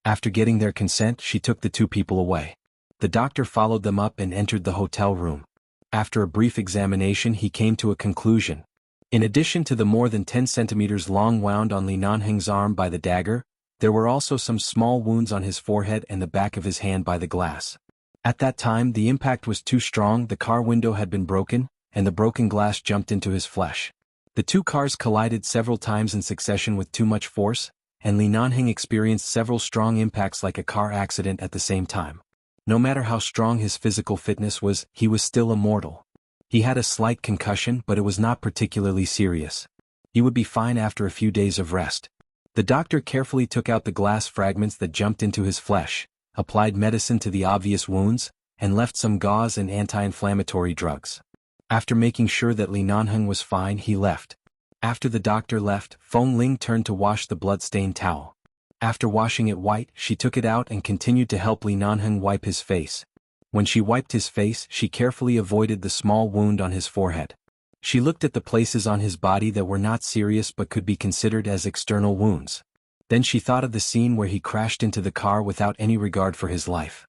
After getting their consent, she took the two people away. The doctor followed them up and entered the hotel room. After a brief examination, he came to a conclusion. In addition to the more than 10 centimeters long wound on Li Nanheng's arm by the dagger, there were also some small wounds on his forehead and the back of his hand by the glass. At that time, the impact was too strong, the car window had been broken, and the broken glass jumped into his flesh. The two cars collided several times in succession with too much force, and Li Nanheng experienced several strong impacts like a car accident at the same time. No matter how strong his physical fitness was, he was still a mortal. He had a slight concussion, but it was not particularly serious. He would be fine after a few days of rest. The doctor carefully took out the glass fragments that jumped into his flesh, applied medicine to the obvious wounds, and left some gauze and anti-inflammatory drugs. After making sure that Li Nanheng was fine, he left. After the doctor left, Feng Ling turned to wash the blood-stained towel. After washing it white, she took it out and continued to help Li Nanheng wipe his face. When she wiped his face, she carefully avoided the small wound on his forehead. She looked at the places on his body that were not serious but could be considered as external wounds. Then she thought of the scene where he crashed into the car without any regard for his life.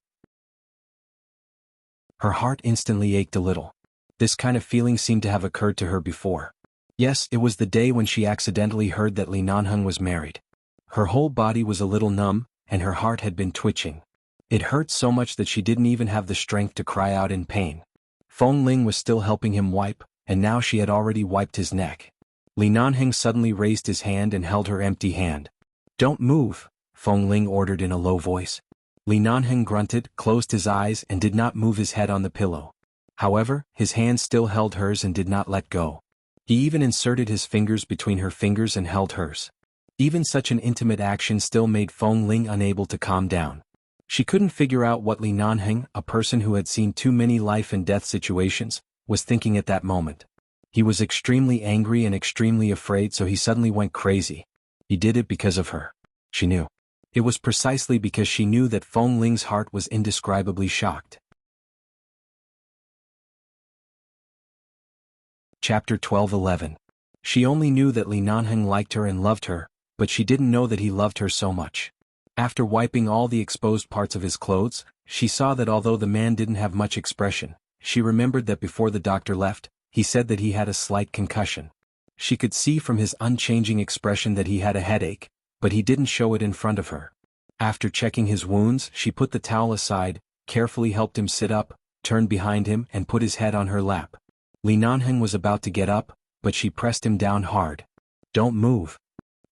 Her heart instantly ached a little. This kind of feeling seemed to have occurred to her before. Yes, it was the day when she accidentally heard that Li Nanheng was married. Her whole body was a little numb, and her heart had been twitching. It hurt so much that she didn't even have the strength to cry out in pain. Feng Ling was still helping him wipe, and now she had already wiped his neck. Li Nanheng suddenly raised his hand and held her empty hand. "Don't move," Feng Ling ordered in a low voice. Li Nanheng grunted, closed his eyes, and did not move his head on the pillow. However, his hand still held hers and did not let go. He even inserted his fingers between her fingers and held hers. Even such an intimate action still made Feng Ling unable to calm down. She couldn't figure out what Li Nanheng, a person who had seen too many life and death situations, was thinking at that moment. He was extremely angry and extremely afraid, so he suddenly went crazy. He did it because of her. She knew. It was precisely because she knew that Feng Ling's heart was indescribably shocked. Chapter 12:11. She only knew that Li Nanheng liked her and loved her, but she didn't know that he loved her so much. After wiping all the exposed parts of his clothes, she saw that although the man didn't have much expression, she remembered that before the doctor left, he said that he had a slight concussion. She could see from his unchanging expression that he had a headache, but he didn't show it in front of her. After checking his wounds, she put the towel aside, carefully helped him sit up, turned behind him and put his head on her lap. Li Nanheng was about to get up, but she pressed him down hard. "Don't move."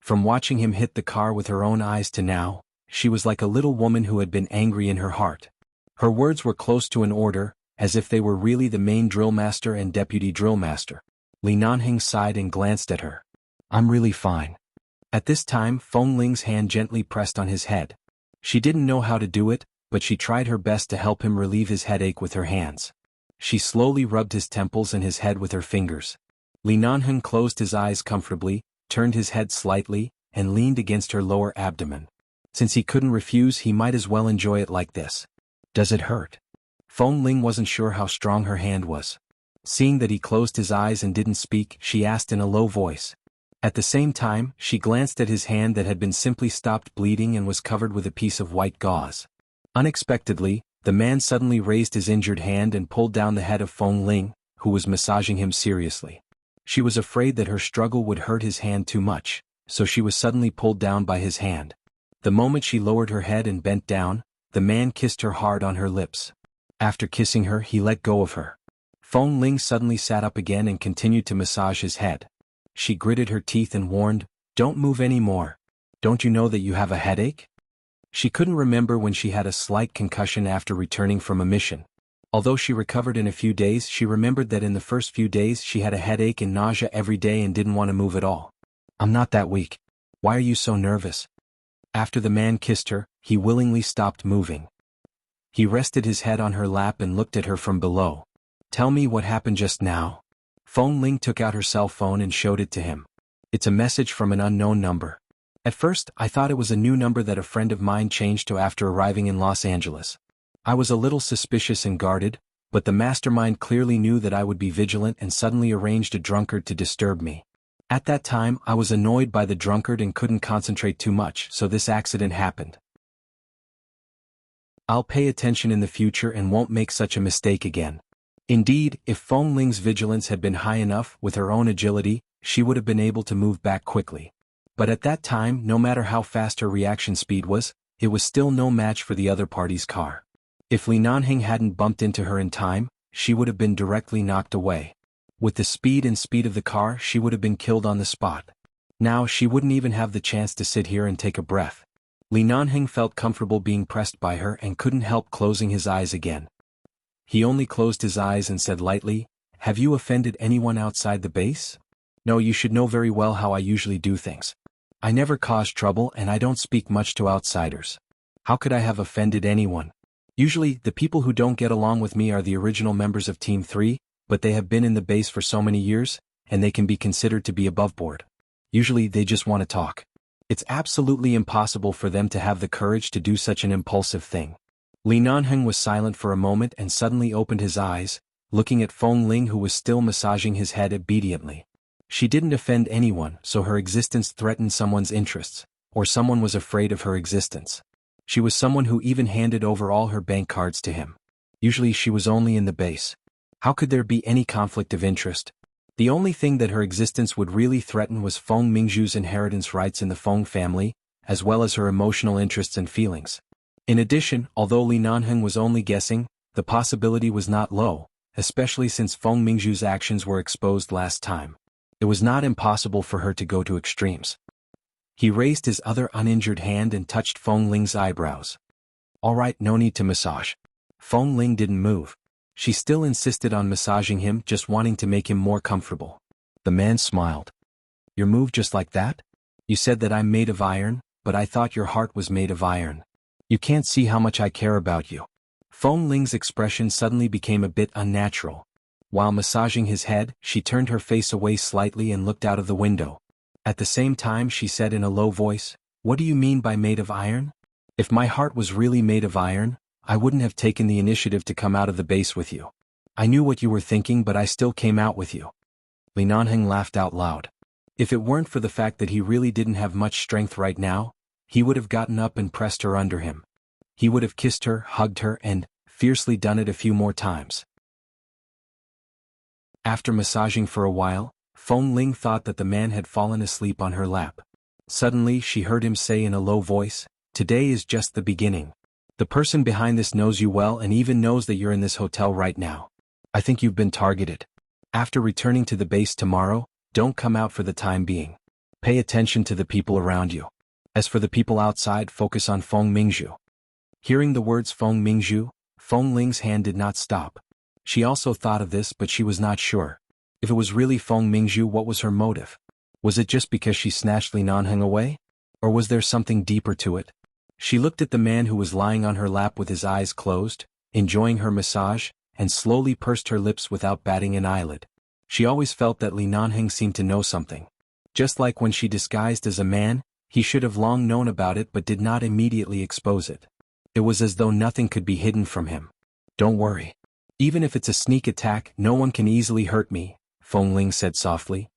From watching him hit the car with her own eyes to now, she was like a little woman who had been angry in her heart. Her words were close to an order, as if they were really the main drill master and deputy drill master. Li Nanheng sighed and glanced at her. "I'm really fine." At this time, Feng Ling's hand gently pressed on his head. She didn't know how to do it, but she tried her best to help him relieve his headache with her hands. She slowly rubbed his temples and his head with her fingers. Li Nanheng closed his eyes comfortably, turned his head slightly, and leaned against her lower abdomen. Since he couldn't refuse, he might as well enjoy it like this. "Does it hurt?" Feng Ling wasn't sure how strong her hand was. Seeing that he closed his eyes and didn't speak, she asked in a low voice. At the same time, she glanced at his hand that had been simply stopped bleeding and was covered with a piece of white gauze. Unexpectedly, the man suddenly raised his injured hand and pulled down the head of Feng Ling, who was massaging him seriously. She was afraid that her struggle would hurt his hand too much, so she was suddenly pulled down by his hand. The moment she lowered her head and bent down, the man kissed her hard on her lips. After kissing her, he let go of her. Feng Ling suddenly sat up again and continued to massage his head. She gritted her teeth and warned, "Don't move any more. Don't you know that you have a headache?" She couldn't remember when she had a slight concussion after returning from a mission. Although she recovered in a few days, she remembered that in the first few days she had a headache and nausea every day and didn't want to move at all. "I'm not that weak. Why are you so nervous?" After the man kissed her, he willingly stopped moving. He rested his head on her lap and looked at her from below. "Tell me what happened just now." Feng Ling took out her cell phone and showed it to him. "It's a message from an unknown number. At first, I thought it was a new number that a friend of mine changed to after arriving in Los Angeles. I was a little suspicious and guarded, but the mastermind clearly knew that I would be vigilant and suddenly arranged a drunkard to disturb me. At that time, I was annoyed by the drunkard and couldn't concentrate too much, so this accident happened." I'll pay attention in the future and won't make such a mistake again. Indeed, if Feng Ling's vigilance had been high enough with her own agility, she would have been able to move back quickly. But at that time, no matter how fast her reaction speed was, it was still no match for the other party's car. If Li Nanheng hadn't bumped into her in time, she would have been directly knocked away. With the speed of the car, she would have been killed on the spot. Now she wouldn't even have the chance to sit here and take a breath. Li Nanheng felt comfortable being pressed by her and couldn't help closing his eyes again. He only closed his eyes and said lightly, "Have you offended anyone outside the base?" "No, you should know very well how I usually do things. I never cause trouble and I don't speak much to outsiders. How could I have offended anyone? Usually, the people who don't get along with me are the original members of Team 3, but they have been in the base for so many years, and they can be considered to be above board. Usually they just want to talk. It's absolutely impossible for them to have the courage to do such an impulsive thing." Li Nanheng was silent for a moment and suddenly opened his eyes, looking at Feng Ling who was still massaging his head obediently. She didn't offend anyone, so her existence threatened someone's interests, or someone was afraid of her existence. She was someone who even handed over all her bank cards to him. Usually she was only in the base. How could there be any conflict of interest? The only thing that her existence would really threaten was Feng Mingzhu's inheritance rights in the Feng family, as well as her emotional interests and feelings. In addition, although Li Nanheng was only guessing, the possibility was not low, especially since Feng Mingzhu's actions were exposed last time. It was not impossible for her to go to extremes. He raised his other uninjured hand and touched Feng Ling's eyebrows. "All right, no need to massage." Feng Ling didn't move. She still insisted on massaging him, just wanting to make him more comfortable. The man smiled. "You move just like that? You said that I'm made of iron, but I thought your heart was made of iron. You can't see how much I care about you." Feng Ling's expression suddenly became a bit unnatural. While massaging his head, she turned her face away slightly and looked out of the window. At the same time she said in a low voice, "What do you mean by made of iron? If my heart was really made of iron, I wouldn't have taken the initiative to come out of the base with you. I knew what you were thinking, but I still came out with you." Li Nanheng laughed out loud. If it weren't for the fact that he really didn't have much strength right now, he would have gotten up and pressed her under him. He would have kissed her, hugged her, and fiercely done it a few more times. After massaging for a while, Feng Ling thought that the man had fallen asleep on her lap. Suddenly she heard him say in a low voice, "Today is just the beginning. The person behind this knows you well and even knows that you're in this hotel right now. I think you've been targeted. After returning to the base tomorrow, don't come out for the time being. Pay attention to the people around you. As for the people outside, focus on Feng Mingzhu." Hearing the words Feng Mingzhu, Feng Ling's hand did not stop. She also thought of this, but she was not sure. If it was really Feng Mingzhu, what was her motive? Was it just because she snatched Li Nanheng away? Or was there something deeper to it? She looked at the man who was lying on her lap with his eyes closed, enjoying her massage, and slowly pursed her lips without batting an eyelid. She always felt that Li Nanheng seemed to know something. Just like when she disguised as a man, he should have long known about it but did not immediately expose it. It was as though nothing could be hidden from him. "Don't worry. Even if it's a sneak attack, no one can easily hurt me," Feng Ling said softly.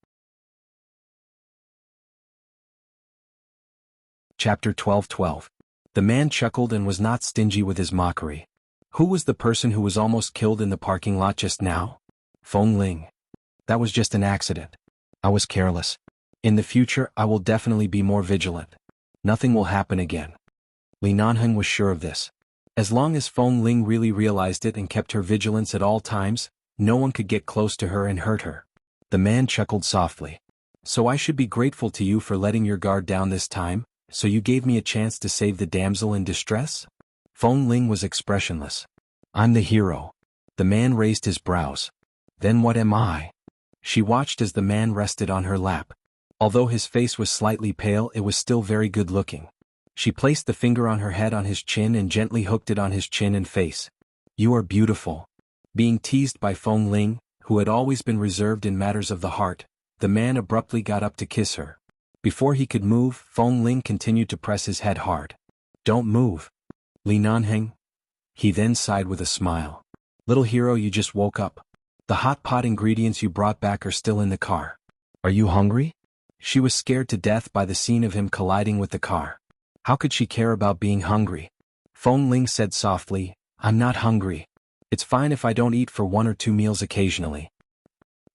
Chapter 12:12. The man chuckled and was not stingy with his mockery. "Who was the person who was almost killed in the parking lot just now?" "Feng Ling. That was just an accident. I was careless. In the future I will definitely be more vigilant. Nothing will happen again." Li Nanheng was sure of this. As long as Feng Ling really realized it and kept her vigilance at all times, no one could get close to her and hurt her. The man chuckled softly. "So I should be grateful to you for letting your guard down this time, so you gave me a chance to save the damsel in distress?" Feng Ling was expressionless. "I'm the hero." The man raised his brows. "Then what am I?" She watched as the man rested on her lap. Although his face was slightly pale, it was still very good looking. She placed the finger on her head on his chin and gently hooked it on his chin and face. "You are beautiful." Being teased by Feng Ling, who had always been reserved in matters of the heart, the man abruptly got up to kiss her. Before he could move, Feng Ling continued to press his head hard. "Don't move. Li Nanheng." He then sighed with a smile. "Little hero, you just woke up. The hot pot ingredients you brought back are still in the car. Are you hungry?" She was scared to death by the scene of him colliding with the car. How could she care about being hungry? Feng Ling said softly, "I'm not hungry. It's fine if I don't eat for 1 or 2 meals occasionally."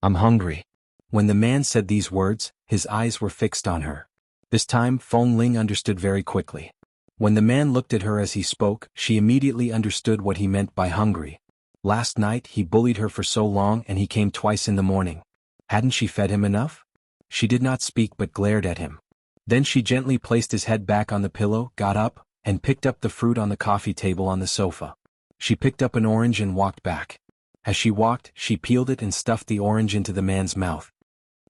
"I'm hungry." When the man said these words, his eyes were fixed on her. This time Feng Ling understood very quickly. When the man looked at her as he spoke, she immediately understood what he meant by hungry. Last night he bullied her for so long and he came twice in the morning. Hadn't she fed him enough? She did not speak but glared at him. Then she gently placed his head back on the pillow, got up, and picked up the fruit on the coffee table on the sofa. She picked up an orange and walked back. As she walked, she peeled it and stuffed the orange into the man's mouth.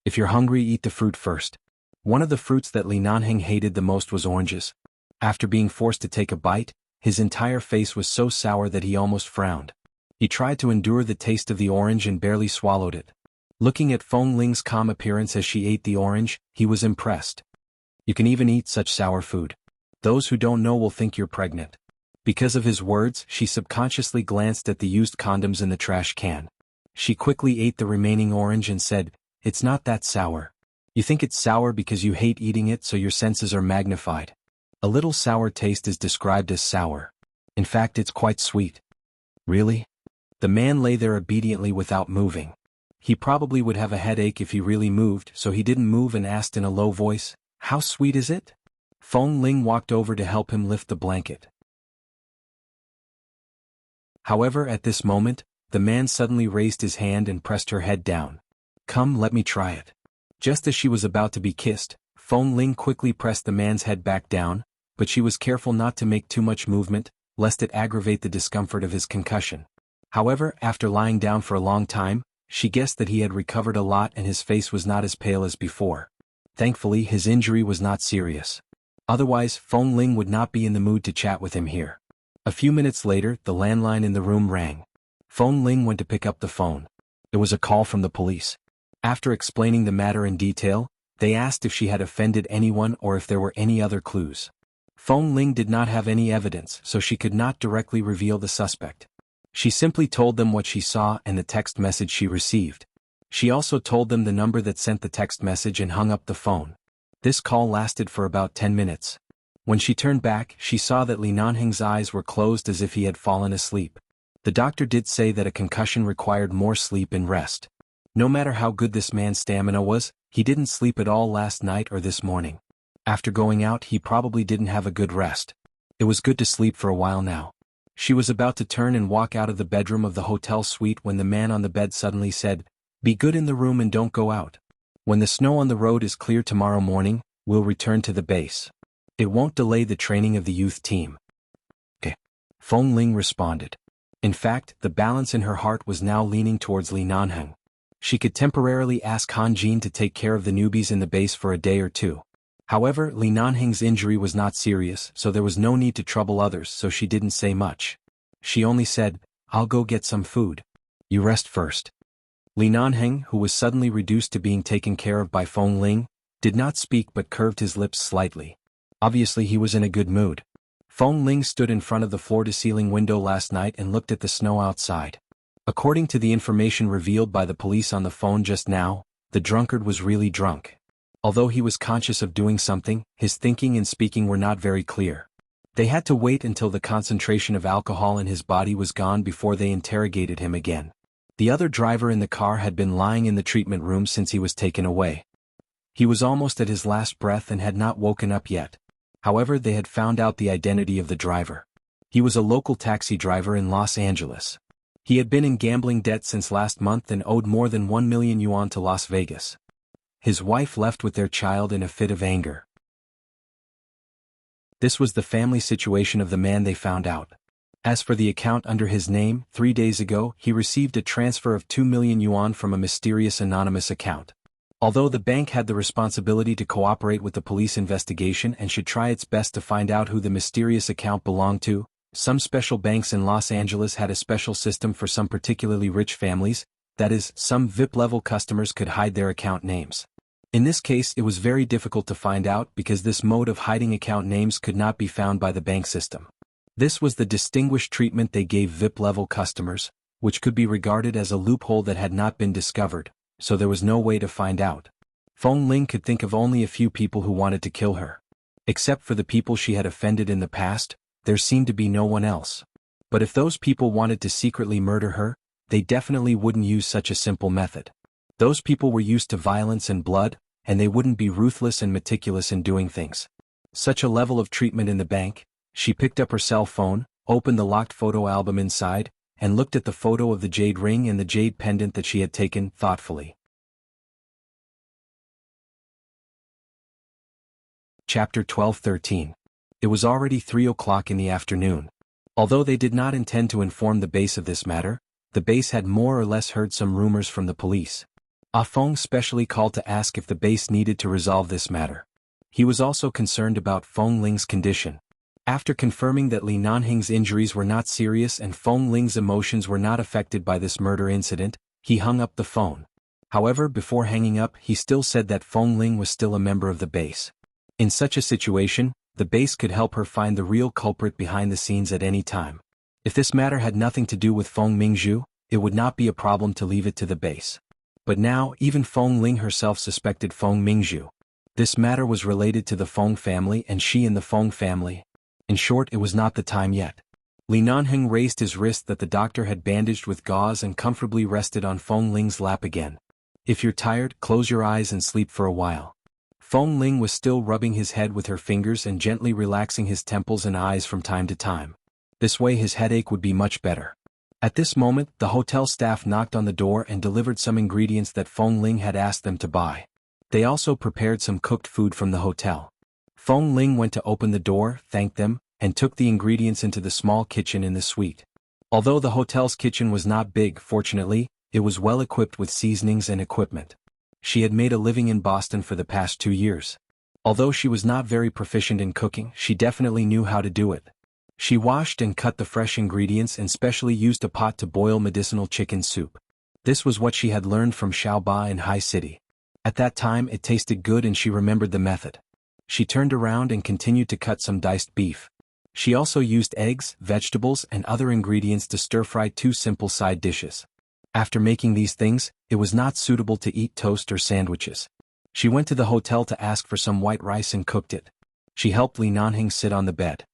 "If you're hungry, eat the fruit first." One of the fruits that Li Nanheng hated the most was oranges. After being forced to take a bite, his entire face was so sour that he almost frowned. He tried to endure the taste of the orange and barely swallowed it. Looking at Feng Ling's calm appearance as she ate the orange, he was impressed. "You can even eat such sour food. Those who don't know will think you're pregnant." Because of his words, she subconsciously glanced at the used condoms in the trash can. She quickly ate the remaining orange and said, "It's not that sour. You think it's sour because you hate eating it, so your senses are magnified. A little sour taste is described as sour. In fact, it's quite sweet." "Really?" The man lay there obediently without moving. He probably would have a headache if he really moved, so he didn't move and asked in a low voice, "How sweet is it?" Feng Ling walked over to help him lift the blanket. However, at this moment, the man suddenly raised his hand and pressed her head down. "Come, let me try it." Just as she was about to be kissed, Feng Ling quickly pressed the man's head back down, but she was careful not to make too much movement, lest it aggravate the discomfort of his concussion. However, after lying down for a long time, she guessed that he had recovered a lot and his face was not as pale as before. Thankfully, his injury was not serious. Otherwise, Feng Ling would not be in the mood to chat with him here. A few minutes later, the landline in the room rang. Feng Ling went to pick up the phone. It was a call from the police. After explaining the matter in detail, they asked if she had offended anyone or if there were any other clues. Feng Ling did not have any evidence, so she could not directly reveal the suspect. She simply told them what she saw and the text message she received. She also told them the number that sent the text message and hung up the phone. This call lasted for about 10 minutes. When she turned back, she saw that Li Nanheng's eyes were closed as if he had fallen asleep. The doctor did say that a concussion required more sleep and rest. No matter how good this man's stamina was, he didn't sleep at all last night or this morning. After going out, he probably didn't have a good rest. It was good to sleep for a while now. She was about to turn and walk out of the bedroom of the hotel suite when the man on the bed suddenly said, "Be good in the room and don't go out. When the snow on the road is clear tomorrow morning, we'll return to the base. It won't delay the training of the youth team." "Okay." Feng Ling responded. In fact, the balance in her heart was now leaning towards Li Nanheng. She could temporarily ask Han Jin to take care of the newbies in the base for a day or two. However, Li Nanheng's injury was not serious, so there was no need to trouble others, so she didn't say much. She only said, "I'll go get some food. You rest first." Li Nanheng, who was suddenly reduced to being taken care of by Feng Ling, did not speak but curved his lips slightly. Obviously he was in a good mood. Feng Ling stood in front of the floor-to-ceiling window last night and looked at the snow outside. According to the information revealed by the police on the phone just now, the drunkard was really drunk. Although he was conscious of doing something, his thinking and speaking were not very clear. They had to wait until the concentration of alcohol in his body was gone before they interrogated him again. The other driver in the car had been lying in the treatment room since he was taken away. He was almost at his last breath and had not woken up yet. However, they had found out the identity of the driver. He was a local taxi driver in Los Angeles. He had been in gambling debt since last month and owed more than 1 million yuan to Las Vegas. His wife left with their child in a fit of anger. This was the family situation of the man they found out. As for the account under his name, 3 days ago, he received a transfer of 2 million yuan from a mysterious anonymous account. Although the bank had the responsibility to cooperate with the police investigation and should try its best to find out who the mysterious account belonged to, some special banks in Los Angeles had a special system for some particularly rich families, that is, some VIP-level customers could hide their account names. In this case, it was very difficult to find out because this mode of hiding account names could not be found by the bank system. This was the distinguished treatment they gave VIP-level customers, which could be regarded as a loophole that had not been discovered, so there was no way to find out. Feng Ling could think of only a few people who wanted to kill her. Except for the people she had offended in the past, there seemed to be no one else. But if those people wanted to secretly murder her, they definitely wouldn't use such a simple method. Those people were used to violence and blood, and they wouldn't be ruthless and meticulous in doing things. Such a level of treatment in the bank. She picked up her cell phone, opened the locked photo album inside, and looked at the photo of the jade ring and the jade pendant that she had taken thoughtfully. Chapter 12-13. It was already 3 o'clock in the afternoon. Although they did not intend to inform the base of this matter, the base had more or less heard some rumors from the police. Ah Feng specially called to ask if the base needed to resolve this matter. He was also concerned about Feng Ling's condition. After confirming that Li Nanheng's injuries were not serious and Feng Ling's emotions were not affected by this murder incident, he hung up the phone. However, before hanging up, he still said that Feng Ling was still a member of the base. In such a situation, the base could help her find the real culprit behind the scenes at any time. If this matter had nothing to do with Feng Mingzhu, it would not be a problem to leave it to the base. But now, even Feng Ling herself suspected Feng Mingzhu. This matter was related to the Feng family and she and the Feng family. In short, it was not the time yet. Li Nanheng raised his wrist that the doctor had bandaged with gauze and comfortably rested on Feng Ling's lap again. If you're tired, close your eyes and sleep for a while. Feng Ling was still rubbing his head with her fingers and gently relaxing his temples and eyes from time to time. This way his headache would be much better. At this moment, the hotel staff knocked on the door and delivered some ingredients that Feng Ling had asked them to buy. They also prepared some cooked food from the hotel. Feng Ling went to open the door, thanked them, and took the ingredients into the small kitchen in the suite. Although the hotel's kitchen was not big, fortunately, it was well equipped with seasonings and equipment. She had made a living in Boston for the past 2 years. Although she was not very proficient in cooking, she definitely knew how to do it. She washed and cut the fresh ingredients and specially used a pot to boil medicinal chicken soup. This was what she had learned from Xiaoba in High City. At that time it tasted good and she remembered the method. She turned around and continued to cut some diced beef. She also used eggs, vegetables, and other ingredients to stir-fry 2 simple side dishes. After making these things, it was not suitable to eat toast or sandwiches. She went to the hotel to ask for some white rice and cooked it. She helped Li Nanheng sit on the bed.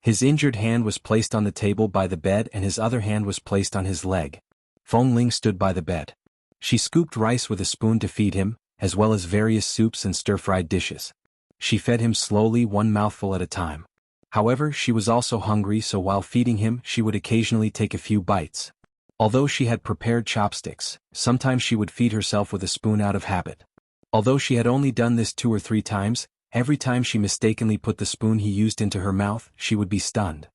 His injured hand was placed on the table by the bed and his other hand was placed on his leg. Feng Ling stood by the bed. She scooped rice with a spoon to feed him, as well as various soups and stir-fried dishes. She fed him slowly, 1 mouthful at a time. However, she was also hungry, so while feeding him, she would occasionally take a few bites. Although she had prepared chopsticks, sometimes she would feed herself with a spoon out of habit. Although she had only done this 2 or 3 times, every time she mistakenly put the spoon he used into her mouth, she would be stunned.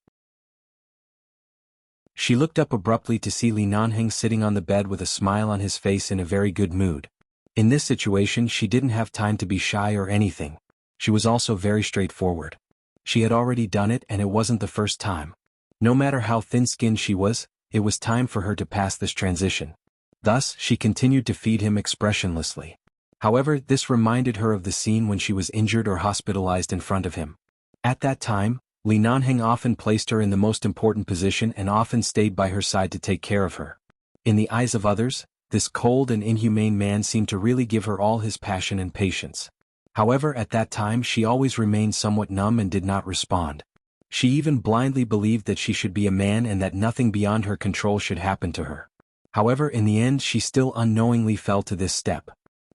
She looked up abruptly to see Li Nanheng sitting on the bed with a smile on his face in a very good mood. In this situation she didn't have time to be shy or anything. She was also very straightforward. She had already done it and it wasn't the first time. No matter how thin-skinned she was, it was time for her to pass this transition. Thus, she continued to feed him expressionlessly. However, this reminded her of the scene when she was injured or hospitalized in front of him. At that time, Li Nanheng often placed her in the most important position and often stayed by her side to take care of her. In the eyes of others, this cold and inhumane man seemed to really give her all his passion and patience. However, at that time she always remained somewhat numb and did not respond. She even blindly believed that she should be a man and that nothing beyond her control should happen to her. However, in the end she still unknowingly fell to this step.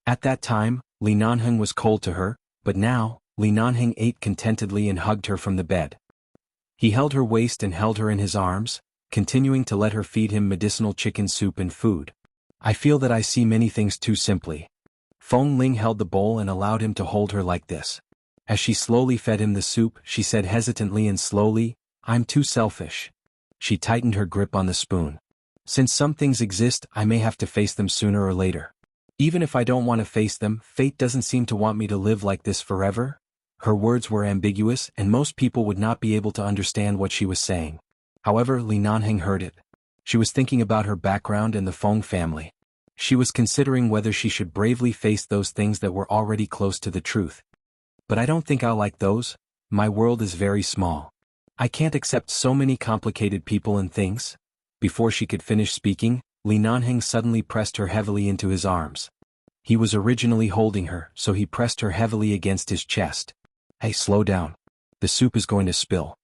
At that time, Li Nanheng was cold to her, but now, Li Nanheng ate contentedly and hugged her from the bed. He held her waist and held her in his arms, continuing to let her feed him medicinal chicken soup and food. I feel that I see many things too simply. Feng Ling held the bowl and allowed him to hold her like this. As she slowly fed him the soup, she said hesitantly and slowly, "I'm too selfish." She tightened her grip on the spoon. "Since some things exist, I may have to face them sooner or later. Even if I don't want to face them, fate doesn't seem to want me to live like this forever." Her words were ambiguous and most people would not be able to understand what she was saying. However, Li Nanheng heard it. She was thinking about her background and the Feng family. She was considering whether she should bravely face those things that were already close to the truth. "But I don't think I'll like those. My world is very small. I can't accept so many complicated people and things." Before she could finish speaking, Li Nanheng suddenly pressed her heavily into his arms. He was originally holding her, so he pressed her heavily against his chest. "Hey, slow down. The soup is going to spill."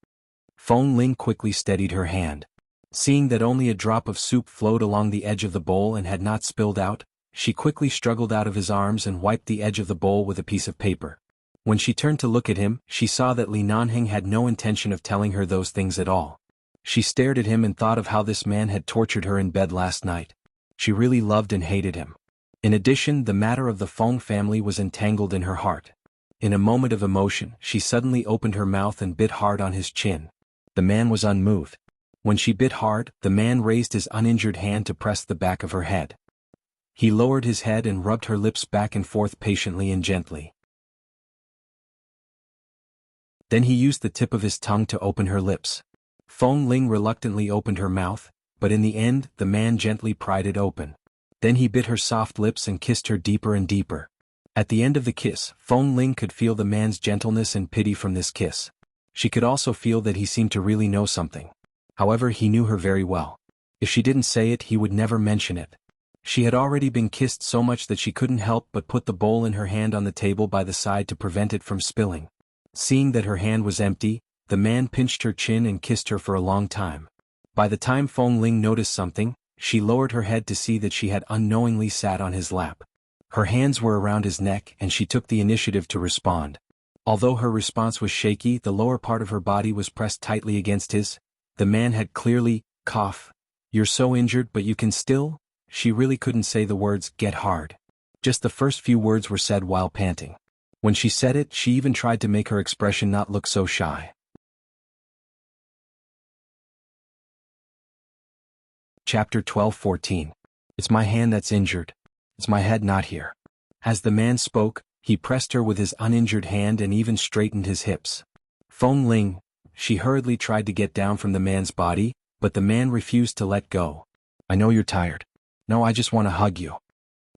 Feng Ling quickly steadied her hand. Seeing that only a drop of soup flowed along the edge of the bowl and had not spilled out, she quickly struggled out of his arms and wiped the edge of the bowl with a piece of paper. When she turned to look at him, she saw that Li Nanheng had no intention of telling her those things at all. She stared at him and thought of how this man had tortured her in bed last night. She really loved and hated him. In addition, the matter of the Feng family was entangled in her heart. In a moment of emotion, she suddenly opened her mouth and bit hard on his chin. The man was unmoved. When she bit hard, the man raised his uninjured hand to press the back of her head. He lowered his head and rubbed her lips back and forth patiently and gently. Then he used the tip of his tongue to open her lips. Feng Ling reluctantly opened her mouth, but in the end, the man gently pried it open. Then he bit her soft lips and kissed her deeper and deeper. At the end of the kiss, Feng Ling could feel the man's gentleness and pity from this kiss. She could also feel that he seemed to really know something. However, he knew her very well. If she didn't say it, he would never mention it. She had already been kissed so much that she couldn't help but put the bowl in her hand on the table by the side to prevent it from spilling. Seeing that her hand was empty, the man pinched her chin and kissed her for a long time. By the time Feng Ling noticed something, she lowered her head to see that she had unknowingly sat on his lap. Her hands were around his neck and she took the initiative to respond. Although her response was shaky, the lower part of her body was pressed tightly against his. The man had clearly coughed. "You're so injured but you can still?" She really couldn't say the words, "get hard." Just the first few words were said while panting. When she said it, she even tried to make her expression not look so shy. Chapter 12:14. It's my hand that's injured. It's my head not here. As the man spoke, he pressed her with his uninjured hand and even straightened his hips. Feng Ling. She hurriedly tried to get down from the man's body, but the man refused to let go. "I know you're tired. No, I just want to hug you."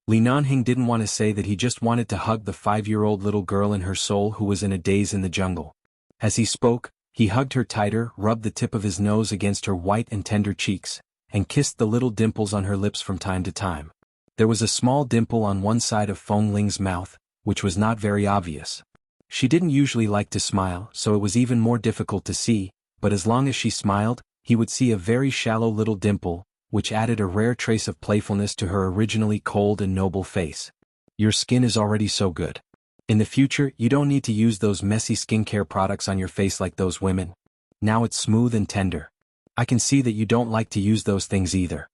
Li Nanheng didn't want to say that he just wanted to hug the 5-year-old little girl in her soul who was in a daze in the jungle. As he spoke, he hugged her tighter, rubbed the tip of his nose against her white and tender cheeks, and kissed the little dimples on her lips from time to time. There was a small dimple on one side of Feng Ling's mouth, which was not very obvious. She didn't usually like to smile, so it was even more difficult to see, but as long as she smiled, he would see a very shallow little dimple, which added a rare trace of playfulness to her originally cold and noble face. "Your skin is already so good. In the future, you don't need to use those messy skincare products on your face like those women. Now it's smooth and tender. I can see that you don't like to use those things either."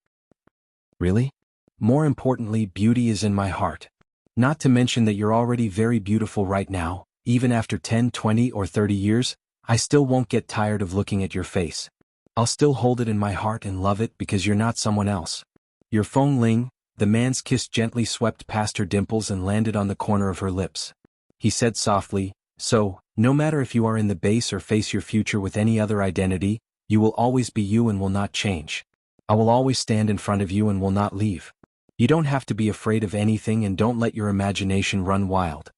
"Really? More importantly, beauty is in my heart. Not to mention that you're already very beautiful right now. Even after 10, 20 or 30 years, I still won't get tired of looking at your face. I'll still hold it in my heart and love it because you're not someone else. You're Feng Ling." The man's kiss gently swept past her dimples and landed on the corner of her lips. He said softly, "So, no matter if you are in the base or face your future with any other identity, you will always be you and will not change. I will always stand in front of you and will not leave. You don't have to be afraid of anything and don't let your imagination run wild."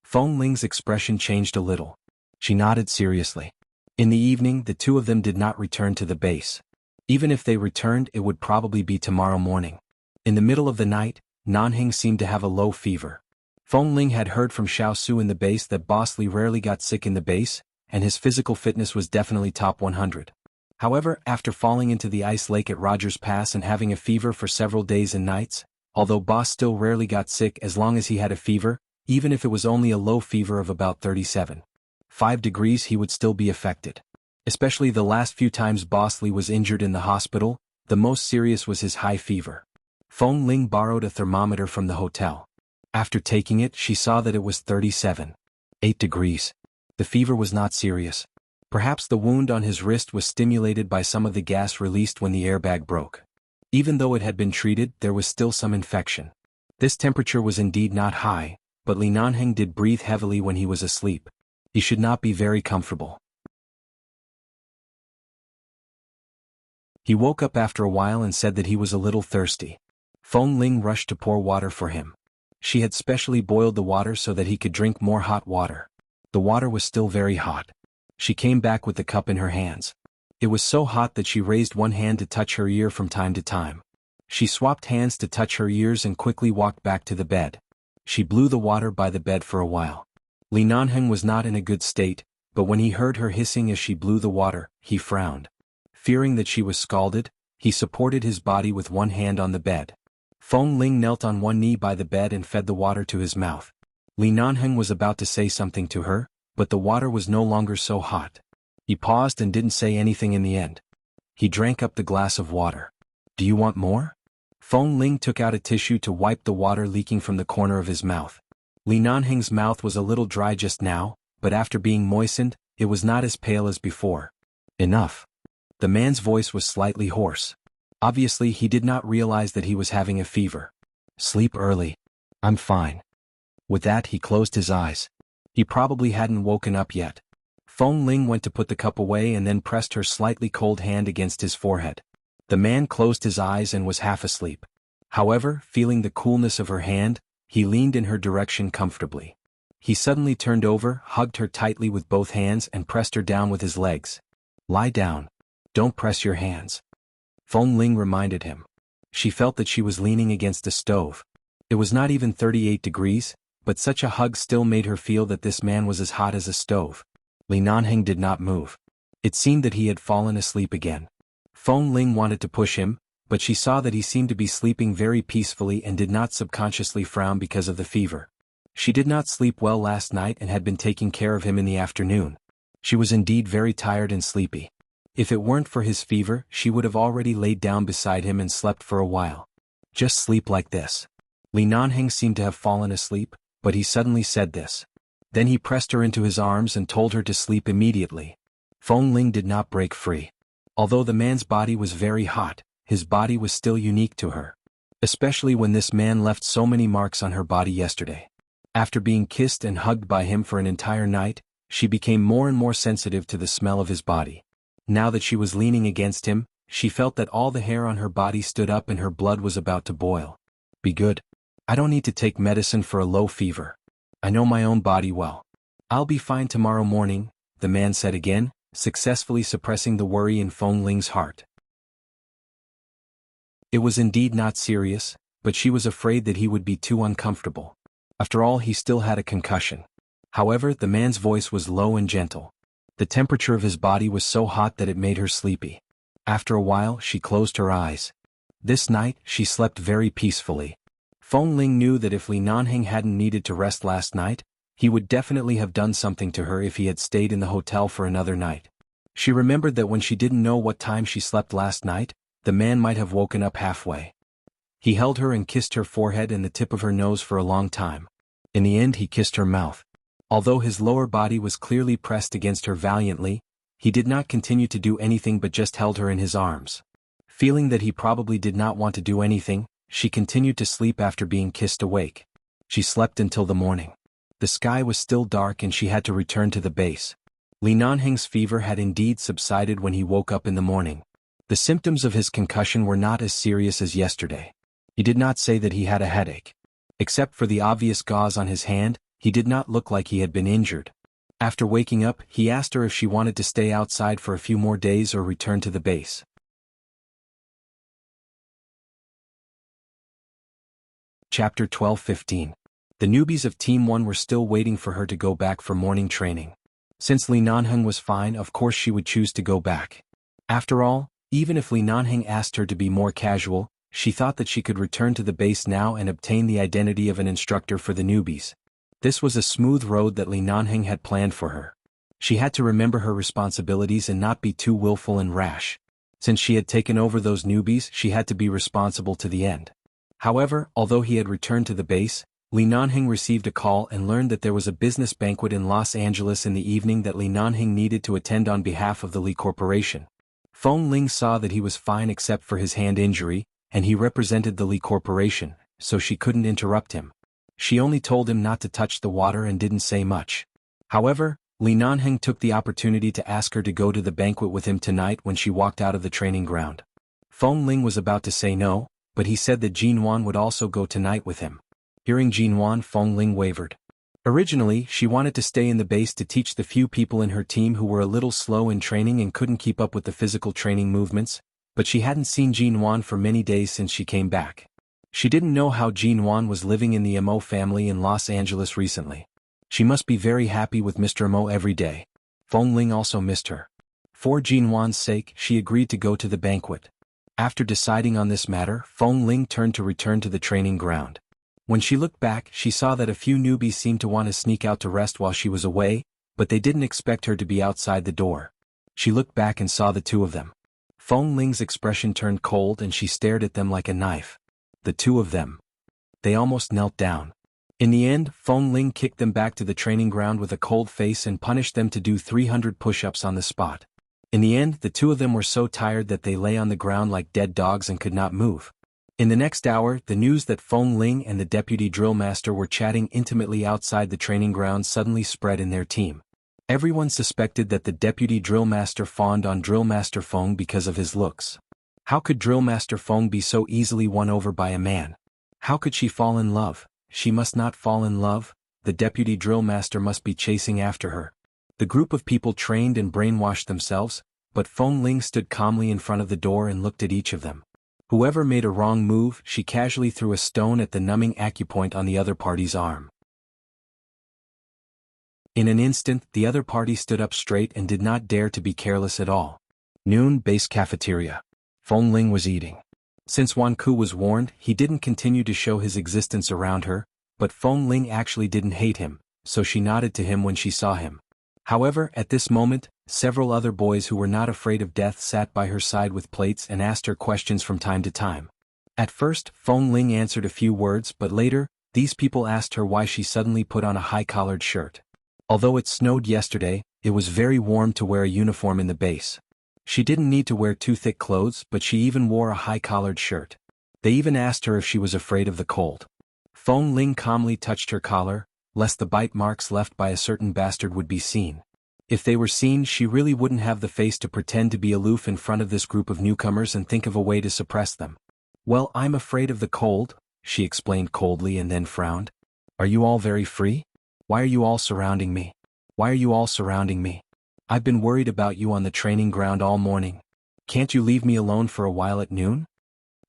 Feng Ling's expression changed a little. She nodded seriously. In the evening, the two of them did not return to the base. Even if they returned, it would probably be tomorrow morning. In the middle of the night, Nanheng seemed to have a low fever. Feng Ling had heard from Xiao Su in the base that Boss Li rarely got sick in the base, and his physical fitness was definitely top 100. However, after falling into the ice lake at Rogers Pass and having a fever for several days and nights, although Boss still rarely got sick as long as he had a fever, even if it was only a low fever of about 37.5 degrees, he would still be affected. Especially the last few times Boss Li was injured in the hospital, the most serious was his high fever. Feng Ling borrowed a thermometer from the hotel. After taking it, she saw that it was 37.8 degrees. The fever was not serious. Perhaps the wound on his wrist was stimulated by some of the gas released when the airbag broke. Even though it had been treated, there was still some infection. This temperature was indeed not high, but Li Nanheng did breathe heavily when he was asleep. He should not be very comfortable. He woke up after a while and said that he was a little thirsty. Feng Ling rushed to pour water for him. She had specially boiled the water so that he could drink more hot water. The water was still very hot. She came back with the cup in her hands. It was so hot that she raised one hand to touch her ear from time to time. She swapped hands to touch her ears and quickly walked back to the bed. She blew the water by the bed for a while. Li Nanheng was not in a good state, but when he heard her hissing as she blew the water, he frowned. Fearing that she was scalded, he supported his body with one hand on the bed. Feng Ling knelt on one knee by the bed and fed the water to his mouth. Li Nanheng was about to say something to her, but the water was no longer so hot. He paused and didn't say anything in the end. He drank up the glass of water. "Do you want more?" Feng Ling took out a tissue to wipe the water leaking from the corner of his mouth. Li Nanheng's mouth was a little dry just now, but after being moistened, it was not as pale as before. "Enough." The man's voice was slightly hoarse. Obviously he did not realize that he was having a fever. "Sleep early. I'm fine." With that he closed his eyes. He probably hadn't woken up yet. Feng Ling went to put the cup away and then pressed her slightly cold hand against his forehead. The man closed his eyes and was half asleep. However, feeling the coolness of her hand, he leaned in her direction comfortably. He suddenly turned over, hugged her tightly with both hands and pressed her down with his legs. "Lie down. Don't press your hands." Feng Ling reminded him. She felt that she was leaning against a stove. It was not even 38 degrees, but such a hug still made her feel that this man was as hot as a stove. Li Nanheng did not move. It seemed that he had fallen asleep again. Feng Ling wanted to push him, but she saw that he seemed to be sleeping very peacefully and did not subconsciously frown because of the fever. She did not sleep well last night and had been taking care of him in the afternoon. She was indeed very tired and sleepy. If it weren't for his fever, she would have already laid down beside him and slept for a while. "Just sleep like this." Li Nanheng seemed to have fallen asleep, but he suddenly said this. Then he pressed her into his arms and told her to sleep immediately. Feng Ling did not break free. Although the man's body was very hot, his body was still unique to her. Especially when this man left so many marks on her body yesterday. After being kissed and hugged by him for an entire night, she became more and more sensitive to the smell of his body. Now that she was leaning against him, she felt that all the hair on her body stood up and her blood was about to boil. "Be good. I don't need to take medicine for a low fever. I know my own body well. I'll be fine tomorrow morning," the man said again, successfully suppressing the worry in Feng Ling's heart. It was indeed not serious, but she was afraid that he would be too uncomfortable. After all, he still had a concussion. However, the man's voice was low and gentle. The temperature of his body was so hot that it made her sleepy. After a while, she closed her eyes. This night, she slept very peacefully. Feng Ling knew that if Li Nanheng hadn't needed to rest last night, he would definitely have done something to her if he had stayed in the hotel for another night. She remembered that when she didn't know what time she slept last night, the man might have woken up halfway. He held her and kissed her forehead and the tip of her nose for a long time. In the end, he kissed her mouth. Although his lower body was clearly pressed against her valiantly, he did not continue to do anything but just held her in his arms. Feeling that he probably did not want to do anything, she continued to sleep after being kissed awake. She slept until the morning. The sky was still dark and she had to return to the base. Li Nanheng's fever had indeed subsided when he woke up in the morning. The symptoms of his concussion were not as serious as yesterday. He did not say that he had a headache. Except for the obvious gauze on his hand, he did not look like he had been injured. After waking up, he asked her if she wanted to stay outside for a few more days or return to the base. Chapter 12-15. The newbies of Team 1 were still waiting for her to go back for morning training. Since Li Nanheng was fine, of course she would choose to go back. After all, even if Li Nanheng asked her to be more casual, she thought that she could return to the base now and obtain the identity of an instructor for the newbies. This was a smooth road that Li Nanheng had planned for her. She had to remember her responsibilities and not be too willful and rash. Since she had taken over those newbies, she had to be responsible to the end. However, although he had returned to the base, Li Nanheng received a call and learned that there was a business banquet in Los Angeles in the evening that Li Nanheng needed to attend on behalf of the Li Corporation. Feng Ling saw that he was fine except for his hand injury, and he represented the Li Corporation, so she couldn't interrupt him. She only told him not to touch the water and didn't say much. However, Li Nanheng took the opportunity to ask her to go to the banquet with him tonight when she walked out of the training ground. Feng Ling was about to say no, but he said that Jin Wan would also go tonight with him. Hearing Jin Wan, Feng Ling wavered. Originally, she wanted to stay in the base to teach the few people in her team who were a little slow in training and couldn't keep up with the physical training movements, but she hadn't seen Jin Wan for many days since she came back. She didn't know how Jin Wan was living in the Mo family in Los Angeles recently. She must be very happy with Mr. Mo every day. Feng Ling also missed her. For Jinwan's sake, she agreed to go to the banquet. After deciding on this matter, Feng Ling turned to return to the training ground. When she looked back, she saw that a few newbies seemed to want to sneak out to rest while she was away, but they didn't expect her to be outside the door. She looked back and saw the two of them. Feng Ling's expression turned cold and she stared at them like a knife. The two of them. They almost knelt down. In the end, Feng Ling kicked them back to the training ground with a cold face and punished them to do 300 push-ups on the spot. In the end, the two of them were so tired that they lay on the ground like dead dogs and could not move. In the next hour, the news that Feng Ling and the deputy drill master were chatting intimately outside the training ground suddenly spread in their team. Everyone suspected that the deputy drill master fawned on drill master Feng because of his looks. How could drill master Feng be so easily won over by a man? How could she fall in love? She must not fall in love. The deputy drill master must be chasing after her. The group of people trained and brainwashed themselves, but Feng Ling stood calmly in front of the door and looked at each of them. Whoever made a wrong move, she casually threw a stone at the numbing acupoint on the other party's arm. In an instant, the other party stood up straight and did not dare to be careless at all. Noon, base cafeteria. Feng Ling was eating. Since Wan Ku was warned, he didn't continue to show his existence around her, but Feng Ling actually didn't hate him, so she nodded to him when she saw him. However, at this moment, several other boys who were not afraid of death sat by her side with plates and asked her questions from time to time. At first, Feng Ling answered a few words, but later, these people asked her why she suddenly put on a high-collared shirt. Although it snowed yesterday, it was very warm to wear a uniform in the base. She didn't need to wear too thick clothes, but she even wore a high-collared shirt. They even asked her if she was afraid of the cold. Feng Ling calmly touched her collar, lest the bite marks left by a certain bastard would be seen. If they were seen, she really wouldn't have the face to pretend to be aloof in front of this group of newcomers and think of a way to suppress them. Well, I'm afraid of the cold, she explained coldly and then frowned. Are you all very free? Why are you all surrounding me? Why are you all surrounding me? I've been worried about you on the training ground all morning. Can't you leave me alone for a while at noon?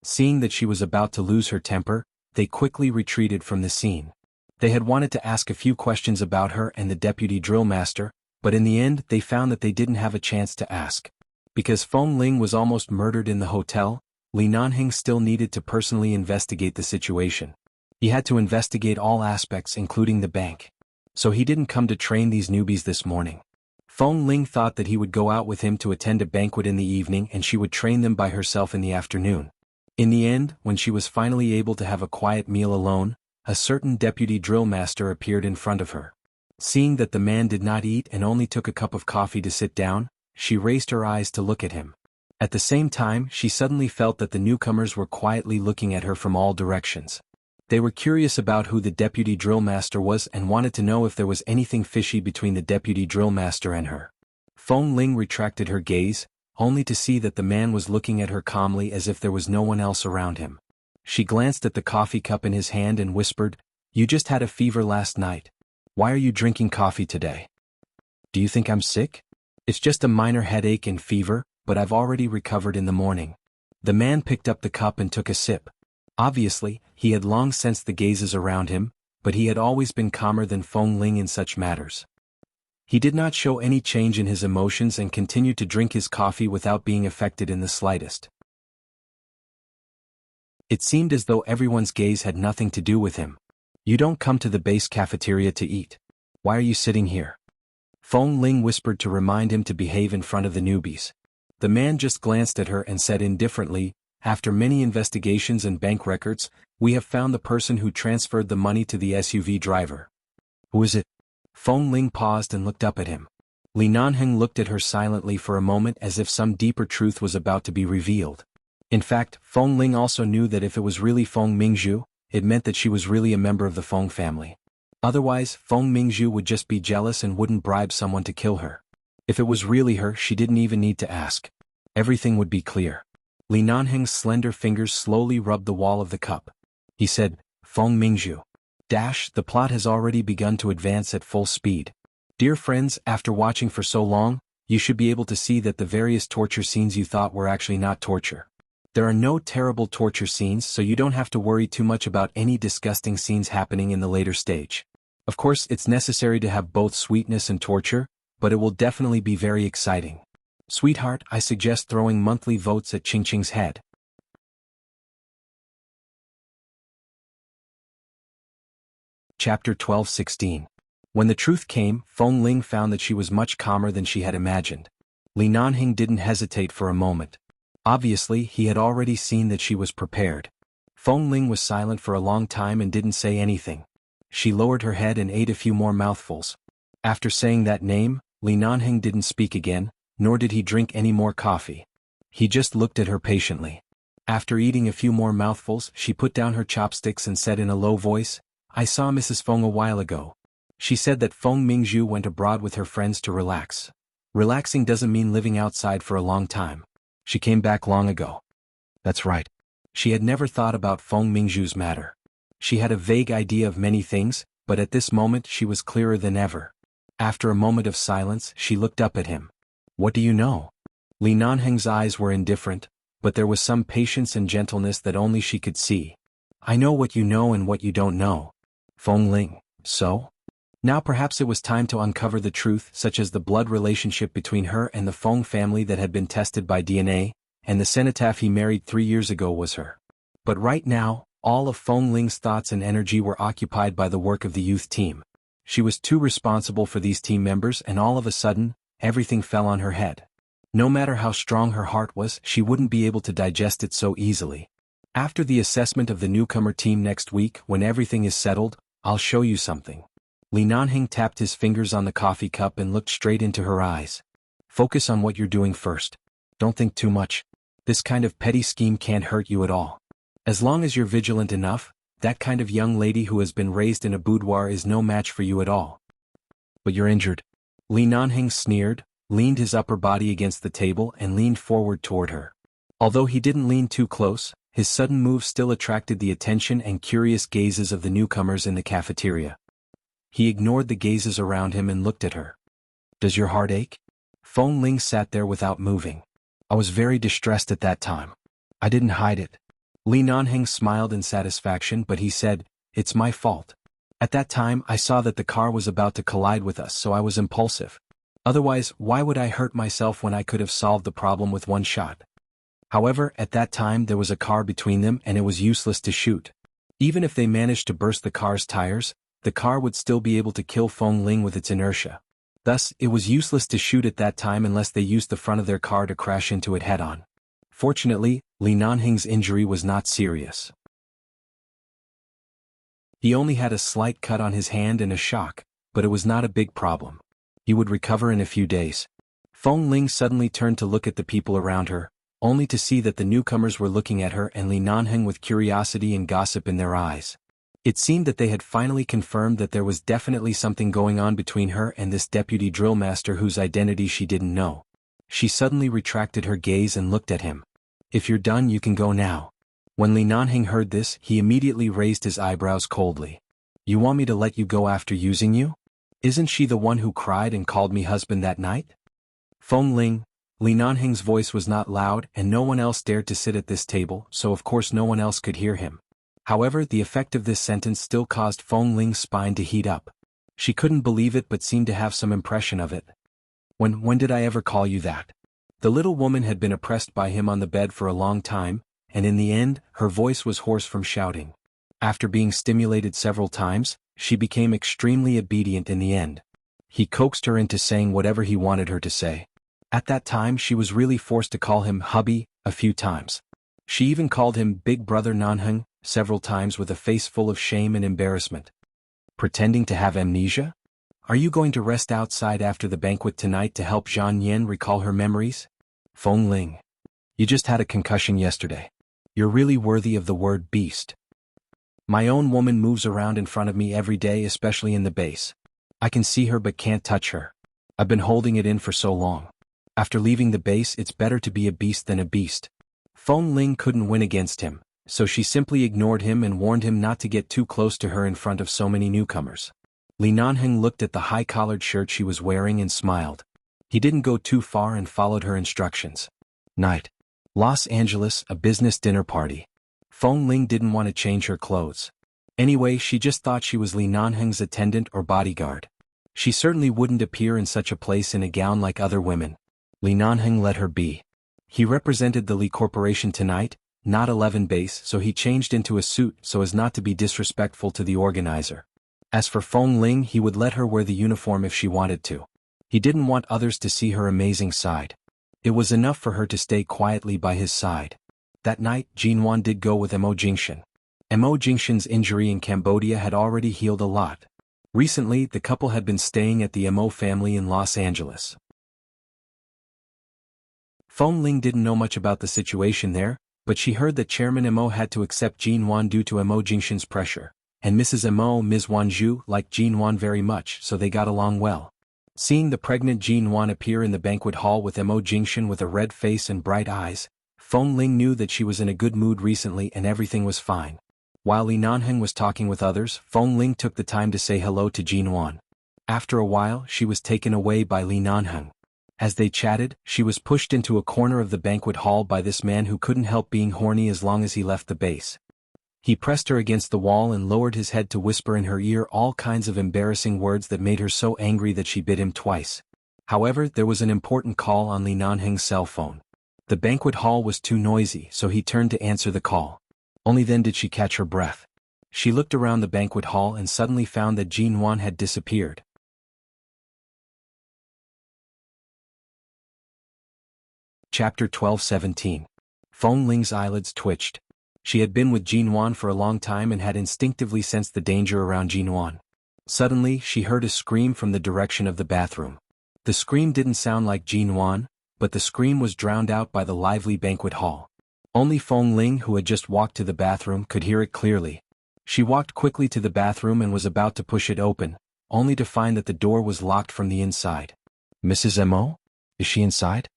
Seeing that she was about to lose her temper, they quickly retreated from the scene. They had wanted to ask a few questions about her and the deputy drill master, but in the end they found that they didn't have a chance to ask. Because Feng Ling was almost murdered in the hotel, Li Nanheng still needed to personally investigate the situation. He had to investigate all aspects including the bank. So he didn't come to train these newbies this morning. Feng Ling thought that he would go out with him to attend a banquet in the evening and she would train them by herself in the afternoon. In the end, when she was finally able to have a quiet meal alone, a certain deputy drill master appeared in front of her. Seeing that the man did not eat and only took a cup of coffee to sit down, she raised her eyes to look at him. At the same time, she suddenly felt that the newcomers were quietly looking at her from all directions. They were curious about who the deputy drill master was and wanted to know if there was anything fishy between the deputy drill master and her. Feng Ling retracted her gaze, only to see that the man was looking at her calmly as if there was no one else around him. She glanced at the coffee cup in his hand and whispered, "You just had a fever last night. Why are you drinking coffee today? Do you think I'm sick? It's just a minor headache and fever, but I've already recovered in the morning." The man picked up the cup and took a sip. Obviously, he had long sensed the gazes around him, but he had always been calmer than Feng Ling in such matters. He did not show any change in his emotions and continued to drink his coffee without being affected in the slightest. It seemed as though everyone's gaze had nothing to do with him. "You don't come to the base cafeteria to eat. Why are you sitting here?" Feng Ling whispered to remind him to behave in front of the newbies. The man just glanced at her and said indifferently, "After many investigations and bank records, we have found the person who transferred the money to the SUV driver." "Who is it?" Feng Ling paused and looked up at him. Li Nanheng looked at her silently for a moment as if some deeper truth was about to be revealed. In fact, Feng Ling also knew that if it was really Feng Mingzhu, it meant that she was really a member of the Feng family. Otherwise, Feng Mingzhu would just be jealous and wouldn't bribe someone to kill her. If it was really her, she didn't even need to ask. Everything would be clear. Li Nanheng's slender fingers slowly rubbed the wall of the cup. He said, "Feng Mingzhu. The plot has already begun to advance at full speed. Dear friends, after watching for so long, you should be able to see that the various torture scenes you thought were actually not torture. There are no terrible torture scenes, so you don't have to worry too much about any disgusting scenes happening in the later stage. Of course, it's necessary to have both sweetness and torture, but it will definitely be very exciting. Sweetheart, I suggest throwing monthly votes at Ching Ching's head. Chapter 12:16. When the truth came, Feng Ling found that she was much calmer than she had imagined. Li Nanhing didn't hesitate for a moment. Obviously, he had already seen that she was prepared. Feng Ling was silent for a long time and didn't say anything. She lowered her head and ate a few more mouthfuls. After saying that name, Li Nanhing didn't speak again, nor did he drink any more coffee. He just looked at her patiently. After eating a few more mouthfuls, she put down her chopsticks and said in a low voice, "I saw Mrs. Feng a while ago. She said that Feng Mingzhu went abroad with her friends to relax. Relaxing doesn't mean living outside for a long time. She came back long ago." That's right. She had never thought about Feng Mingzhu's matter. She had a vague idea of many things, but at this moment she was clearer than ever. After a moment of silence, she looked up at him. "What do you know?" Li Nanheng's eyes were indifferent, but there was some patience and gentleness that only she could see. "I know what you know and what you don't know." Feng Ling, so? Now perhaps it was time to uncover the truth, such as the blood relationship between her and the Feng family that had been tested by DNA, and the cenotaph he married 3 years ago was her. But right now, all of Feng Ling's thoughts and energy were occupied by the work of the youth team. She was too responsible for these team members, and all of a sudden, everything fell on her head. No matter how strong her heart was, she wouldn't be able to digest it so easily. "After the assessment of the newcomer team next week, when everything is settled, I'll show you something." Li Nanhing tapped his fingers on the coffee cup and looked straight into her eyes. "Focus on what you're doing first. Don't think too much. This kind of petty scheme can't hurt you at all. As long as you're vigilant enough, that kind of young lady who has been raised in a boudoir is no match for you at all." "But you're injured." Li Nanhing sneered, leaned his upper body against the table and leaned forward toward her. Although he didn't lean too close, his sudden move still attracted the attention and curious gazes of the newcomers in the cafeteria. He ignored the gazes around him and looked at her. "Does your heart ache?" Feng Ling sat there without moving. "I was very distressed at that time. I didn't hide it." Li Nanhing smiled in satisfaction, but he said, "It's my fault. At that time I saw that the car was about to collide with us, so I was impulsive. Otherwise, why would I hurt myself when I could have solved the problem with one shot? However, at that time there was a car between them and it was useless to shoot. Even if they managed to burst the car's tires, the car would still be able to kill Feng Ling with its inertia. Thus, it was useless to shoot at that time unless they used the front of their car to crash into it head-on." Fortunately, Li Nanhing's injury was not serious. He only had a slight cut on his hand and a shock, but it was not a big problem. He would recover in a few days. Feng Ling suddenly turned to look at the people around her, only to see that the newcomers were looking at her and Li Nanhing with curiosity and gossip in their eyes. It seemed that they had finally confirmed that there was definitely something going on between her and this deputy drill master whose identity she didn't know. She suddenly retracted her gaze and looked at him. "If you're done, you can go now." When Li Nanhing heard this, he immediately raised his eyebrows coldly. "You want me to let you go after using you? Isn't she the one who cried and called me husband that night?" Feng Ling. Li Nanhing's voice was not loud and no one else dared to sit at this table, so of course no one else could hear him. However, the effect of this sentence still caused Feng Ling's spine to heat up. She couldn't believe it but seemed to have some impression of it. When did I ever call you that?" The little woman had been oppressed by him on the bed for a long time, and in the end, her voice was hoarse from shouting. After being stimulated several times, she became extremely obedient in the end. He coaxed her into saying whatever he wanted her to say. At that time she was really forced to call him hubby a few times. She even called him Big Brother Nanheng several times with a face full of shame and embarrassment. Pretending to have amnesia? Are you going to rest outside after the banquet tonight to help Zhang Yan recall her memories? Feng Ling. You just had a concussion yesterday. You're really worthy of the word beast. My own woman moves around in front of me every day, especially in the base. I can see her but can't touch her. I've been holding it in for so long. After leaving the base, it's better to be a beast than a beast. Feng Ling couldn't win against him, so she simply ignored him and warned him not to get too close to her in front of so many newcomers. Li Nanheng looked at the high-collared shirt she was wearing and smiled. He didn't go too far and followed her instructions. Night. Los Angeles, a business dinner party. Feng Ling didn't want to change her clothes. Anyway, she just thought she was Li Nanheng's attendant or bodyguard. She certainly wouldn't appear in such a place in a gown like other women. Li Nanheng let her be. He represented the Li Corporation tonight, not 11 base, so he changed into a suit so as not to be disrespectful to the organizer. As for Feng Ling, he would let her wear the uniform if she wanted to. He didn't want others to see her amazing side. It was enough for her to stay quietly by his side. That night, Jinwan did go with Mo Jingshan. Mo Jingshan's injury in Cambodia had already healed a lot. Recently, the couple had been staying at the Mo family in Los Angeles. Feng Ling didn't know much about the situation there, but she heard that Chairman Mo had to accept Jinwan due to Mo Jingshan's pressure, and Mrs. Mo, Ms. Wanzhou, liked Jinwan very much, so they got along well. Seeing the pregnant Jinwan appear in the banquet hall with Mo Jingshan with a red face and bright eyes, Feng Ling knew that she was in a good mood recently and everything was fine. While Li Nanheng was talking with others, Feng Ling took the time to say hello to Jinwan. After a while, she was taken away by Li Nanheng. As they chatted, she was pushed into a corner of the banquet hall by this man who couldn't help being horny as long as he left the base. He pressed her against the wall and lowered his head to whisper in her ear all kinds of embarrassing words that made her so angry that she bit him twice. However, there was an important call on Li Nanheng's cell phone. The banquet hall was too noisy, so he turned to answer the call. Only then did she catch her breath. She looked around the banquet hall and suddenly found that Jinwan had disappeared. Chapter 12-17. Feng Ling's eyelids twitched. She had been with Jinwan for a long time and had instinctively sensed the danger around Jinwan. Suddenly, she heard a scream from the direction of the bathroom. The scream didn't sound like Jinwan, but the scream was drowned out by the lively banquet hall. Only Feng Ling, who had just walked to the bathroom, could hear it clearly. She walked quickly to the bathroom and was about to push it open, only to find that the door was locked from the inside. Mrs. Mo? Is she inside?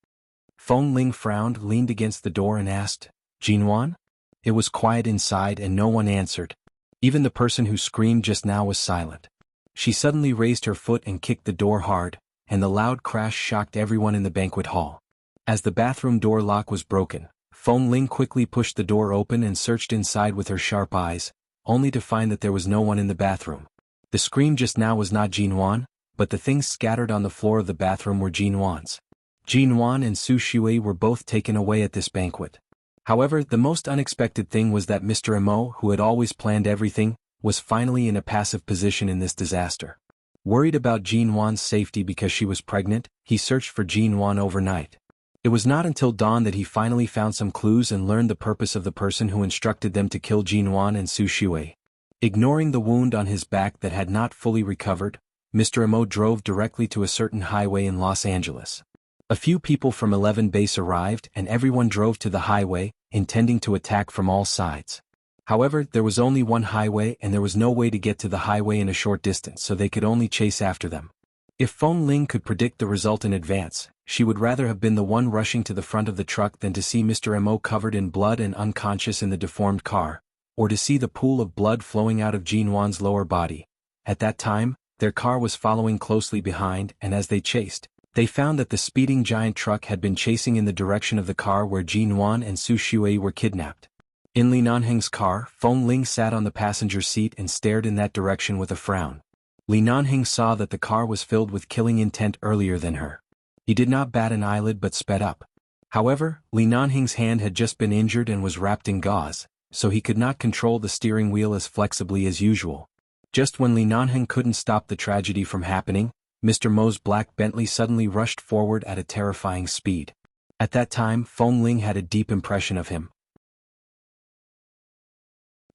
Feng Ling frowned, leaned against the door and asked, Jinwan? It was quiet inside and no one answered. Even the person who screamed just now was silent. She suddenly raised her foot and kicked the door hard, and the loud crash shocked everyone in the banquet hall. As the bathroom door lock was broken, Feng Ling quickly pushed the door open and searched inside with her sharp eyes, only to find that there was no one in the bathroom. The scream just now was not Jinwan, but the things scattered on the floor of the bathroom were Jinwan's. Jinwan and Su Shui were both taken away at this banquet. However, the most unexpected thing was that Mr. Mo, who had always planned everything, was finally in a passive position in this disaster. Worried about Jinwan's safety because she was pregnant, he searched for Jinwan overnight. It was not until dawn that he finally found some clues and learned the purpose of the person who instructed them to kill Jinwan and Su Shui. Ignoring the wound on his back that had not fully recovered, Mr. Mo drove directly to a certain highway in Los Angeles. A few people from 11 base arrived and everyone drove to the highway, intending to attack from all sides. However, there was only one highway and there was no way to get to the highway in a short distance, so they could only chase after them. If Feng Ling could predict the result in advance, she would rather have been the one rushing to the front of the truck than to see Mr. Mo covered in blood and unconscious in the deformed car, or to see the pool of blood flowing out of Jinwan's lower body. At that time, their car was following closely behind, and as they chased, they found that the speeding giant truck had been chasing in the direction of the car where Jinwan and Su Shui were kidnapped. In Li Nanheng's car, Feng Ling sat on the passenger seat and stared in that direction with a frown. Li Nanheng saw that the car was filled with killing intent earlier than her. He did not bat an eyelid but sped up. However, Li Nanheng's hand had just been injured and was wrapped in gauze, so he could not control the steering wheel as flexibly as usual. Just when Li Nanheng couldn't stop the tragedy from happening, Mr. Mo's black Bentley suddenly rushed forward at a terrifying speed. At that time, Feng Ling had a deep impression of him.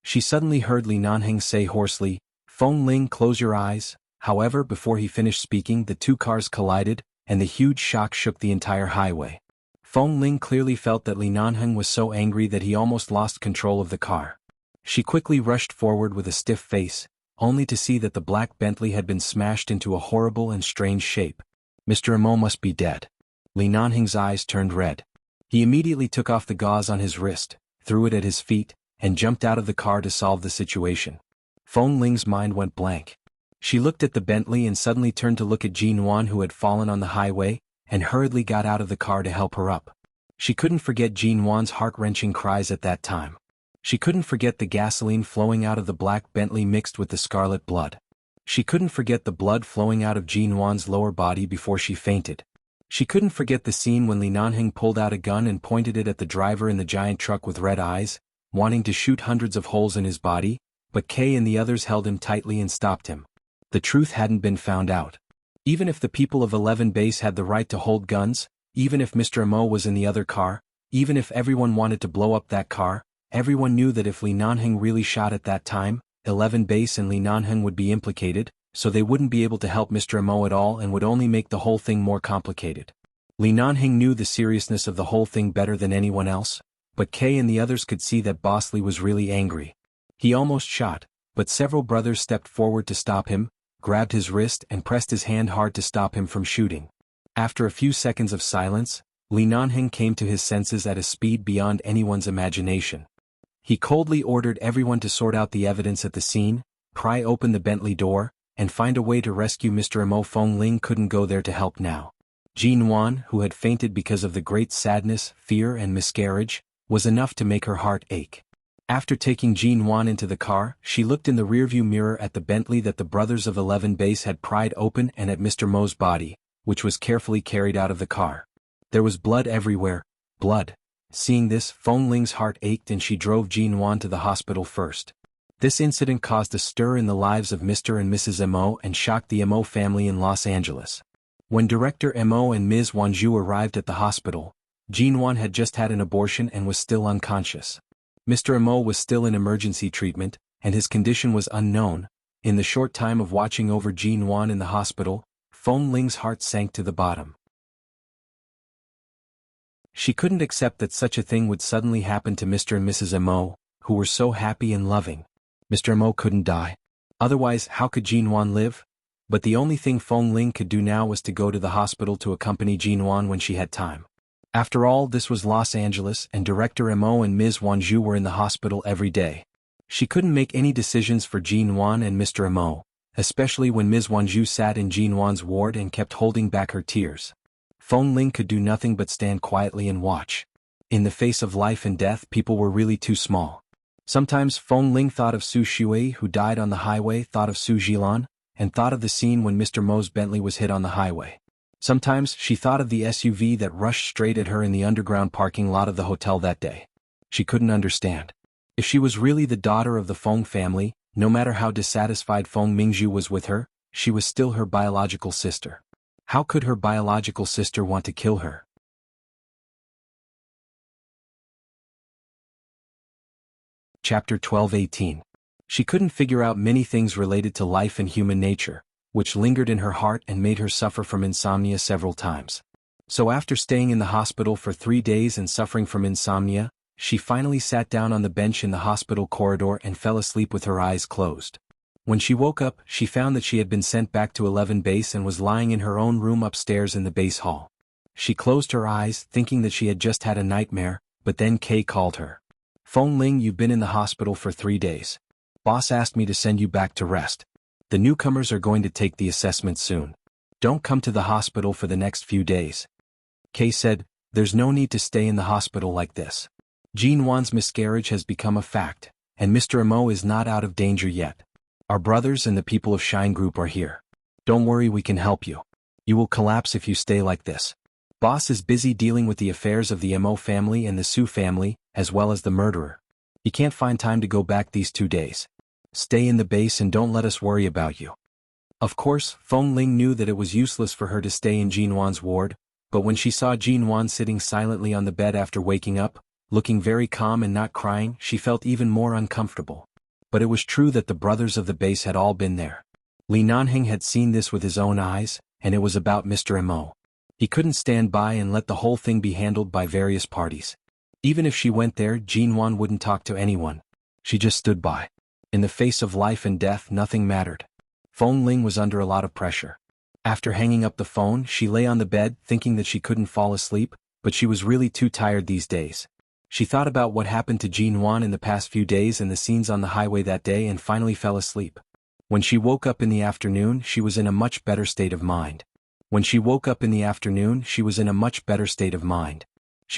She suddenly heard Li Nanheng say hoarsely, "Feng Ling, close your eyes." However, before he finished speaking, the two cars collided, and the huge shock shook the entire highway. Feng Ling clearly felt that Li Nanheng was so angry that he almost lost control of the car. She quickly rushed forward with a stiff face, only to see that the black Bentley had been smashed into a horrible and strange shape. Mr. Mo must be dead. Li Nanheng's eyes turned red. He immediately took off the gauze on his wrist, threw it at his feet, and jumped out of the car to solve the situation. Feng Ling's mind went blank. She looked at the Bentley and suddenly turned to look at Jinwan, who had fallen on the highway, and hurriedly got out of the car to help her up. She couldn't forget Jinwan's heart-wrenching cries at that time. She couldn't forget the gasoline flowing out of the black Bentley mixed with the scarlet blood. She couldn't forget the blood flowing out of Jin Wan's lower body before she fainted. She couldn't forget the scene when Li Nanheng pulled out a gun and pointed it at the driver in the giant truck with red eyes, wanting to shoot hundreds of holes in his body, but Kay and the others held him tightly and stopped him. The truth hadn't been found out. Even if the people of 11 Base had the right to hold guns, even if Mr. Mo was in the other car, even if everyone wanted to blow up that car, everyone knew that if Li Nanheng really shot at that time, 11 Base and Li Nanheng would be implicated, so they wouldn't be able to help Mr. Mo at all and would only make the whole thing more complicated. Li Nanheng knew the seriousness of the whole thing better than anyone else, but Kay and the others could see that Boss Li was really angry. He almost shot, but several brothers stepped forward to stop him, grabbed his wrist and pressed his hand hard to stop him from shooting. After a few seconds of silence, Li Nanheng came to his senses at a speed beyond anyone's imagination. He coldly ordered everyone to sort out the evidence at the scene, pry open the Bentley door, and find a way to rescue Mr. Mo. Feng Ling couldn't go there to help now. Jin Wan, who had fainted because of the great sadness, fear and miscarriage, was enough to make her heart ache. After taking Jin Wan into the car, she looked in the rearview mirror at the Bentley that the brothers of 11 Base had pried open and at Mr. Mo's body, which was carefully carried out of the car. There was blood everywhere, blood. Seeing this, Feng Ling's heart ached and she drove Jin Wan to the hospital first. This incident caused a stir in the lives of Mr. and Mrs. Mo and shocked the Mo family in Los Angeles. When Director Mo and Ms. Wanzhou arrived at the hospital, Jin Wan had just had an abortion and was still unconscious. Mr. Mo was still in emergency treatment, and his condition was unknown. In the short time of watching over Jin Wan in the hospital, Feng Ling's heart sank to the bottom. She couldn't accept that such a thing would suddenly happen to Mr. and Mrs. Mo, who were so happy and loving. Mr. Mo couldn't die. Otherwise, how could Jin Wan live? But the only thing Feng Ling could do now was to go to the hospital to accompany Jin Wan when she had time. After all, this was Los Angeles and Director Mo and Ms. Wanzhou were in the hospital every day. She couldn't make any decisions for Jin Wan and Mr. Mo, especially when Ms. Wanzhou sat in Jin Wan's ward and kept holding back her tears. Feng Ling could do nothing but stand quietly and watch. In the face of life and death, people were really too small. Sometimes Feng Ling thought of Su Shui, who died on the highway, thought of Su Jilan, and thought of the scene when Mr. Mo's Bentley was hit on the highway. Sometimes she thought of the SUV that rushed straight at her in the underground parking lot of the hotel that day. She couldn't understand. If she was really the daughter of the Feng family, no matter how dissatisfied Feng Mingzhu was with her, she was still her biological sister. How could her biological sister want to kill her? Chapter 12:18. She couldn't figure out many things related to life and human nature, which lingered in her heart and made her suffer from insomnia several times. So after staying in the hospital for 3 days and suffering from insomnia, she finally sat down on the bench in the hospital corridor and fell asleep with her eyes closed. When she woke up, she found that she had been sent back to 11 Base and was lying in her own room upstairs in the base hall. She closed her eyes, thinking that she had just had a nightmare, but then Kay called her. "Feng Ling, you've been in the hospital for 3 days. Boss asked me to send you back to rest. The newcomers are going to take the assessment soon. Don't come to the hospital for the next few days." Kay said, "There's no need to stay in the hospital like this. Jin Wan's miscarriage has become a fact, and Mr. Mo is not out of danger yet. Our brothers and the people of Shine Group are here. Don't worry, we can help you. You will collapse if you stay like this. Boss is busy dealing with the affairs of the Mo family and the Su family, as well as the murderer. He can't find time to go back these 2 days. Stay in the base and don't let us worry about you." Of course, Feng Ling knew that it was useless for her to stay in Jin Wan's ward, but when she saw Jin Wan sitting silently on the bed after waking up, looking very calm and not crying, she felt even more uncomfortable. But it was true that the brothers of the base had all been there. Li Nanheng had seen this with his own eyes, and it was about Mr. Mo. He couldn't stand by and let the whole thing be handled by various parties. Even if she went there, Jin Wan wouldn't talk to anyone. She just stood by. In the face of life and death, nothing mattered. Feng Ling was under a lot of pressure. After hanging up the phone, she lay on the bed, thinking that she couldn't fall asleep, but she was really too tired these days. She thought about what happened to Jin Wan in the past few days and the scenes on the highway that day and finally fell asleep. When she woke up in the afternoon, she was in a much better state of mind. She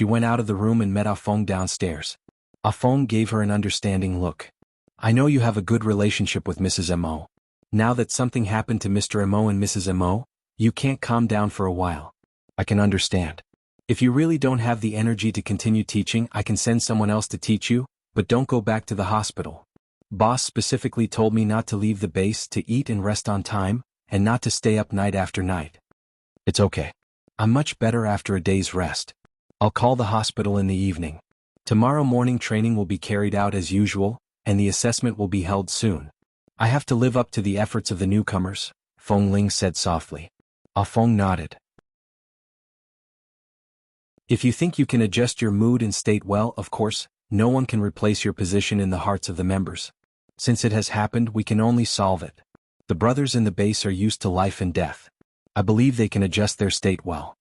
went out of the room and met Ah Feng downstairs. Ah Feng gave her an understanding look. "I know you have a good relationship with Mrs. Mo. Now that something happened to Mr. Mo and Mrs. Mo, you can't calm down for a while. I can understand. If you really don't have the energy to continue teaching, I can send someone else to teach you, but don't go back to the hospital. Boss specifically told me not to leave the base, to eat and rest on time, and not to stay up night after night. It's okay. I'm much better after a day's rest. I'll call the hospital in the evening. Tomorrow morning training will be carried out as usual, and the assessment will be held soon. I have to live up to the efforts of the newcomers, Feng Ling said softly. Ah Feng nodded. If you think you can adjust your mood and state well, of course, no one can replace your position in the hearts of the members. Since it has happened, we can only solve it. The brothers in the base are used to life and death. I believe they can adjust their state well.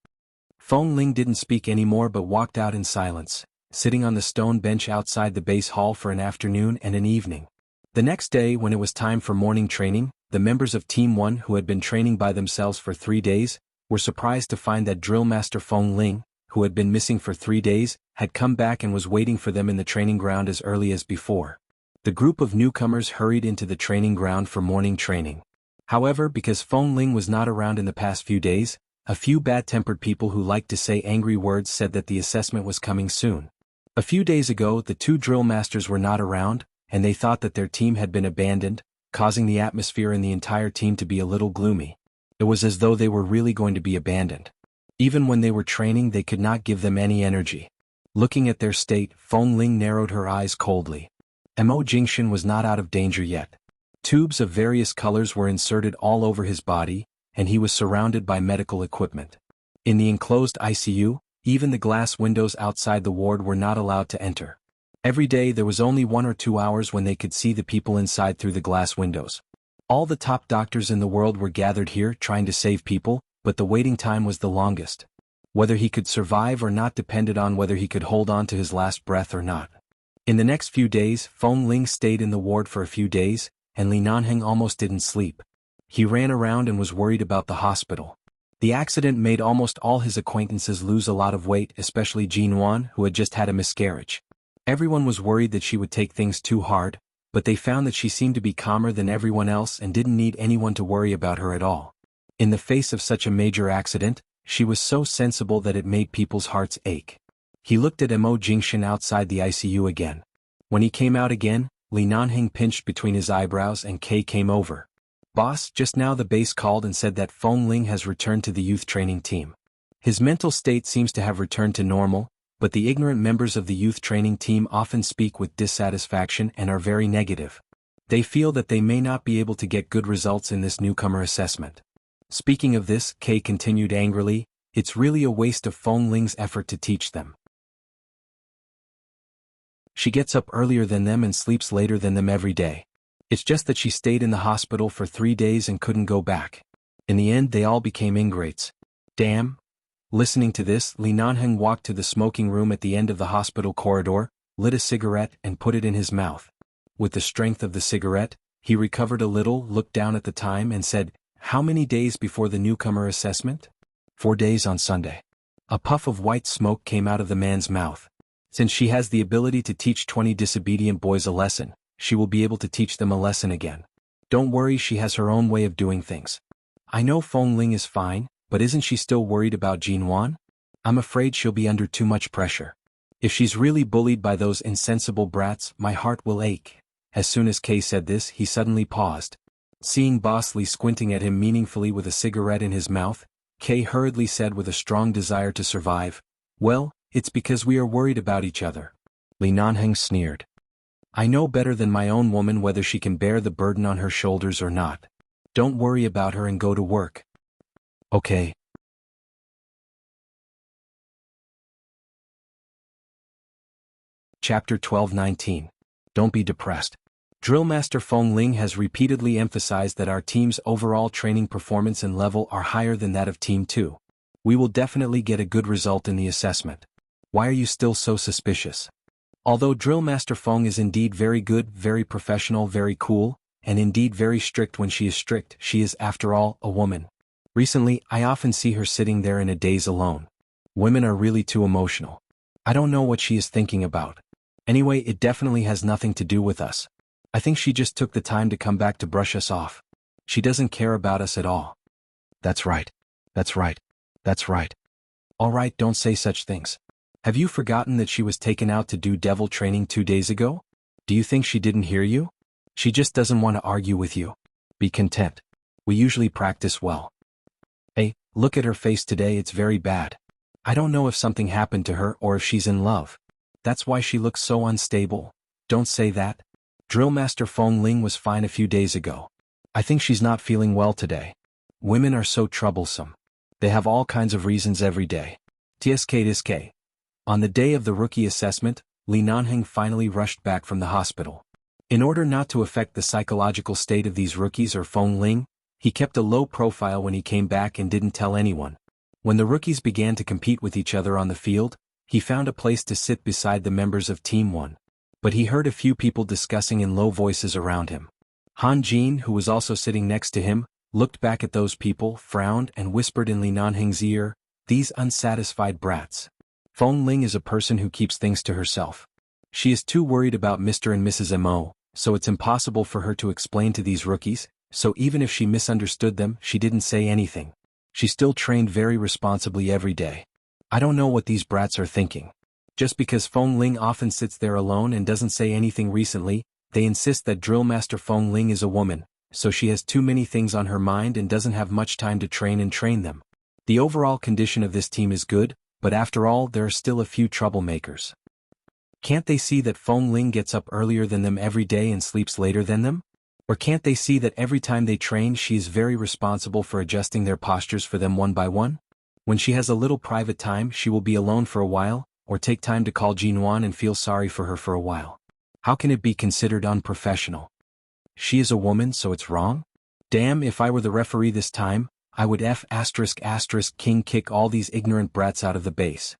Feng Ling didn't speak anymore but walked out in silence, sitting on the stone bench outside the base hall for an afternoon and an evening. The next day, when it was time for morning training, the members of Team 1 who had been training by themselves for 3 days, were surprised to find that Drill Master Feng Ling, who had been missing for 3 days, had come back and was waiting for them in the training ground as early as before. The group of newcomers hurried into the training ground for morning training. However, because Feng Ling was not around in the past few days, a few bad-tempered people who liked to say angry words said that the assessment was coming soon. A few days ago, the 2 drill masters were not around, and they thought that their team had been abandoned, causing the atmosphere in the entire team to be a little gloomy. It was as though they were really going to be abandoned. Even when they were training, they could not give them any energy. Looking at their state, Feng Ling narrowed her eyes coldly. Mo Jingxin was not out of danger yet. Tubes of various colors were inserted all over his body, and he was surrounded by medical equipment. In the enclosed ICU, even the glass windows outside the ward were not allowed to enter. Every day there was only 1 or 2 hours when they could see the people inside through the glass windows. All the top doctors in the world were gathered here trying to save people, but the waiting time was the longest. Whether he could survive or not depended on whether he could hold on to his last breath or not. In the next few days, Feng Ling stayed in the ward for a few days, and Li Nanheng almost didn't sleep. He ran around and was worried about the hospital. The accident made almost all his acquaintances lose a lot of weight, especially Jin Wan, who had just had a miscarriage. Everyone was worried that she would take things too hard, but they found that she seemed to be calmer than everyone else and didn't need anyone to worry about her at all. In the face of such a major accident, she was so sensible that it made people's hearts ache. He looked at Mo Jingxin outside the ICU again. When he came out again, Li Nanheng pinched between his eyebrows and Kay came over. Boss, just now the base called and said that Feng Ling has returned to the youth training team. His mental state seems to have returned to normal, but the ignorant members of the youth training team often speak with dissatisfaction and are very negative. They feel that they may not be able to get good results in this newcomer assessment. Speaking of this, Kay continued angrily, it's really a waste of Feng Ling's effort to teach them. She gets up earlier than them and sleeps later than them every day. It's just that she stayed in the hospital for 3 days and couldn't go back. In the end, they all became ingrates. Damn. Listening to this, Li Nanheng walked to the smoking room at the end of the hospital corridor, lit a cigarette and put it in his mouth. With the strength of the cigarette, he recovered a little, looked down at the time and said, how many days before the newcomer assessment? 4 days on Sunday. A puff of white smoke came out of the man's mouth. Since she has the ability to teach 20 disobedient boys a lesson, she will be able to teach them a lesson again. Don't worry, she has her own way of doing things. I know Feng Ling is fine, but isn't she still worried about Jin Wan? I'm afraid she'll be under too much pressure. If she's really bullied by those insensible brats, my heart will ache. As soon as Kay said this, he suddenly paused. Seeing Boss Li squinting at him meaningfully with a cigarette in his mouth, Kay hurriedly said with a strong desire to survive, well, it's because we are worried about each other. Li Nanheng sneered. I know better than my own woman whether she can bear the burden on her shoulders or not. Don't worry about her and go to work. Okay. Chapter 12-19. Don't be depressed. Drill Master Feng Ling has repeatedly emphasized that our team's overall training performance and level are higher than that of Team 2. We will definitely get a good result in the assessment. Why are you still so suspicious? Although Drill Master Feng is indeed very good, very professional, very cool, and indeed very strict when she is strict, she is, after all, a woman. Recently, I often see her sitting there in a daze alone. Women are really too emotional. I don't know what she is thinking about. Anyway, it definitely has nothing to do with us. I think she just took the time to come back to brush us off. She doesn't care about us at all. That's right. That's right. That's right. All right, don't say such things. Have you forgotten that she was taken out to do devil training 2 days ago? Do you think she didn't hear you? She just doesn't want to argue with you. Be content. We usually practice well. Hey, look at her face today, it's very bad. I don't know if something happened to her or if she's in love. That's why she looks so unstable. Don't say that. Drill Master Feng Ling was fine a few days ago. I think she's not feeling well today. Women are so troublesome. They have all kinds of reasons every day. TSK. On the day of the rookie assessment, Li Nanheng finally rushed back from the hospital. In order not to affect the psychological state of these rookies or Feng Ling, he kept a low profile when he came back and didn't tell anyone. When the rookies began to compete with each other on the field, he found a place to sit beside the members of Team 1. But he heard a few people discussing in low voices around him. Han Jin, who was also sitting next to him, looked back at those people, frowned and whispered in Li Nanheng's ear, "These unsatisfied brats." Feng Ling is a person who keeps things to herself. She is too worried about Mr. and Mrs. Mo, so it's impossible for her to explain to these rookies, so even if she misunderstood them, she didn't say anything. She still trained very responsibly every day. I don't know what these brats are thinking. Just because Feng Ling often sits there alone and doesn't say anything recently, they insist that Drill Master Feng Ling is a woman, so she has too many things on her mind and doesn't have much time to train them. The overall condition of this team is good, but after all there are still a few troublemakers. Can't they see that Feng Ling gets up earlier than them every day and sleeps later than them? Or can't they see that every time they train she is very responsible for adjusting their postures for them one by one? When she has a little private time she will be alone for a while, or take time to call Jinwan and feel sorry for her for a while. How can it be considered unprofessional? She is a woman, so it's wrong? Damn, if I were the referee this time, I would ***king kick all these ignorant brats out of the base.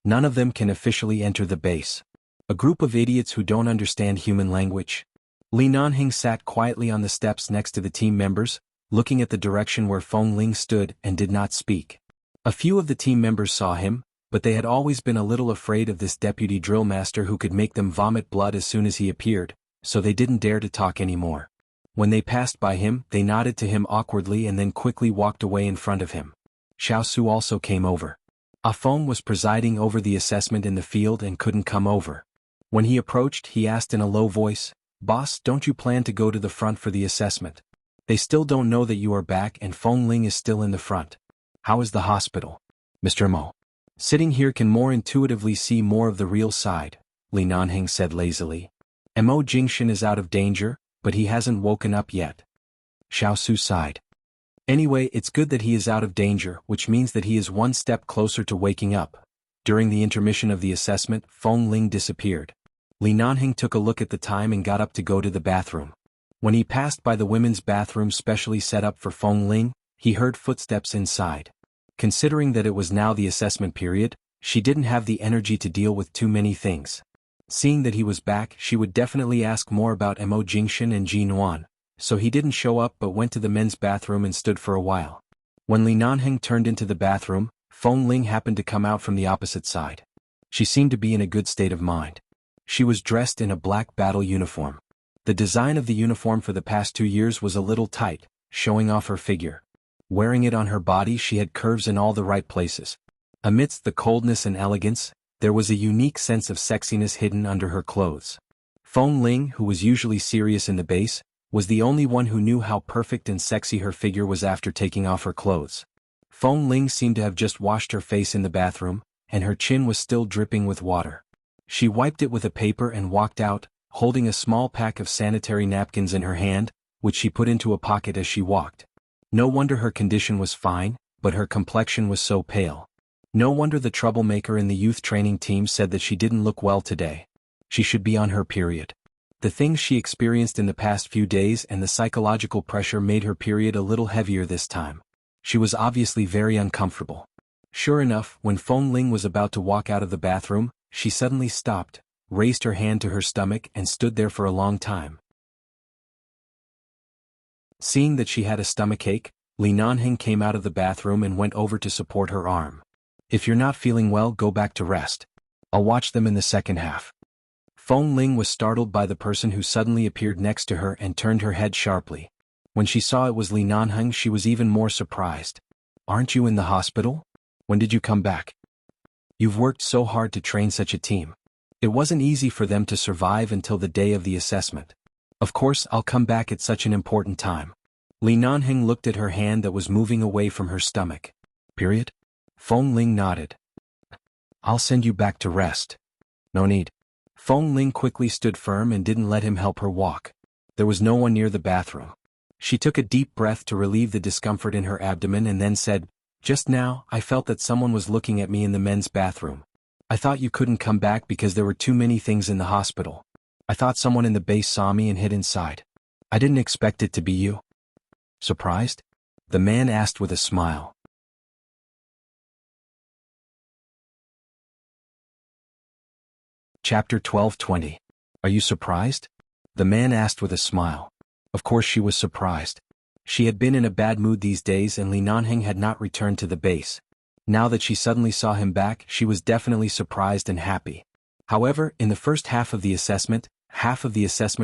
None of them can officially enter the base. A group of idiots who don't understand human language. Li Nanheng sat quietly on the steps next to the team members, looking at the direction where Feng Ling stood and did not speak. A few of the team members saw him, but they had always been a little afraid of this deputy drill master who could make them vomit blood as soon as he appeared, so they didn't dare to talk anymore. When they passed by him, they nodded to him awkwardly and then quickly walked away in front of him. Xiao Su also came over. Ah Feng was presiding over the assessment in the field and couldn't come over. When he approached, he asked in a low voice, "Boss, don't you plan to go to the front for the assessment? They still don't know that you are back and Feng Ling is still in the front. How is the hospital? Mr. Mo. Sitting here can more intuitively see more of the real side," Li Nanheng said lazily. Mo Jingshan is out of danger, but he hasn't woken up yet. Xiao Su sighed. Anyway, it's good that he is out of danger, which means that he is one step closer to waking up. During the intermission of the assessment, Feng Ling disappeared. Li Nanheng took a look at the time and got up to go to the bathroom. When he passed by the women's bathroom specially set up for Feng Ling, he heard footsteps inside. Considering that it was now the assessment period, she didn't have the energy to deal with too many things. Seeing that he was back, she would definitely ask more about Mo Jingshan and Jinwan, so he didn't show up but went to the men's bathroom and stood for a while. When Li Nanheng turned into the bathroom, Feng Ling happened to come out from the opposite side. She seemed to be in a good state of mind. She was dressed in a black battle uniform. The design of the uniform for the past 2 years was a little tight, showing off her figure. Wearing it on her body she had curves in all the right places. Amidst the coldness and elegance, there was a unique sense of sexiness hidden under her clothes. Feng Ling, who was usually serious in the base, was the only one who knew how perfect and sexy her figure was after taking off her clothes. Feng Ling seemed to have just washed her face in the bathroom, and her chin was still dripping with water. She wiped it with a paper and walked out, holding a small pack of sanitary napkins in her hand, which she put into a pocket as she walked. No wonder her condition was fine, but her complexion was so pale. No wonder the troublemaker in the youth training team said that she didn't look well today. She should be on her period. The things she experienced in the past few days and the psychological pressure made her period a little heavier this time. She was obviously very uncomfortable. Sure enough, when Feng Ling was about to walk out of the bathroom, she suddenly stopped, raised her hand to her stomach and stood there for a long time. Seeing that she had a stomachache, Li Nanheng came out of the bathroom and went over to support her arm. "If you're not feeling well, go back to rest. I'll watch them in the second half." Feng Ling was startled by the person who suddenly appeared next to her and turned her head sharply. When she saw it was Li Nanheng, she was even more surprised. "Aren't you in the hospital? When did you come back? You've worked so hard to train such a team. It wasn't easy for them to survive until the day of the assessment. Of course I'll come back at such an important time." Li Nanheng looked at her hand that was moving away from her stomach. "Period?" Feng Ling nodded. "I'll send you back to rest." "No need." Feng Ling quickly stood firm and didn't let him help her walk. There was no one near the bathroom. She took a deep breath to relieve the discomfort in her abdomen and then said, "Just now, I felt that someone was looking at me in the men's bathroom. I thought you couldn't come back because there were too many things in the hospital. I thought someone in the base saw me and hid inside. I didn't expect it to be you." "Surprised?" the man asked with a smile. Chapter 12:20. Are you surprised? The man asked with a smile. Of course she was surprised. She had been in a bad mood these days and Li Nanheng had not returned to the base. Now that she suddenly saw him back, she was definitely surprised and happy. However, in the first half of the assessment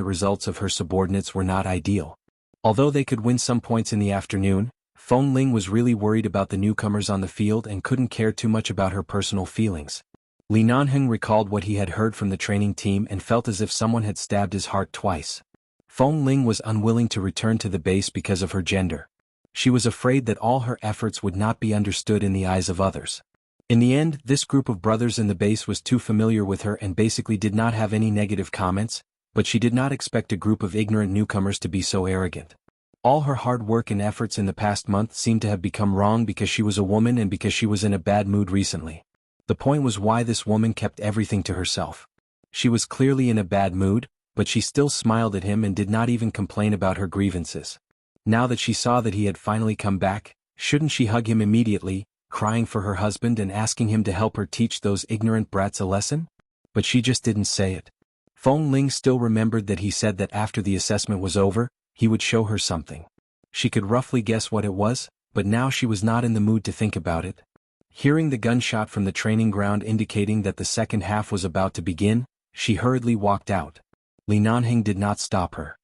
results of her subordinates were not ideal. Although they could win some points in the afternoon, Feng Ling was really worried about the newcomers on the field and couldn't care too much about her personal feelings. Li Nanheng recalled what he had heard from the training team and felt as if someone had stabbed his heart twice. Feng Ling was unwilling to return to the base because of her gender. She was afraid that all her efforts would not be understood in the eyes of others. In the end, this group of brothers in the base was too familiar with her and basically did not have any negative comments, but she did not expect a group of ignorant newcomers to be so arrogant. All her hard work and efforts in the past month seemed to have become wrong because she was a woman and because she was in a bad mood recently. The point was why this woman kept everything to herself. She was clearly in a bad mood, but she still smiled at him and did not even complain about her grievances. Now that she saw that he had finally come back, shouldn't she hug him immediately, crying for her husband and asking him to help her teach those ignorant brats a lesson? But she just didn't say it. Feng Ling still remembered that he said that after the assessment was over, he would show her something. She could roughly guess what it was, but now she was not in the mood to think about it. Hearing the gunshot from the training ground indicating that the second half was about to begin, she hurriedly walked out. Li Nanheng did not stop her.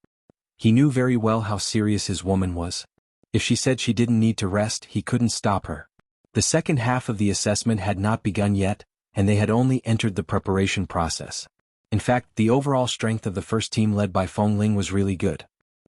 He knew very well how serious his woman was. If she said she didn't need to rest, he couldn't stop her. The second half of the assessment had not begun yet, and they had only entered the preparation process. In fact, the overall strength of the first team led by Feng Ling was really good.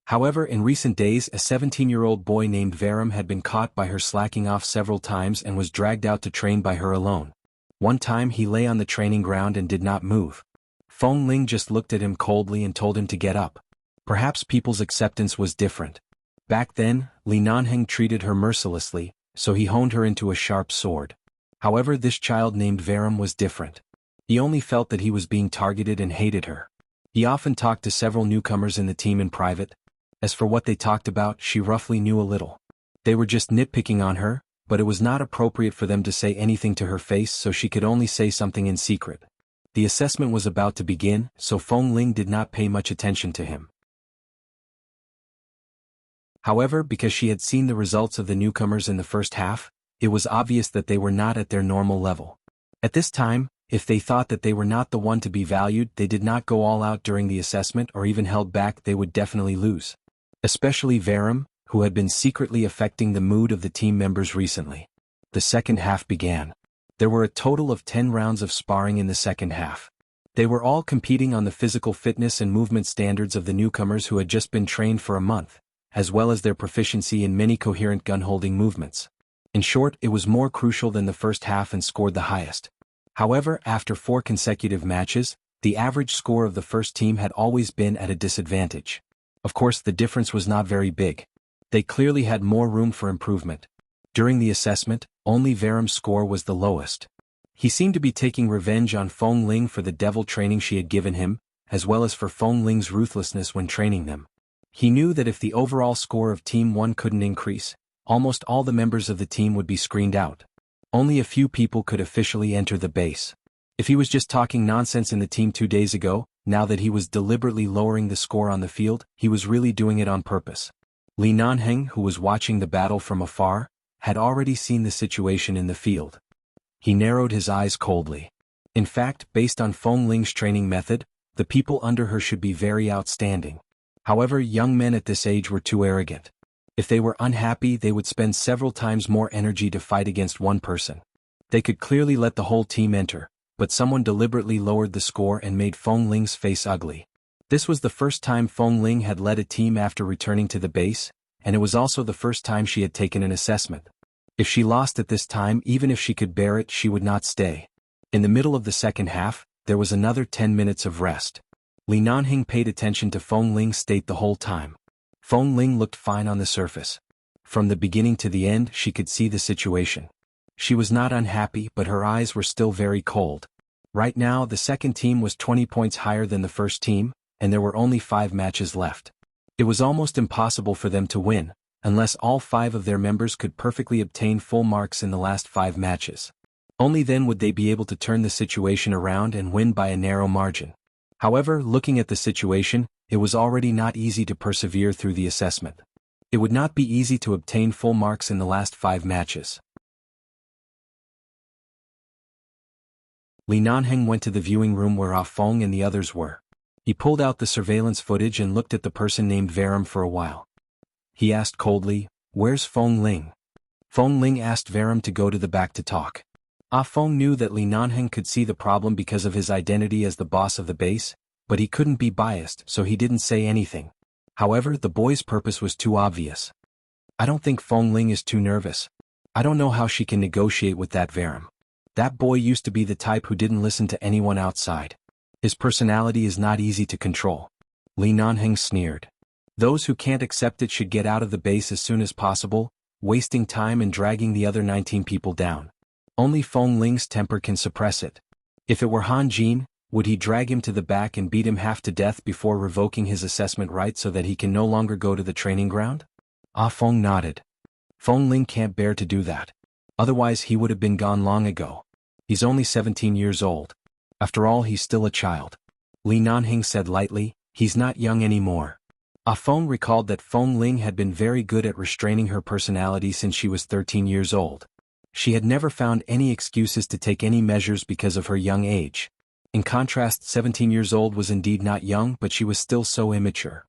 However, in recent days a 17-year-old boy named Varam had been caught by her slacking off several times and was dragged out to train by her alone. One time he lay on the training ground and did not move. Feng Ling just looked at him coldly and told him to get up. Perhaps people's acceptance was different. Back then, Li Nanheng treated her mercilessly, so he honed her into a sharp sword. However, this child named Varam was different. He only felt that he was being targeted and hated her. He often talked to several newcomers in the team in private. As for what they talked about, she roughly knew a little. They were just nitpicking on her, but it was not appropriate for them to say anything to her face, so she could only say something in secret. The assessment was about to begin, so Feng Ling did not pay much attention to him. However, because she had seen the results of the newcomers in the first half, it was obvious that they were not at their normal level. At this time, if they thought that they were not the one to be valued, they did not go all out during the assessment or even held back, they would definitely lose. Especially Varam, who had been secretly affecting the mood of the team members recently. The second half began. There were a total of 10 rounds of sparring in the second half. They were all competing on the physical fitness and movement standards of the newcomers who had just been trained for a month, as well as their proficiency in many coherent gun-holding movements. In short, it was more crucial than the first half and scored the highest. However, after 4 consecutive matches, the average score of the first team had always been at a disadvantage. Of course, the difference was not very big. They clearly had more room for improvement. During the assessment, only Varam's score was the lowest. He seemed to be taking revenge on Feng Ling for the devil training she had given him, as well as for Feng Ling's ruthlessness when training them. He knew that if the overall score of Team 1 couldn't increase, almost all the members of the team would be screened out. Only a few people could officially enter the base. If he was just talking nonsense in the team 2 days ago, now that he was deliberately lowering the score on the field, he was really doing it on purpose. Li Nanheng, who was watching the battle from afar, had already seen the situation in the field. He narrowed his eyes coldly. In fact, based on Feng Ling's training method, The people under her should be very outstanding. However, young men at this age were too arrogant. If they were unhappy, they would spend several times more energy to fight against one person. They could clearly let the whole team enter, but someone deliberately lowered the score and made Feng Ling's face ugly. This was the first time Feng Ling had led a team after returning to the base, and it was also the first time she had taken an assessment. If she lost at this time, even if she could bear it, she would not stay. In the middle of the second half, there was another 10 minutes of rest. Li Nanheng paid attention to Feng Ling's state the whole time. Feng Ling looked fine on the surface. From the beginning to the end, she could see the situation. She was not unhappy, but her eyes were still very cold. Right now, the second team was 20 points higher than the first team, and there were only 5 matches left. It was almost impossible for them to win, unless all 5 of their members could perfectly obtain full marks in the last 5 matches. Only then would they be able to turn the situation around and win by a narrow margin. However, looking at the situation, it was already not easy to persevere through the assessment. It would not be easy to obtain full marks in the last 5 matches. Li Nanheng went to the viewing room where Ah Feng and the others were. He pulled out the surveillance footage and looked at the person named Varam for a while. He asked coldly, "Where's Feng Ling?" Feng Ling asked Varam to go to the back to talk. Ah Feng knew that Li Nanheng could see the problem because of his identity as the boss of the base, but he couldn't be biased, so he didn't say anything. However, the boy's purpose was too obvious. "I don't think Feng Ling is too nervous. I don't know how she can negotiate with that Varam. That boy used to be the type who didn't listen to anyone outside. His personality is not easy to control." Li Nanheng sneered. "Those who can't accept it should get out of the base as soon as possible, wasting time and dragging the other 19 people down. Only Feng Ling's temper can suppress it. If it were Han Jin, would he drag him to the back and beat him half to death before revoking his assessment right so that he can no longer go to the training ground?" Ah Feng nodded. "Feng Ling can't bear to do that. Otherwise he would have been gone long ago. He's only 17 years old. After all, he's still a child." Li Nanheng said lightly, "He's not young anymore." Ah Feng recalled that Feng Ling had been very good at restraining her personality since she was 13 years old. She had never found any excuses to take any measures because of her young age. In contrast, 17 years old was indeed not young, but she was still so immature.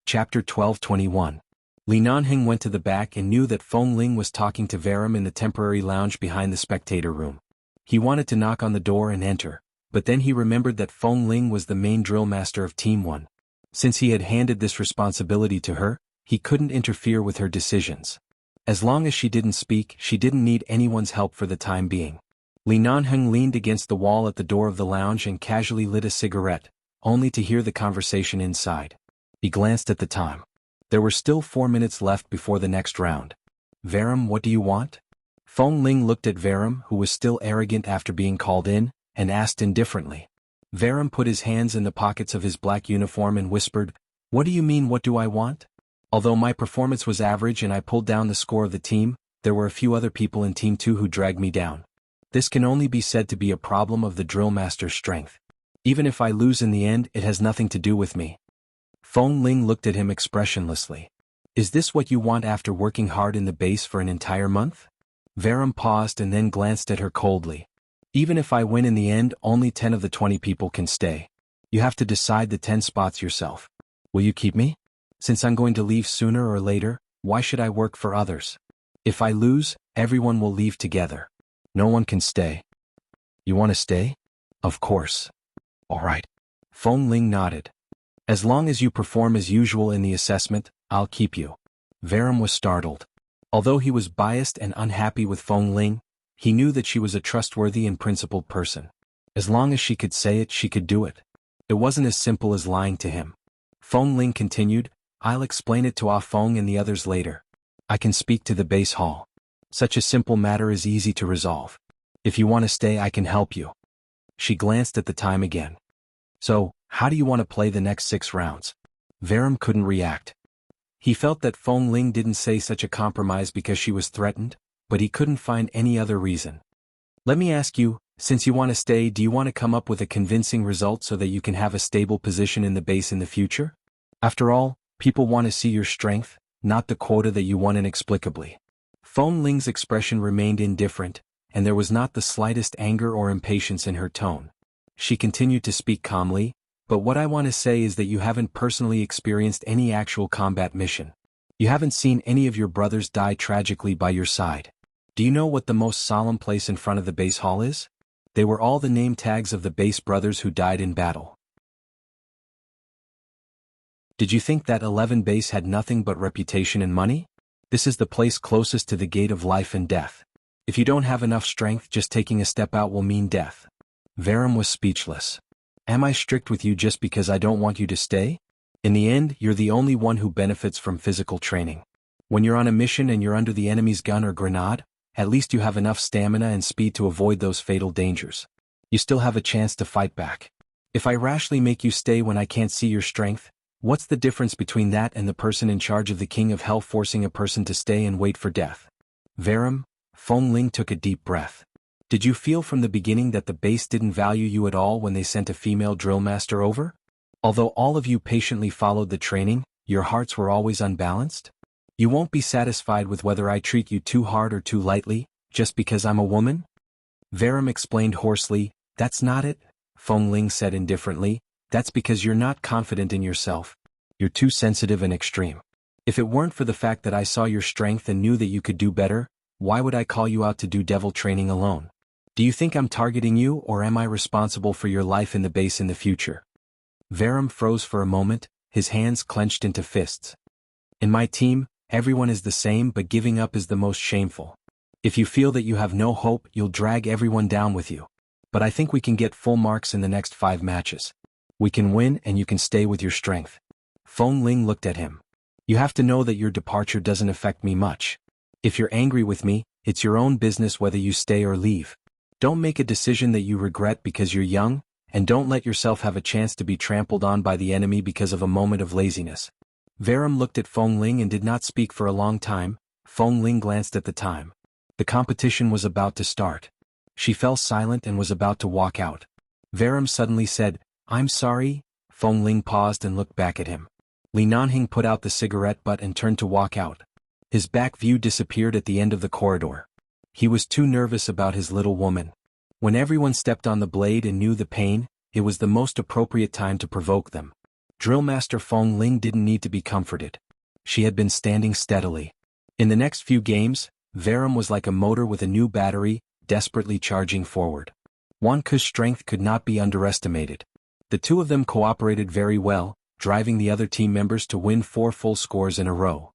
Chapter 12:21. Li Nanheng went to the back and knew that Feng Ling was talking to Varam in the temporary lounge behind the spectator room. He wanted to knock on the door and enter, but then he remembered that Feng Ling was the main drill master of Team 1. Since he had handed this responsibility to her, he couldn't interfere with her decisions. As long as she didn't speak, she didn't need anyone's help for the time being. Li Nanheng leaned against the wall at the door of the lounge and casually lit a cigarette, only to hear the conversation inside. He glanced at the time. There were still 4 minutes left before the next round. "Varam, what do you want?" Feng Ling looked at Varam, who was still arrogant after being called in, and asked indifferently. Varam put his hands in the pockets of his black uniform and whispered, "What do you mean, what do I want? Although my performance was average and I pulled down the score of the team, there were a few other people in Team 2 who dragged me down. This can only be said to be a problem of the drill master's strength. Even if I lose in the end, it has nothing to do with me." Feng Ling looked at him expressionlessly. "Is this what you want after working hard in the base for an entire month?" Varam paused and then glanced at her coldly. "Even if I win in the end, only 10 of the 20 people can stay. You have to decide the 10 spots yourself. Will you keep me? Since I'm going to leave sooner or later, why should I work for others? If I lose, everyone will leave together. No one can stay." "You want to stay?" "Of course." "All right." Feng Ling nodded. "As long as you perform as usual in the assessment, I'll keep you." Varam was startled. Although he was biased and unhappy with Feng Ling, he knew that she was a trustworthy and principled person. As long as she could say it, she could do it. It wasn't as simple as lying to him. Feng Ling continued, "I'll explain it to Ah Feng and the others later. I can speak to the base hall. Such a simple matter is easy to resolve. If you want to stay, I can help you." She glanced at the time again. "So, how do you want to play the next 6 rounds?" Varam couldn't react. He felt that Feng Ling didn't say such a compromise because she was threatened, but he couldn't find any other reason. "Let me ask you, since you want to stay, do you want to come up with a convincing result so that you can have a stable position in the base in the future? After all, people want to see your strength, not the quota that you won inexplicably." Feng Ling's expression remained indifferent, and there was not the slightest anger or impatience in her tone. She continued to speak calmly, "But what I want to say is that you haven't personally experienced any actual combat mission. You haven't seen any of your brothers die tragically by your side. Do you know what the most solemn place in front of the base hall is? They were all the name tags of the base brothers who died in battle. Did you think that 11 base had nothing but reputation and money? This is the place closest to the gate of life and death. If you don't have enough strength, just taking a step out will mean death." Varum was speechless. "Am I strict with you just because I don't want you to stay? In the end, you're the only one who benefits from physical training. When you're on a mission and you're under the enemy's gun or grenade, at least you have enough stamina and speed to avoid those fatal dangers. You still have a chance to fight back. If I rashly make you stay when I can't see your strength, what's the difference between that and the person in charge of the King of Hell forcing a person to stay and wait for death?" Varum, Feng Ling took a deep breath. "Did you feel from the beginning that the base didn't value you at all when they sent a female drill master over? Although all of you patiently followed the training, your hearts were always unbalanced? You won't be satisfied with whether I treat you too hard or too lightly, just because I'm a woman?" Varum explained hoarsely, "That's not it," Feng Ling said indifferently, "that's because you're not confident in yourself. You're too sensitive and extreme. If it weren't for the fact that I saw your strength and knew that you could do better, why would I call you out to do devil training alone? Do you think I'm targeting you, or am I responsible for your life in the base in the future?" Varum froze for a moment, his hands clenched into fists. "In my team, everyone is the same, but giving up is the most shameful. If you feel that you have no hope, you'll drag everyone down with you. But I think we can get full marks in the next 5 matches. We can win and you can stay with your strength." Feng Ling looked at him. "You have to know that your departure doesn't affect me much. If you're angry with me, it's your own business whether you stay or leave. Don't make a decision that you regret because you're young, and don't let yourself have a chance to be trampled on by the enemy because of a moment of laziness." Varum looked at Feng Ling and did not speak for a long time. Feng Ling glanced at the time. The competition was about to start. She fell silent and was about to walk out. Varum suddenly said, "I'm sorry." Feng Ling paused and looked back at him. Li Nanhing put out the cigarette butt and turned to walk out. His back view disappeared at the end of the corridor. He was too nervous about his little woman. When everyone stepped on the blade and knew the pain, it was the most appropriate time to provoke them. Drillmaster Feng Ling didn't need to be comforted. She had been standing steadily. In the next few games, Varum was like a motor with a new battery, desperately charging forward. Wan Ke's strength could not be underestimated. The two of them cooperated very well, driving the other team members to win 4 full scores in a row.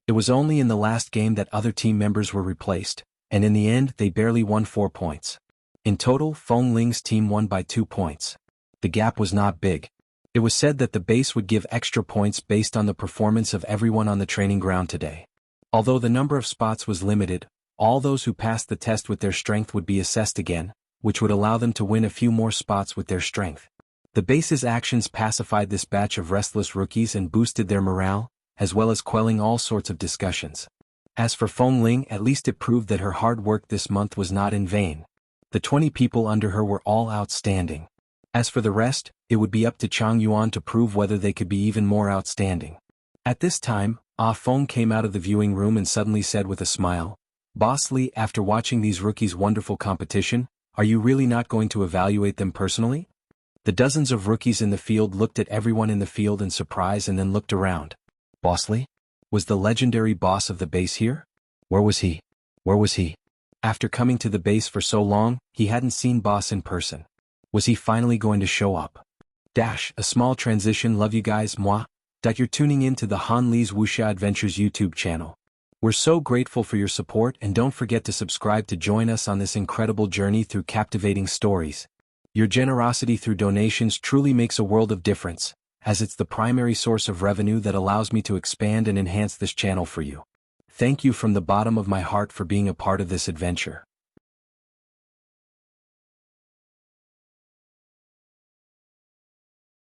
It was only in the last game that other team members were replaced, and in the end they barely won 4 points. In total, Feng Ling's team won by 2 points. The gap was not big. It was said that the base would give extra points based on the performance of everyone on the training ground today. Although the number of spots was limited, all those who passed the test with their strength would be assessed again, which would allow them to win a few more spots with their strength. The base's actions pacified this batch of restless rookies and boosted their morale, as well as quelling all sorts of discussions. As for Feng Ling, at least it proved that her hard work this month was not in vain. The 20 people under her were all outstanding. As for the rest, it would be up to Chang Yuan to prove whether they could be even more outstanding. At this time, Ah Feng came out of the viewing room and suddenly said with a smile, "Boss Li, after watching these rookies' wonderful competition, are you really not going to evaluate them personally?" The dozens of rookies in the field looked at everyone in the field in surprise and then looked around. Boss Li? Was the legendary boss of the base here? Where was he? Where was he? After coming to the base for so long, he hadn't seen Boss in person. Was he finally going to show up? A small transition. Love you guys, moi. You're tuning in to the Han Li's Wuxia Adventures YouTube channel. We're so grateful for your support, and don't forget to subscribe to join us on this incredible journey through captivating stories. Your generosity through donations truly makes a world of difference, as it's the primary source of revenue that allows me to expand and enhance this channel for you. Thank you from the bottom of my heart for being a part of this adventure.